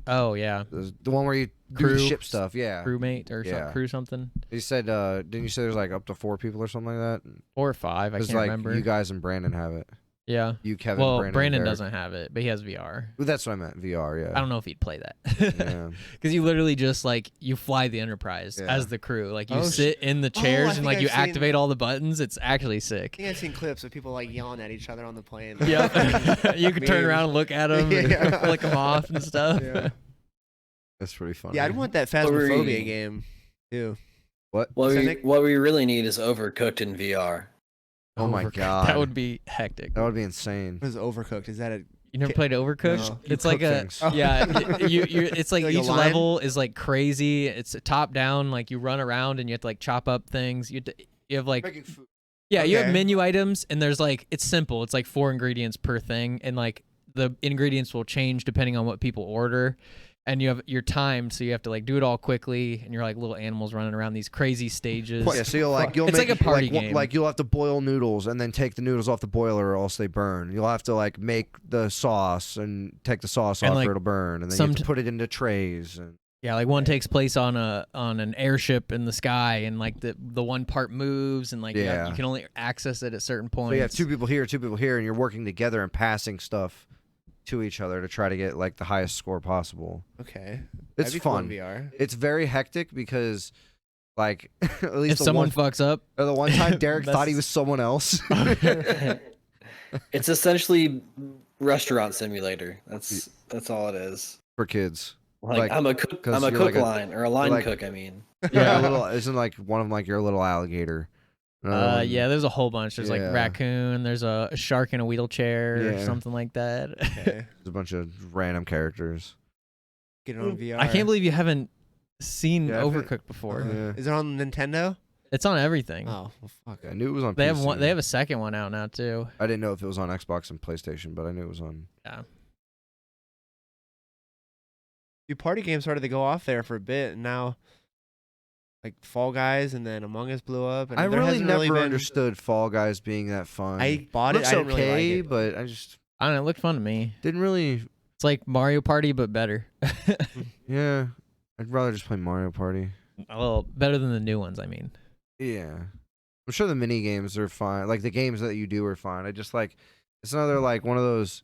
Oh yeah, The one where you do Crew- the ship stuff. Yeah. crewmate or Yeah. crew something. He said, didn't you say there's like up to 4 people or something like that? 4 or 5. I It's can't like remember. you guys and Brandon have it. Yeah. You, Kevin, Well, Brandon, Brandon and Derek. doesn't have it, but he has VR. Well, that's what I meant. VR, yeah. I don't know if he'd play that. Yeah. Because you literally just like you fly the Enterprise Yeah. as the crew. Like you Oh, sit in the I chairs and think like I've you seen- activate all the buttons. It's actually sick. I think I've seen clips of people like yelling at each other on the plane. Yeah. You can turn Memes. around and look at them Yeah. and flick them off and stuff. Yeah. That's pretty funny. Yeah, I'd want that What were Phasmophobia you- game too. What? What So we Nick- what we really need is Overcooked in VR. Oh my Overcooked. God. That would be hectic. That would be insane. What is Overcooked? Is that a You never played Overcooked? No. It's You like cook a things. yeah. It's like Like a each lion? level is like crazy. It's a top down. Like you run around and you have to like chop up things. You have like yeah. You have Okay. menu items and there's like it's simple. It's like 4 ingredients per thing and like the ingredients will change depending on what people order. And you're timed, so you have to like do it all quickly, and you're like little animals running around these crazy stages. Yeah, so you'll It's make like a party like, game. Like you'll have to boil noodles and then take the noodles off the boiler or else they burn. You'll have to like make the sauce and take the sauce And, off like, or it'll burn, and then you have to somet- put it into trays. And Yeah, like one takes place on an airship in the sky, and like the one part moves, and like Yeah. you can only access it at certain points. so you have 2 people here, 2 people here, and you're working together and passing stuff to each other to try to get like the highest score possible. okay? It's That'd be cool in fun. VR. It's very hectic because, like, at least If the someone one, fucks up, the one time Derek thought he That's- was someone else. It's essentially restaurant simulator. That's all it is. For kids. Like, Like, I'm a cook. 'cause I'm a you're cook like a- line or a line like- cook. I mean, Yeah, a little, isn't like one of them like your little alligator? yeah, there's a whole bunch. There's like yeah. raccoon. There's a shark in a wheelchair or Yeah. something like that. Okay, There's a bunch of random characters. get it on VR. I can't believe you haven't seen Yeah, I've been- Overcooked before. Yeah. Is it on Nintendo? It's on everything. Oh, well, fuck. I knew it was on They PC. have one. They have a second one out now too. I didn't know if it was on Xbox and PlayStation, but I knew it was on. Yeah. Few party games started to go off there for a bit, and now like Fall Guys and then Among Us blew up. And I there really hasn't never been- understood Fall Guys being that fun. I bought it. Looks I didn't okay, really like it. but I just I don't know. It looked fun to me. didn't really. It's like Mario Party, but better. Yeah, I'd rather just play Mario Party. Well, better than the new ones. I mean. Yeah, I'm sure the mini games are fine. Like the games that you do are fine. I just like it's another like one of those.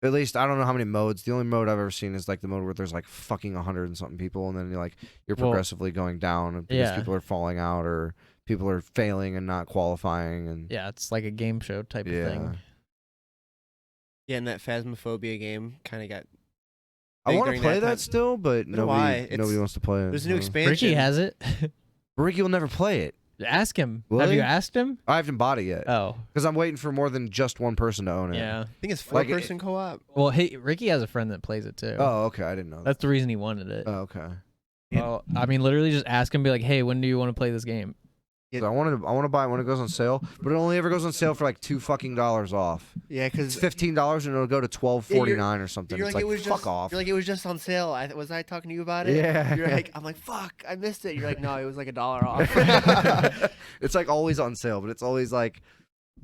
At least I don't know how many modes. The only mode I've ever seen is like the mode where there's like fucking 100 and something people, and then you're Well, progressively going down because yeah. people are falling out or people are failing and not qualifying and Yeah, it's like a game show type of yeah. thing. Yeah, and that Phasmophobia game kind of got. I big want to during play that time. that still, but do I. nobody It's- wants to play it. There's a new so. expansion. Ricky has it. Ricky will never play it. Ask him. Will Have he? you asked him? I haven't bought it yet Oh, because I'm waiting for more than just one person to own it. yeah. I think it's Like, 4-person co-op. Well, hey, Ricky has a friend that plays it too. Oh, okay. I didn't know that. That's the reason he wanted it. Oh, okay. Well, I mean, literally just ask him, be like, hey, when do you want to play this game? So I want to buy it when it goes on sale, but it only ever goes on sale for like $2 off. Yeah, It's because $15 and it'll go to $12.49 or something. you're It's like, like it was fuck just, off. You're like it was just on sale. Was I talking to you about it? Yeah. You're like, I'm like, fuck, I missed it. You're like, no, it was like $1 off. It's like always on sale, but it's always like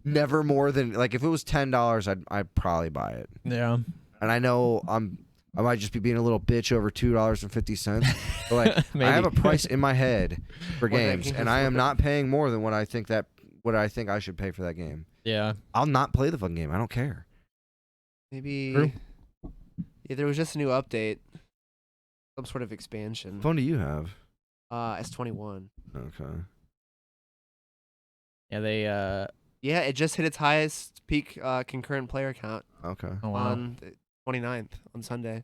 never more than like if it was $10, I'd probably buy it. Yeah. And I know I might just be being a little bitch over $2.50, but like I have a Maybe. price in my head for What that games, game and is I am worth. not paying more than what I think I should pay for that game. Yeah. I'll not play the fucking game. I don't care. Maybe. True. Yeah, there was just a new update, some sort of expansion. What phone do you have? S21. Okay. Yeah, they. Yeah, it just hit its highest peak concurrent player count Okay. Oh wow. on the 29th on Sunday.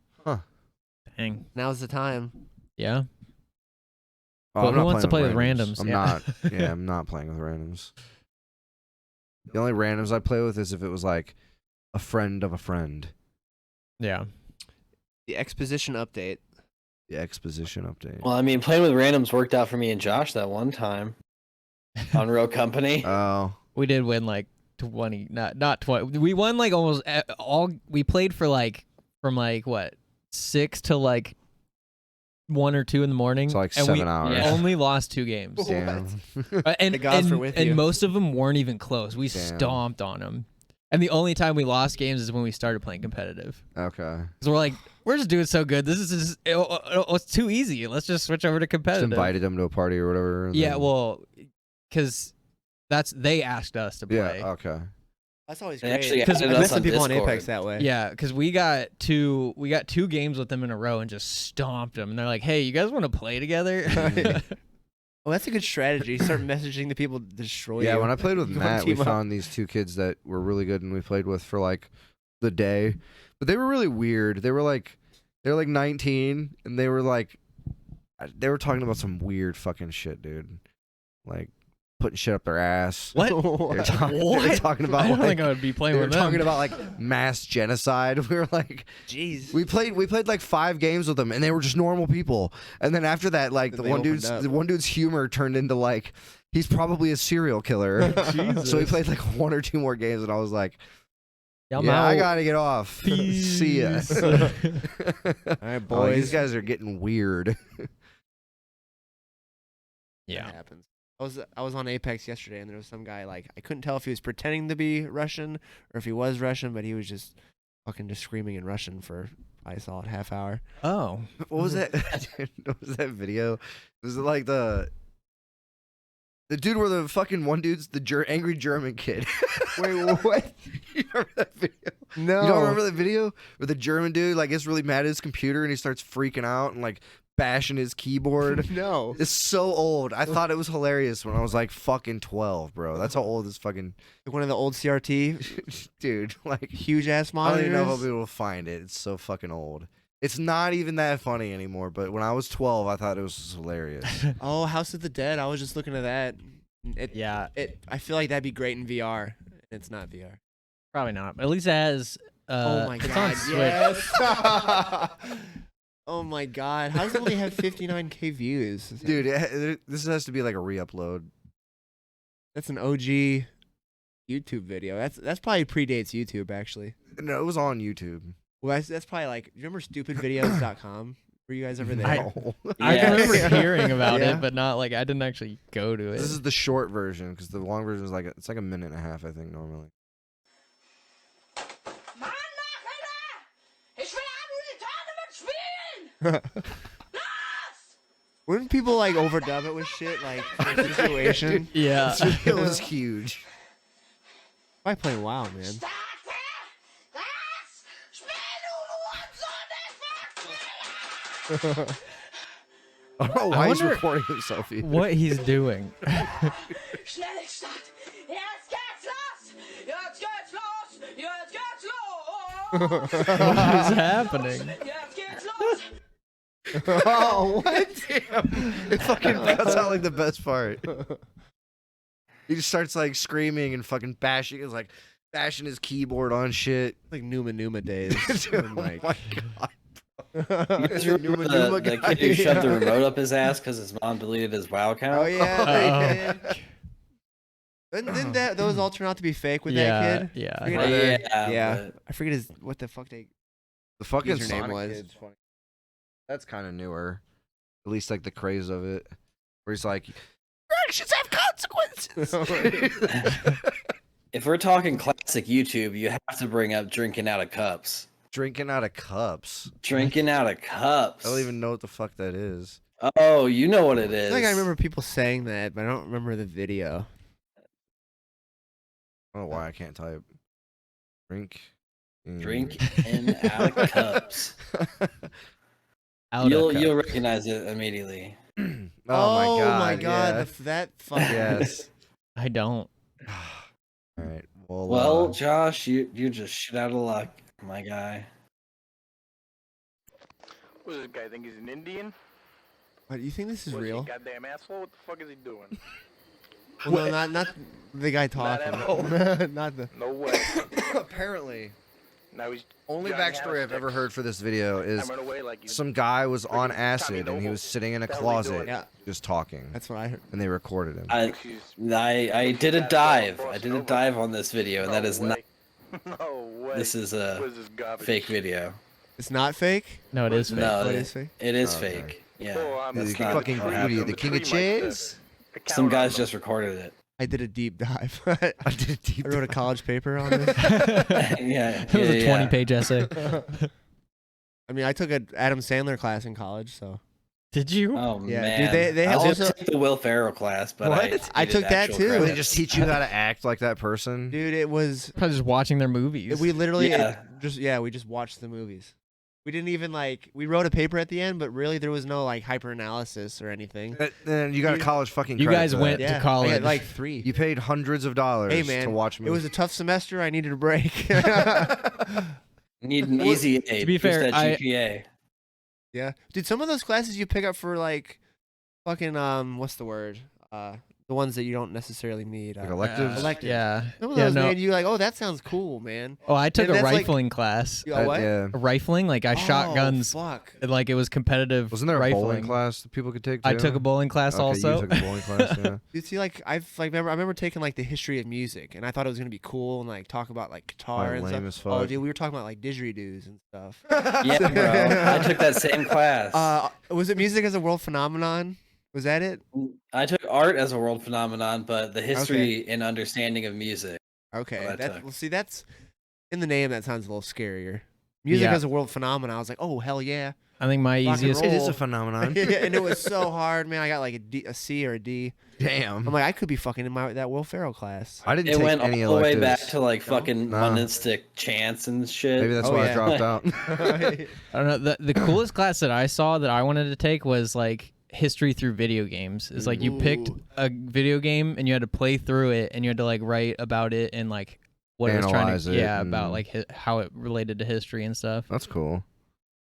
Dang. Now's the time. Yeah. Oh, But I'm who not wants to playing play with randoms. randoms? I'm Yeah. not. Yeah, I'm not playing with randoms. The only randoms I play with is if it was like a friend of a friend. Yeah. The exposition update. The exposition update. Well, I mean, playing with randoms worked out for me and Josh that one time on Real Company. Oh. We did win like 20, not 20. We won like almost all. We played for like from like what 6 to like 1 or 2 in the morning. So, like, and 7 we hours. only lost 2 games. Damn. And The gods were with you. most of them weren't even close. We Damn. stomped on them. And the only time we lost games is when we started playing competitive. Okay. Because we're like, we're just doing so good. This is just, it's too easy. Let's just switch over to Just competitive. invited them to a party or whatever. and Yeah, then- well, because they asked us to play. Yeah, okay. That's always They great. actually Because added I met us some on people on Discord. Apex that way. Yeah, because we got two games with them in a row and just stomped them. And they're like, "Hey, you guys want to play together?" Well, that's a good strategy. Start messaging the people to destroy you. Yeah, when I played with Go Matt, we team up. found these 2 kids that were really good and we played with for like the day. But they were really weird. They were like 19 and they were talking about some weird fucking shit, dude. Like putting shit up their ass. What? They were talking I about don't like think I would be playing they were with them. talking about like mass genocide. We were like, Jeez. we played like 5 games with them, and they were just normal people. And then after that, like Then the they one opened up. dude's humor turned into like he's probably a serial killer. So we played like 1 or 2 more games, and I was like, Yeah, I'm yeah, I out. gotta get off. See ya. Peace. All right, Oh, boys. these guys are getting weird. Yeah. That happens. I was on Apex yesterday, and there was some guy like I couldn't tell if he was pretending to be Russian or if he was Russian, but he was just fucking just screaming in Russian for I saw it half hour. Oh. What was that? What was that video? Was it like the dude where the fucking one dude's the angry German kid? Wait, what? You remember that video? No. You don't remember that video where the German dude like gets really mad at his computer and he starts freaking out and like bashing his keyboard? No. It's so old. I thought it was hilarious when I was like fucking 12, bro. That's how old this fucking One of the old CRT dude. Like huge ass I don't monitors. even know if I'll be able to find it. It's so fucking old. It's not even that funny anymore. But when I was 12, I thought it was just hilarious. Oh, House of the Dead. I was just looking at that. Yeah. I feel like that'd be great in VR. It's not VR. Probably not. But at least it has. Oh my it's god. on Switch. Yes. Oh my god. How does it only have 59K views? Dude, this has to be like a re-upload. That's an OG YouTube video. That's probably predates YouTube actually. No, it was on YouTube. Well, that's probably like. Do you remember stupidvideos.com? Were you guys ever there? No. I Yeah. remember hearing about Yeah. it, but not like I didn't actually go to it. This is the short version because the long version is like it's like a minute and a half, I think, normally. Mann, Alter! Ich will Unreal Tournament spielen! Los! Wouldn't people like overdub it with shit like for a situation? yeah. This video was huge. I play WoW, man. Starte das Spiel, du Hurensohn, I don't know I why he's wonder recording himself either. What he's doing. Schnell Start! Jetzt geht's los! Jetzt geht's los! Jetzt geht's los! What is happening? Jetzt geht's los! Oh, what? It fucking cuts out like the best part. He just starts like screaming and fucking bashing. He's like bashing his keyboard on shit. Like Numa days. Dude, when, oh like, my god. You guys remember Numa the guy, kid who shoved the yeah. remote up his ass because his mom deleted his WoW account? Oh yeah. Uh-oh. Didn't those all turn out to be fake with yeah. that kid? Yeah. Forget Well, it. yeah, Yeah. but- I forget what the fuck they. The fucking Username Sonic was. kid's funny. That's kind of newer. At least like the craze of it. Where he's like, actions have consequences. If we're talking classic YouTube, you have to bring up drinking out of cups. Drinking out of cups. Drinking out of cups. I don't even know what the fuck that is. Oh, you know what it I is. feel like I remember people saying that, but I don't remember the video. I don't know why I can't type. Drink. Drink in out of cups. Out of You'll cup. recognize it immediately. Oh my god, yeah. that fucking Yes. I don't. All right. Well, Josh, you're just shit out of luck, my guy. What does this guy think he's an Indian? What, you think this is What is he, real? goddamn asshole? What the fuck is he doing? Well, no, not the guy talking. Not the. No way. apparently, Now he's only Johnny backstory I've ever Hammerstick. heard for this video is I run away like you. some guy was on Freaking acid Tommy and he Noble. was sitting in a What the hell are you closet doing? Yeah, just talking, that's what I heard. and they recorded him. I did a dive. I did a dive on this video, and that is not. No way. This is What a is this garbage? fake video. It's not fake. No, it is fake. No, What it is fake? It is Okay. fake. Yeah. Oh, I'm The That's not fucking what what are you, happened. the king of chairs? Some guys just recorded it. I did a deep dive. I did a deep I wrote a college paper on this. Yeah. It was a 20-page essay. I mean, I took an Adam Sandler class in college, so Did you? Oh Yeah, man. dude, they I also- took the Will Ferrell class, but What? I took that too. They Really? just teach you how to act like that person. dude, it was. Probably just watching their movies. We literally Yeah. we just watched the movies. We didn't even we wrote a paper at the end, but really there was no hyper analysis or anything. Then you got a college fucking. You credit guys for went that. to Yeah, college. I had like 3. You paid hundreds of dollars Hey man, to watch it movies. was a tough semester. I needed a break. Need an easy A. To be boost fair, that GPA. Yeah, dude. Some of those classes you pick up for fucking what's the word? The ones that you don't necessarily need. Like electives? Electives. Yeah. Some of Yeah, those, no. man, you oh, that sounds cool, man. Oh, I took And a that's like- rifling class. You got what? Yeah. Rifling, I shot Oh, guns. Fuck. Like it was competitive. Wasn't there a rifling. bowling class that people could take? Too? I took a bowling class Okay, also. You took a bowling class. Yeah. You see, I remember taking the history of music, and I thought it was gonna be cool and talk about guitar and lame stuff. as Oh, fuck. dude, we were talking about didgeridoos and stuff. Yeah, bro. I took that same class. Was it music as a world phenomenon? Was that it? I took art as a world phenomenon, but the history and understanding of music. Okay, What I took. well, see, that's in the name. That sounds a little scarier. Music Yeah. as a world phenomenon. I was like, oh hell yeah. I think my Rock and easiest. roll. It is a phenomenon. Yeah, and it was so hard, man. I got a C or a D. Damn. I'm like, I could be fucking in that Will Ferrell class. I didn't It take went all any the way back electives. to fucking No. monistic chants and shit. Maybe that's Oh, why yeah. I dropped out. I don't know. The coolest class that I saw that I wanted to take was history through video games. It's you picked Ooh. a video game and you had to play through it and you had to write about it and what it was trying Analyze to it about and- how it related to history and stuff. That's cool.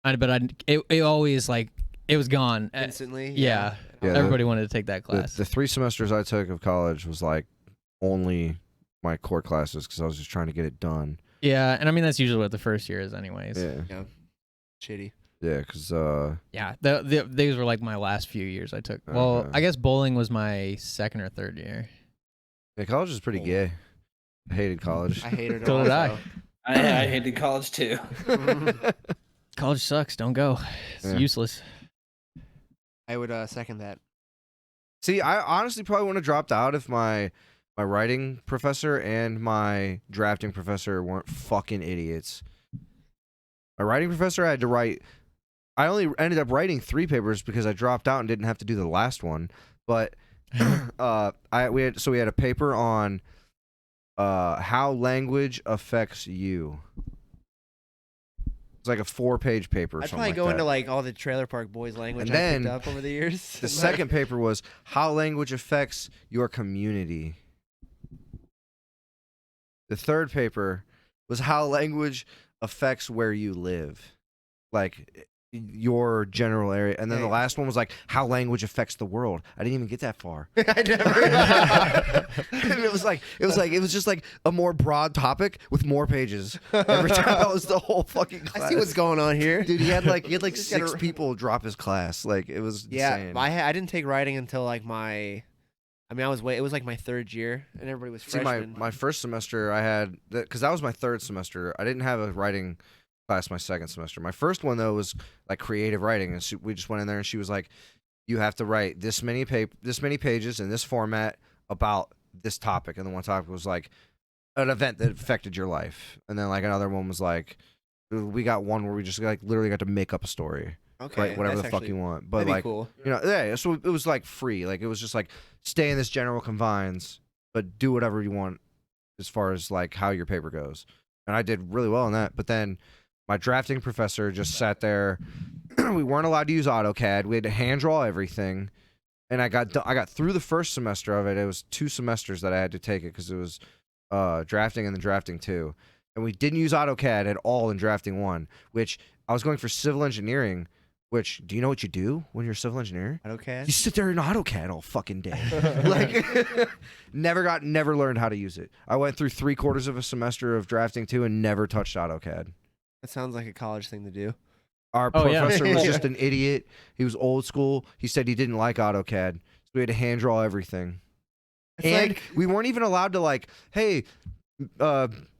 It always it was gone. Instantly. Yeah. Yeah, Everybody wanted to take that The, class. the 3 semesters I took of college was only my core classes because I was just trying to get it done. Yeah, and I mean that's usually what the first year is anyways. Yeah. Shitty. Yeah, because Yeah, these were my last few years I took. Well, Okay. I guess bowling was my second or third year. yeah, college is pretty gay. I hated college. I hated it. So did I. also. I hated college too. College sucks. Don't go. It's Yeah. useless. I would second that. See, I honestly probably wouldn't have dropped out if my writing professor and my drafting professor weren't fucking idiots. My writing professor, I had to write. I only ended up writing 3 papers because I dropped out and didn't have to do the last one. But we had a paper on how language affects you. It's like a 4-page paper. Or I'd something probably like go that. into all the Trailer Park Boys language And I picked then up over the years. The second paper was how language affects your community. The third paper was how language affects where you live, your general area. And then the Hey. last one was how language affects the world. I didn't even get that far. I never. And it was just a more broad topic with more pages. Every time that was the whole fucking class. I see what's going on here. Dude, he had Just 6 gotta- people drop his class. It was Yeah, insane. I didn't take writing until my. I mean, it was my 3rd year, and everybody was See, freshmen. my first semester, I had because that was my 3rd semester. I didn't have a writing class my 2nd semester. My first one though was creative writing, and we just went in there, and she was like, "You have to write this many pages in this format about this topic." And the one topic was an event that affected your life, and then another one was we got one where we just literally got to make up a story. okay, Write whatever the that's fuck actually- you want, but That'd be cool. yeah. So it was free. It was just stay in this general confines, but do whatever you want as far as how your paper goes. And I did really well on that. But then my drafting professor just sat there we weren't allowed to use AutoCAD. We had to hand draw everything. And I got through the first semester of it. It was 2 semesters that I had to take it because it was drafting and then drafting 2. And we didn't use AutoCAD at all in drafting 1, which I was going for civil engineering, which, do you know what you do when you're a civil engineer? AutoCAD? You sit there in AutoCAD all fucking day. Like, never learned how to use it. I went through 3/4 of a semester of drafting 2 and never touched AutoCAD. That sounds like a college thing to do. Our Oh, yeah. professor was just an idiot. He was old school. He said he didn't like AutoCAD, so we had to hand draw everything. It's And like, we weren't even allowed to, like, hey,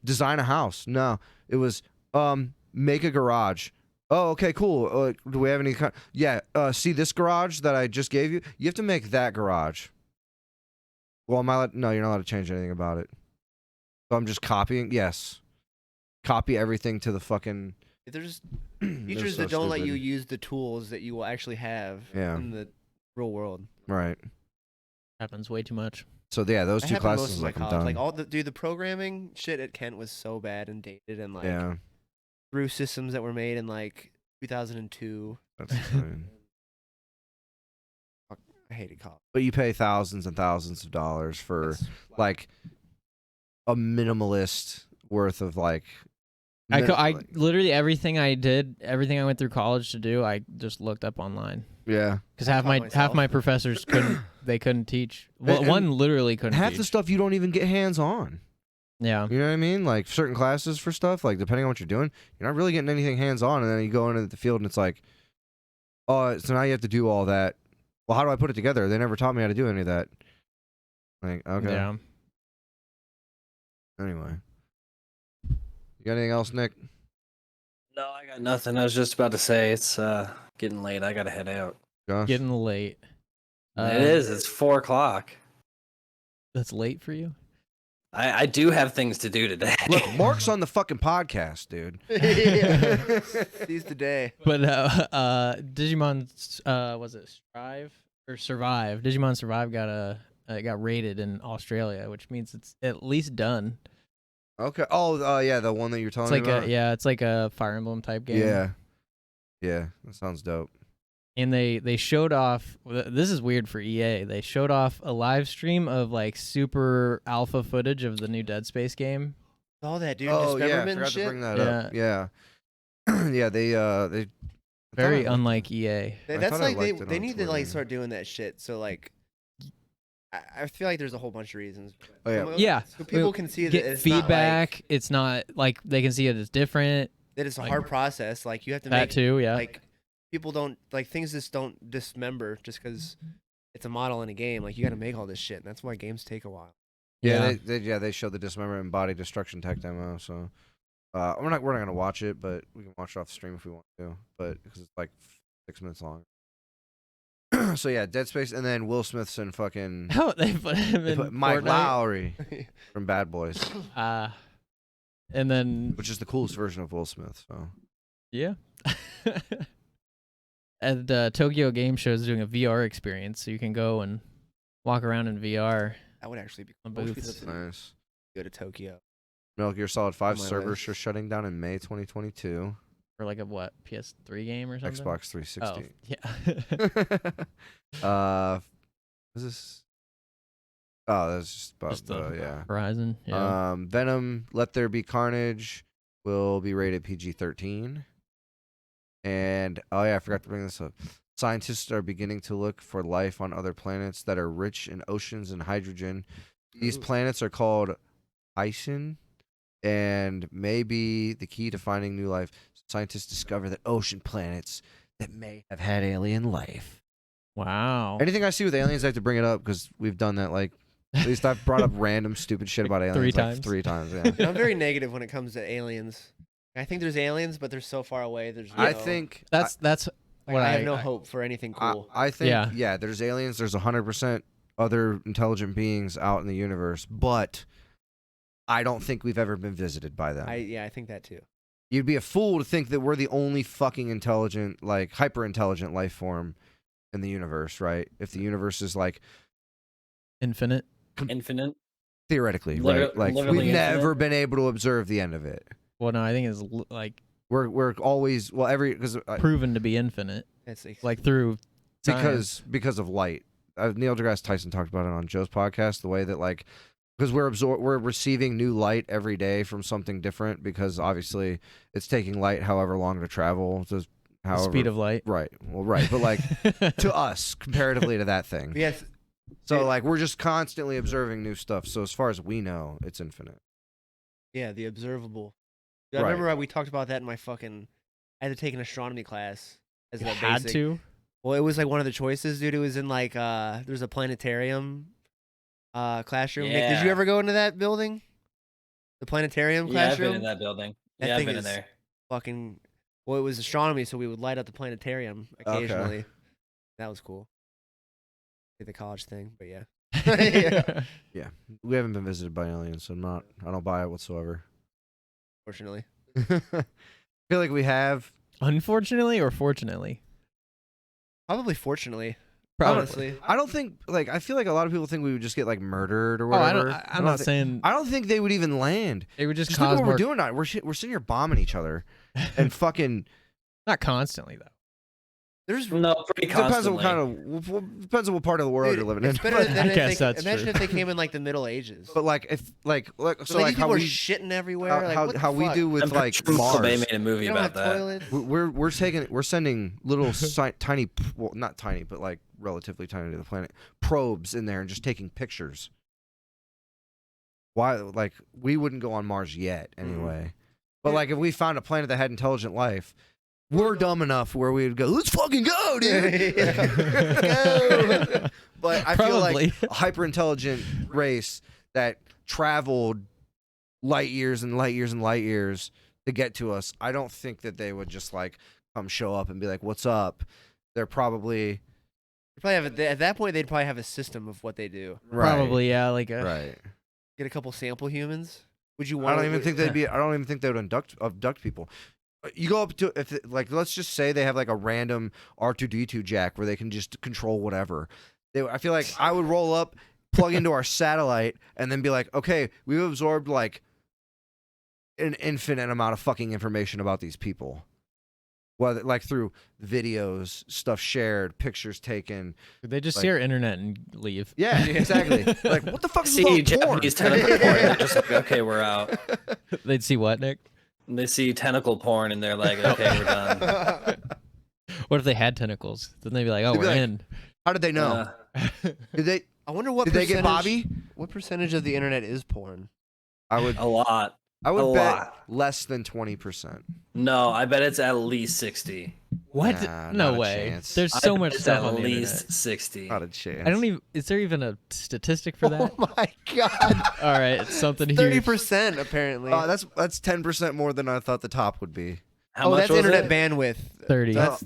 design a house. No, it was make a garage. Oh, okay, cool. Do we have any kind? Yeah. See this garage that I just gave you? You have to make that garage. Well, am I allowed? No, you're not allowed to change anything about it. So I'm just copying. Yes. Copy everything to the fucking. there's They're teachers so that don't let stupid. you use the tools that you will actually have Yeah. in the real world. Right. Happens way too much. So yeah, those That 2 happened most classes of my like I'm college. done. Like all the programming shit at Kent was so bad and dated and like yeah, through systems that were made in like 2002. that's insane. Fuck, I hated college. But you pay thousands and thousands of dollars for That's- like a minimalist worth of like. I like- literally everything I did, everything I went through college to do, I just looked up online. yeah. Because I half taught half myself. my professors couldn't teach. Well, And one literally couldn't Half teach. the stuff you don't even get hands on. Yeah. You know what I mean? Like certain classes for stuff, like depending on what you're doing, you're not really getting anything hands on, and then you go into the field and it's like, oh, so now you have to do all that. Well, how do I put it together? They never taught me how to do any of that. Like, okay. Yeah. Anyway. You got anything else, Nick? No, I got nothing. I was just about to say it's getting late. I gotta head out. Josh? Getting late. It is. It's 4:00. That's late for you. I do have things to do today. Look, Mark's on the fucking podcast, dude. Yeah. Seize the day. But Digimon was it Strive or Survive? Digimon Survive got rated in Australia, which means it's at least done. Okay. Oh, yeah, the one that you're telling It's like me about. it's like a Fire Emblem type game. Yeah. Yeah, that sounds dope. And they showed off. This is weird for EA. They showed off a live stream of like super alpha footage of the new Dead Space game. All that, dude. Oh yeah, I Dismemberment forgot shit. to bring that up. Yeah. Yeah, they Very I thought I unlike EA. I That's thought I like liked it they on need to like Twitter. start doing that shit. So like, I feel like there's a whole bunch of reasons. Oh, yeah. Well, Yeah. So people can see that Get it's feedback. Not like, It's not like they can see it as different. that it's a like- hard process. Like you have to That make too. Yeah. like people don't like things just don't dismember just because it's a model in a game. Like you got to make all this shit, and that's why games take a while. Yeah, they showed the dismemberment and body destruction tech demo. So we're not gonna watch it, but we can watch it off the stream if we want to. But because it's like 6 minutes long. So yeah, Dead Space, and then Will Smith's in fucking Oh, they put him they in put Mike Fortnite. Lowry from Bad Boys, And then which is the coolest version of Will Smith. So yeah. And Tokyo Game Show is doing a VR experience, so you can go and walk around in VR. That would actually be On cool. booths. nice. Go to Tokyo. Metal Gear Solid 5 On my servers list. are shutting down in May 2022. For like a what, PS3 game or something? Xbox 360. Oh, yeah. Is this? Oh, that's just about Just the yeah. Horizon. Yeah. Venom: Let There Be Carnage will be rated PG-13. And oh yeah, I forgot to bring this up. Scientists are beginning to look for life on other planets that are rich in oceans and hydrogen. These Ooh. planets are called Ison, and may be the key to finding new life. Scientists discover that ocean planets that may have had alien life. Wow. Anything I see with aliens, I have to bring it up because we've done that. Like, at least I've brought up random stupid shit about aliens Three like times. 3 times. Yeah. You know, I'm very negative when it comes to aliens. I think there's aliens, but they're so far away. There's no, I think That's like, what I have no hope for anything I, cool. I think Yeah. yeah, there's aliens. There's 100% other intelligent beings out in the universe, but I don't think we've ever been visited by them. I think that too. You'd be a fool to think that we're the only fucking intelligent, like hyper intelligent life form in the universe, right? If the universe is like infinite. Infinite. theoretically, Liter- right? Like literally we've never infinite. been able to observe the end of it. Well, no, I think it's like we're always because Proven to be infinite, That's like through science. because of light. Neil deGrasse Tyson talked about it on Joe's podcast. The way that like because we're receiving new light every day from something different because obviously it's taking light however long to travel. So the speed of light. right. Well, right, but like to us comparatively to that thing. yes. So like we're just constantly observing new stuff. So as far as we know, it's infinite. Yeah, the observable. I Right. remember we talked about that in my fucking. I had to take an astronomy class as You a had basic. to. Well, it was like one of the choices, dude. It was in like there's a planetarium classroom. Nick, did you Yeah. ever go into that building? The planetarium Yeah, I've classroom? been in that building. That Yeah, I've thing been in is there. Fucking. Well, it was astronomy, so we would light up the planetarium Okay. occasionally. That was cool. Did the college thing, but yeah. Yeah, we haven't been visited by aliens, so I don't buy it whatsoever. Fortunately. I feel like we have. Unfortunately or fortunately? Probably fortunately. Probably. Honestly. I don't think I feel like a lot of people think we would just get like murdered or Oh, whatever. I'm not saying I don't think they would even land. it would just Just look cause what more. we're doing. We're sitting here bombing each other and fucking. Not constantly though. There's No, pretty Depends on constantly. depends on what part of the world dude, you're living in. it's better than I if guess they, that's imagine true. if they came in like the Middle Ages. But like if like so so like people how are we shitting everywhere. Like, what the how we fuck? do I'm with pretty like sure Michael Bay Mars. made a movie You don't about have that. toilets. We're sending little tiny, well, not tiny, but like relatively tiny to the planet probes in there and just taking pictures. Why? Like we wouldn't go on Mars yet, anyway. But like if we found a planet that had intelligent life, we're dumb enough where we would go, let's fucking go, dude. Let's go. But I feel Probably. like a hyper intelligent race that traveled light years and light years and light years to get to us, I don't think that they would just like come show up and be like, "What's up?" They're probably They probably have at that point they'd probably have a system of what they do. Probably, yeah. Like right. Get a couple sample humans. Would you I want? don't even think they'd be. I don't even think they would abduct people. You go up to like let's just say they have like a random R2D2 jack where they can just control whatever. I feel like I would roll up, plug into our satellite, and then be like, okay, we've absorbed like an infinite amount of fucking information about these people. Whether like through videos, stuff shared, pictures taken. they just like- see our internet and leave. Yeah, exactly. Like what the fuck is See all porn? Japanese tentacle porn, and they're just like, okay, we're out. They'd see what, Nick? And they see tentacle porn, and they're like, okay, we're done. What if they had tentacles? Then they'd be like, oh, They'd be we're like, in. How did they know? Did they? I wonder what Did they get percentage- Bobby? What percentage of the internet is porn? I would. A lot. I a would bet lot. less than 20%. No, I bet it's at least 60. What? Nah, No not a way. chance. There's I so bet much it's stuff at on the least internet. 60. Not a chance. I don't even. Is there even a statistic for that? Oh my god! All right, it's something 30% apparently. That's 10% more than I thought the top would be. How oh, much that's was internet it? bandwidth. 30. That's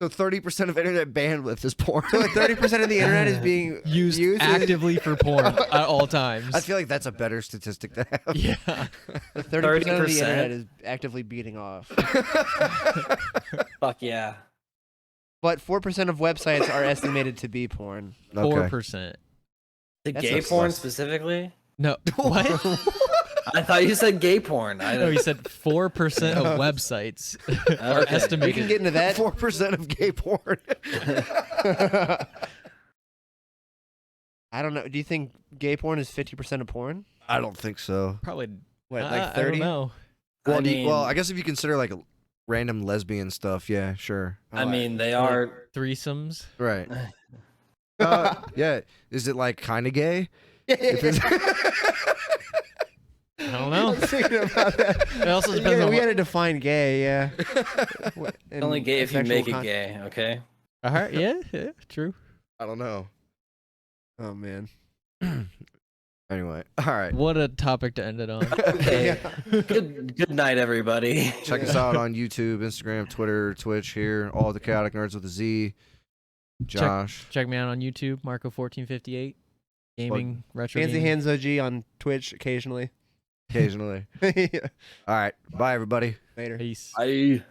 So 30% of internet bandwidth is porn. so 30% of the internet is being Used actively for porn at all times. I feel like that's a better statistic to have. Yeah. 30% of the 30%? internet is actively beating off. Fuck yeah. But 4% of websites are estimated to be porn. 4%. The That's gay a porn plus. specifically? No. What? I thought you said gay porn. I No, he said 4% of websites are Okay. We estimated. can get into that. 4% of gay porn. I don't know. Do you think gay porn is 50% of porn? I don't think so. Probably. What, I like don't 30? know. Well, I mean, I guess if you consider like random lesbian stuff, yeah, sure. I mean, they are. Threesomes. Right. Yeah. Is it like kind of gay? If it's I don't know. I was thinking about that. It also depends Yeah, on we what- had to define gay, yeah. It's only gay if you make it gay, okay? All right. Yeah. Yeah. True. I don't know. Oh, man. Anyway, all right. What a topic to end it on. Okay. Good night, everybody. Check us out on YouTube, Instagram, Twitter, Twitch here. All the Chaotic Nerds with a Z. Josh. Check me out on YouTube, Marco1458. Gaming, retro Fancy gaming. Hands OG on Twitch occasionally. Occasionally. All right. Bye, everybody. Later. Peace. Bye.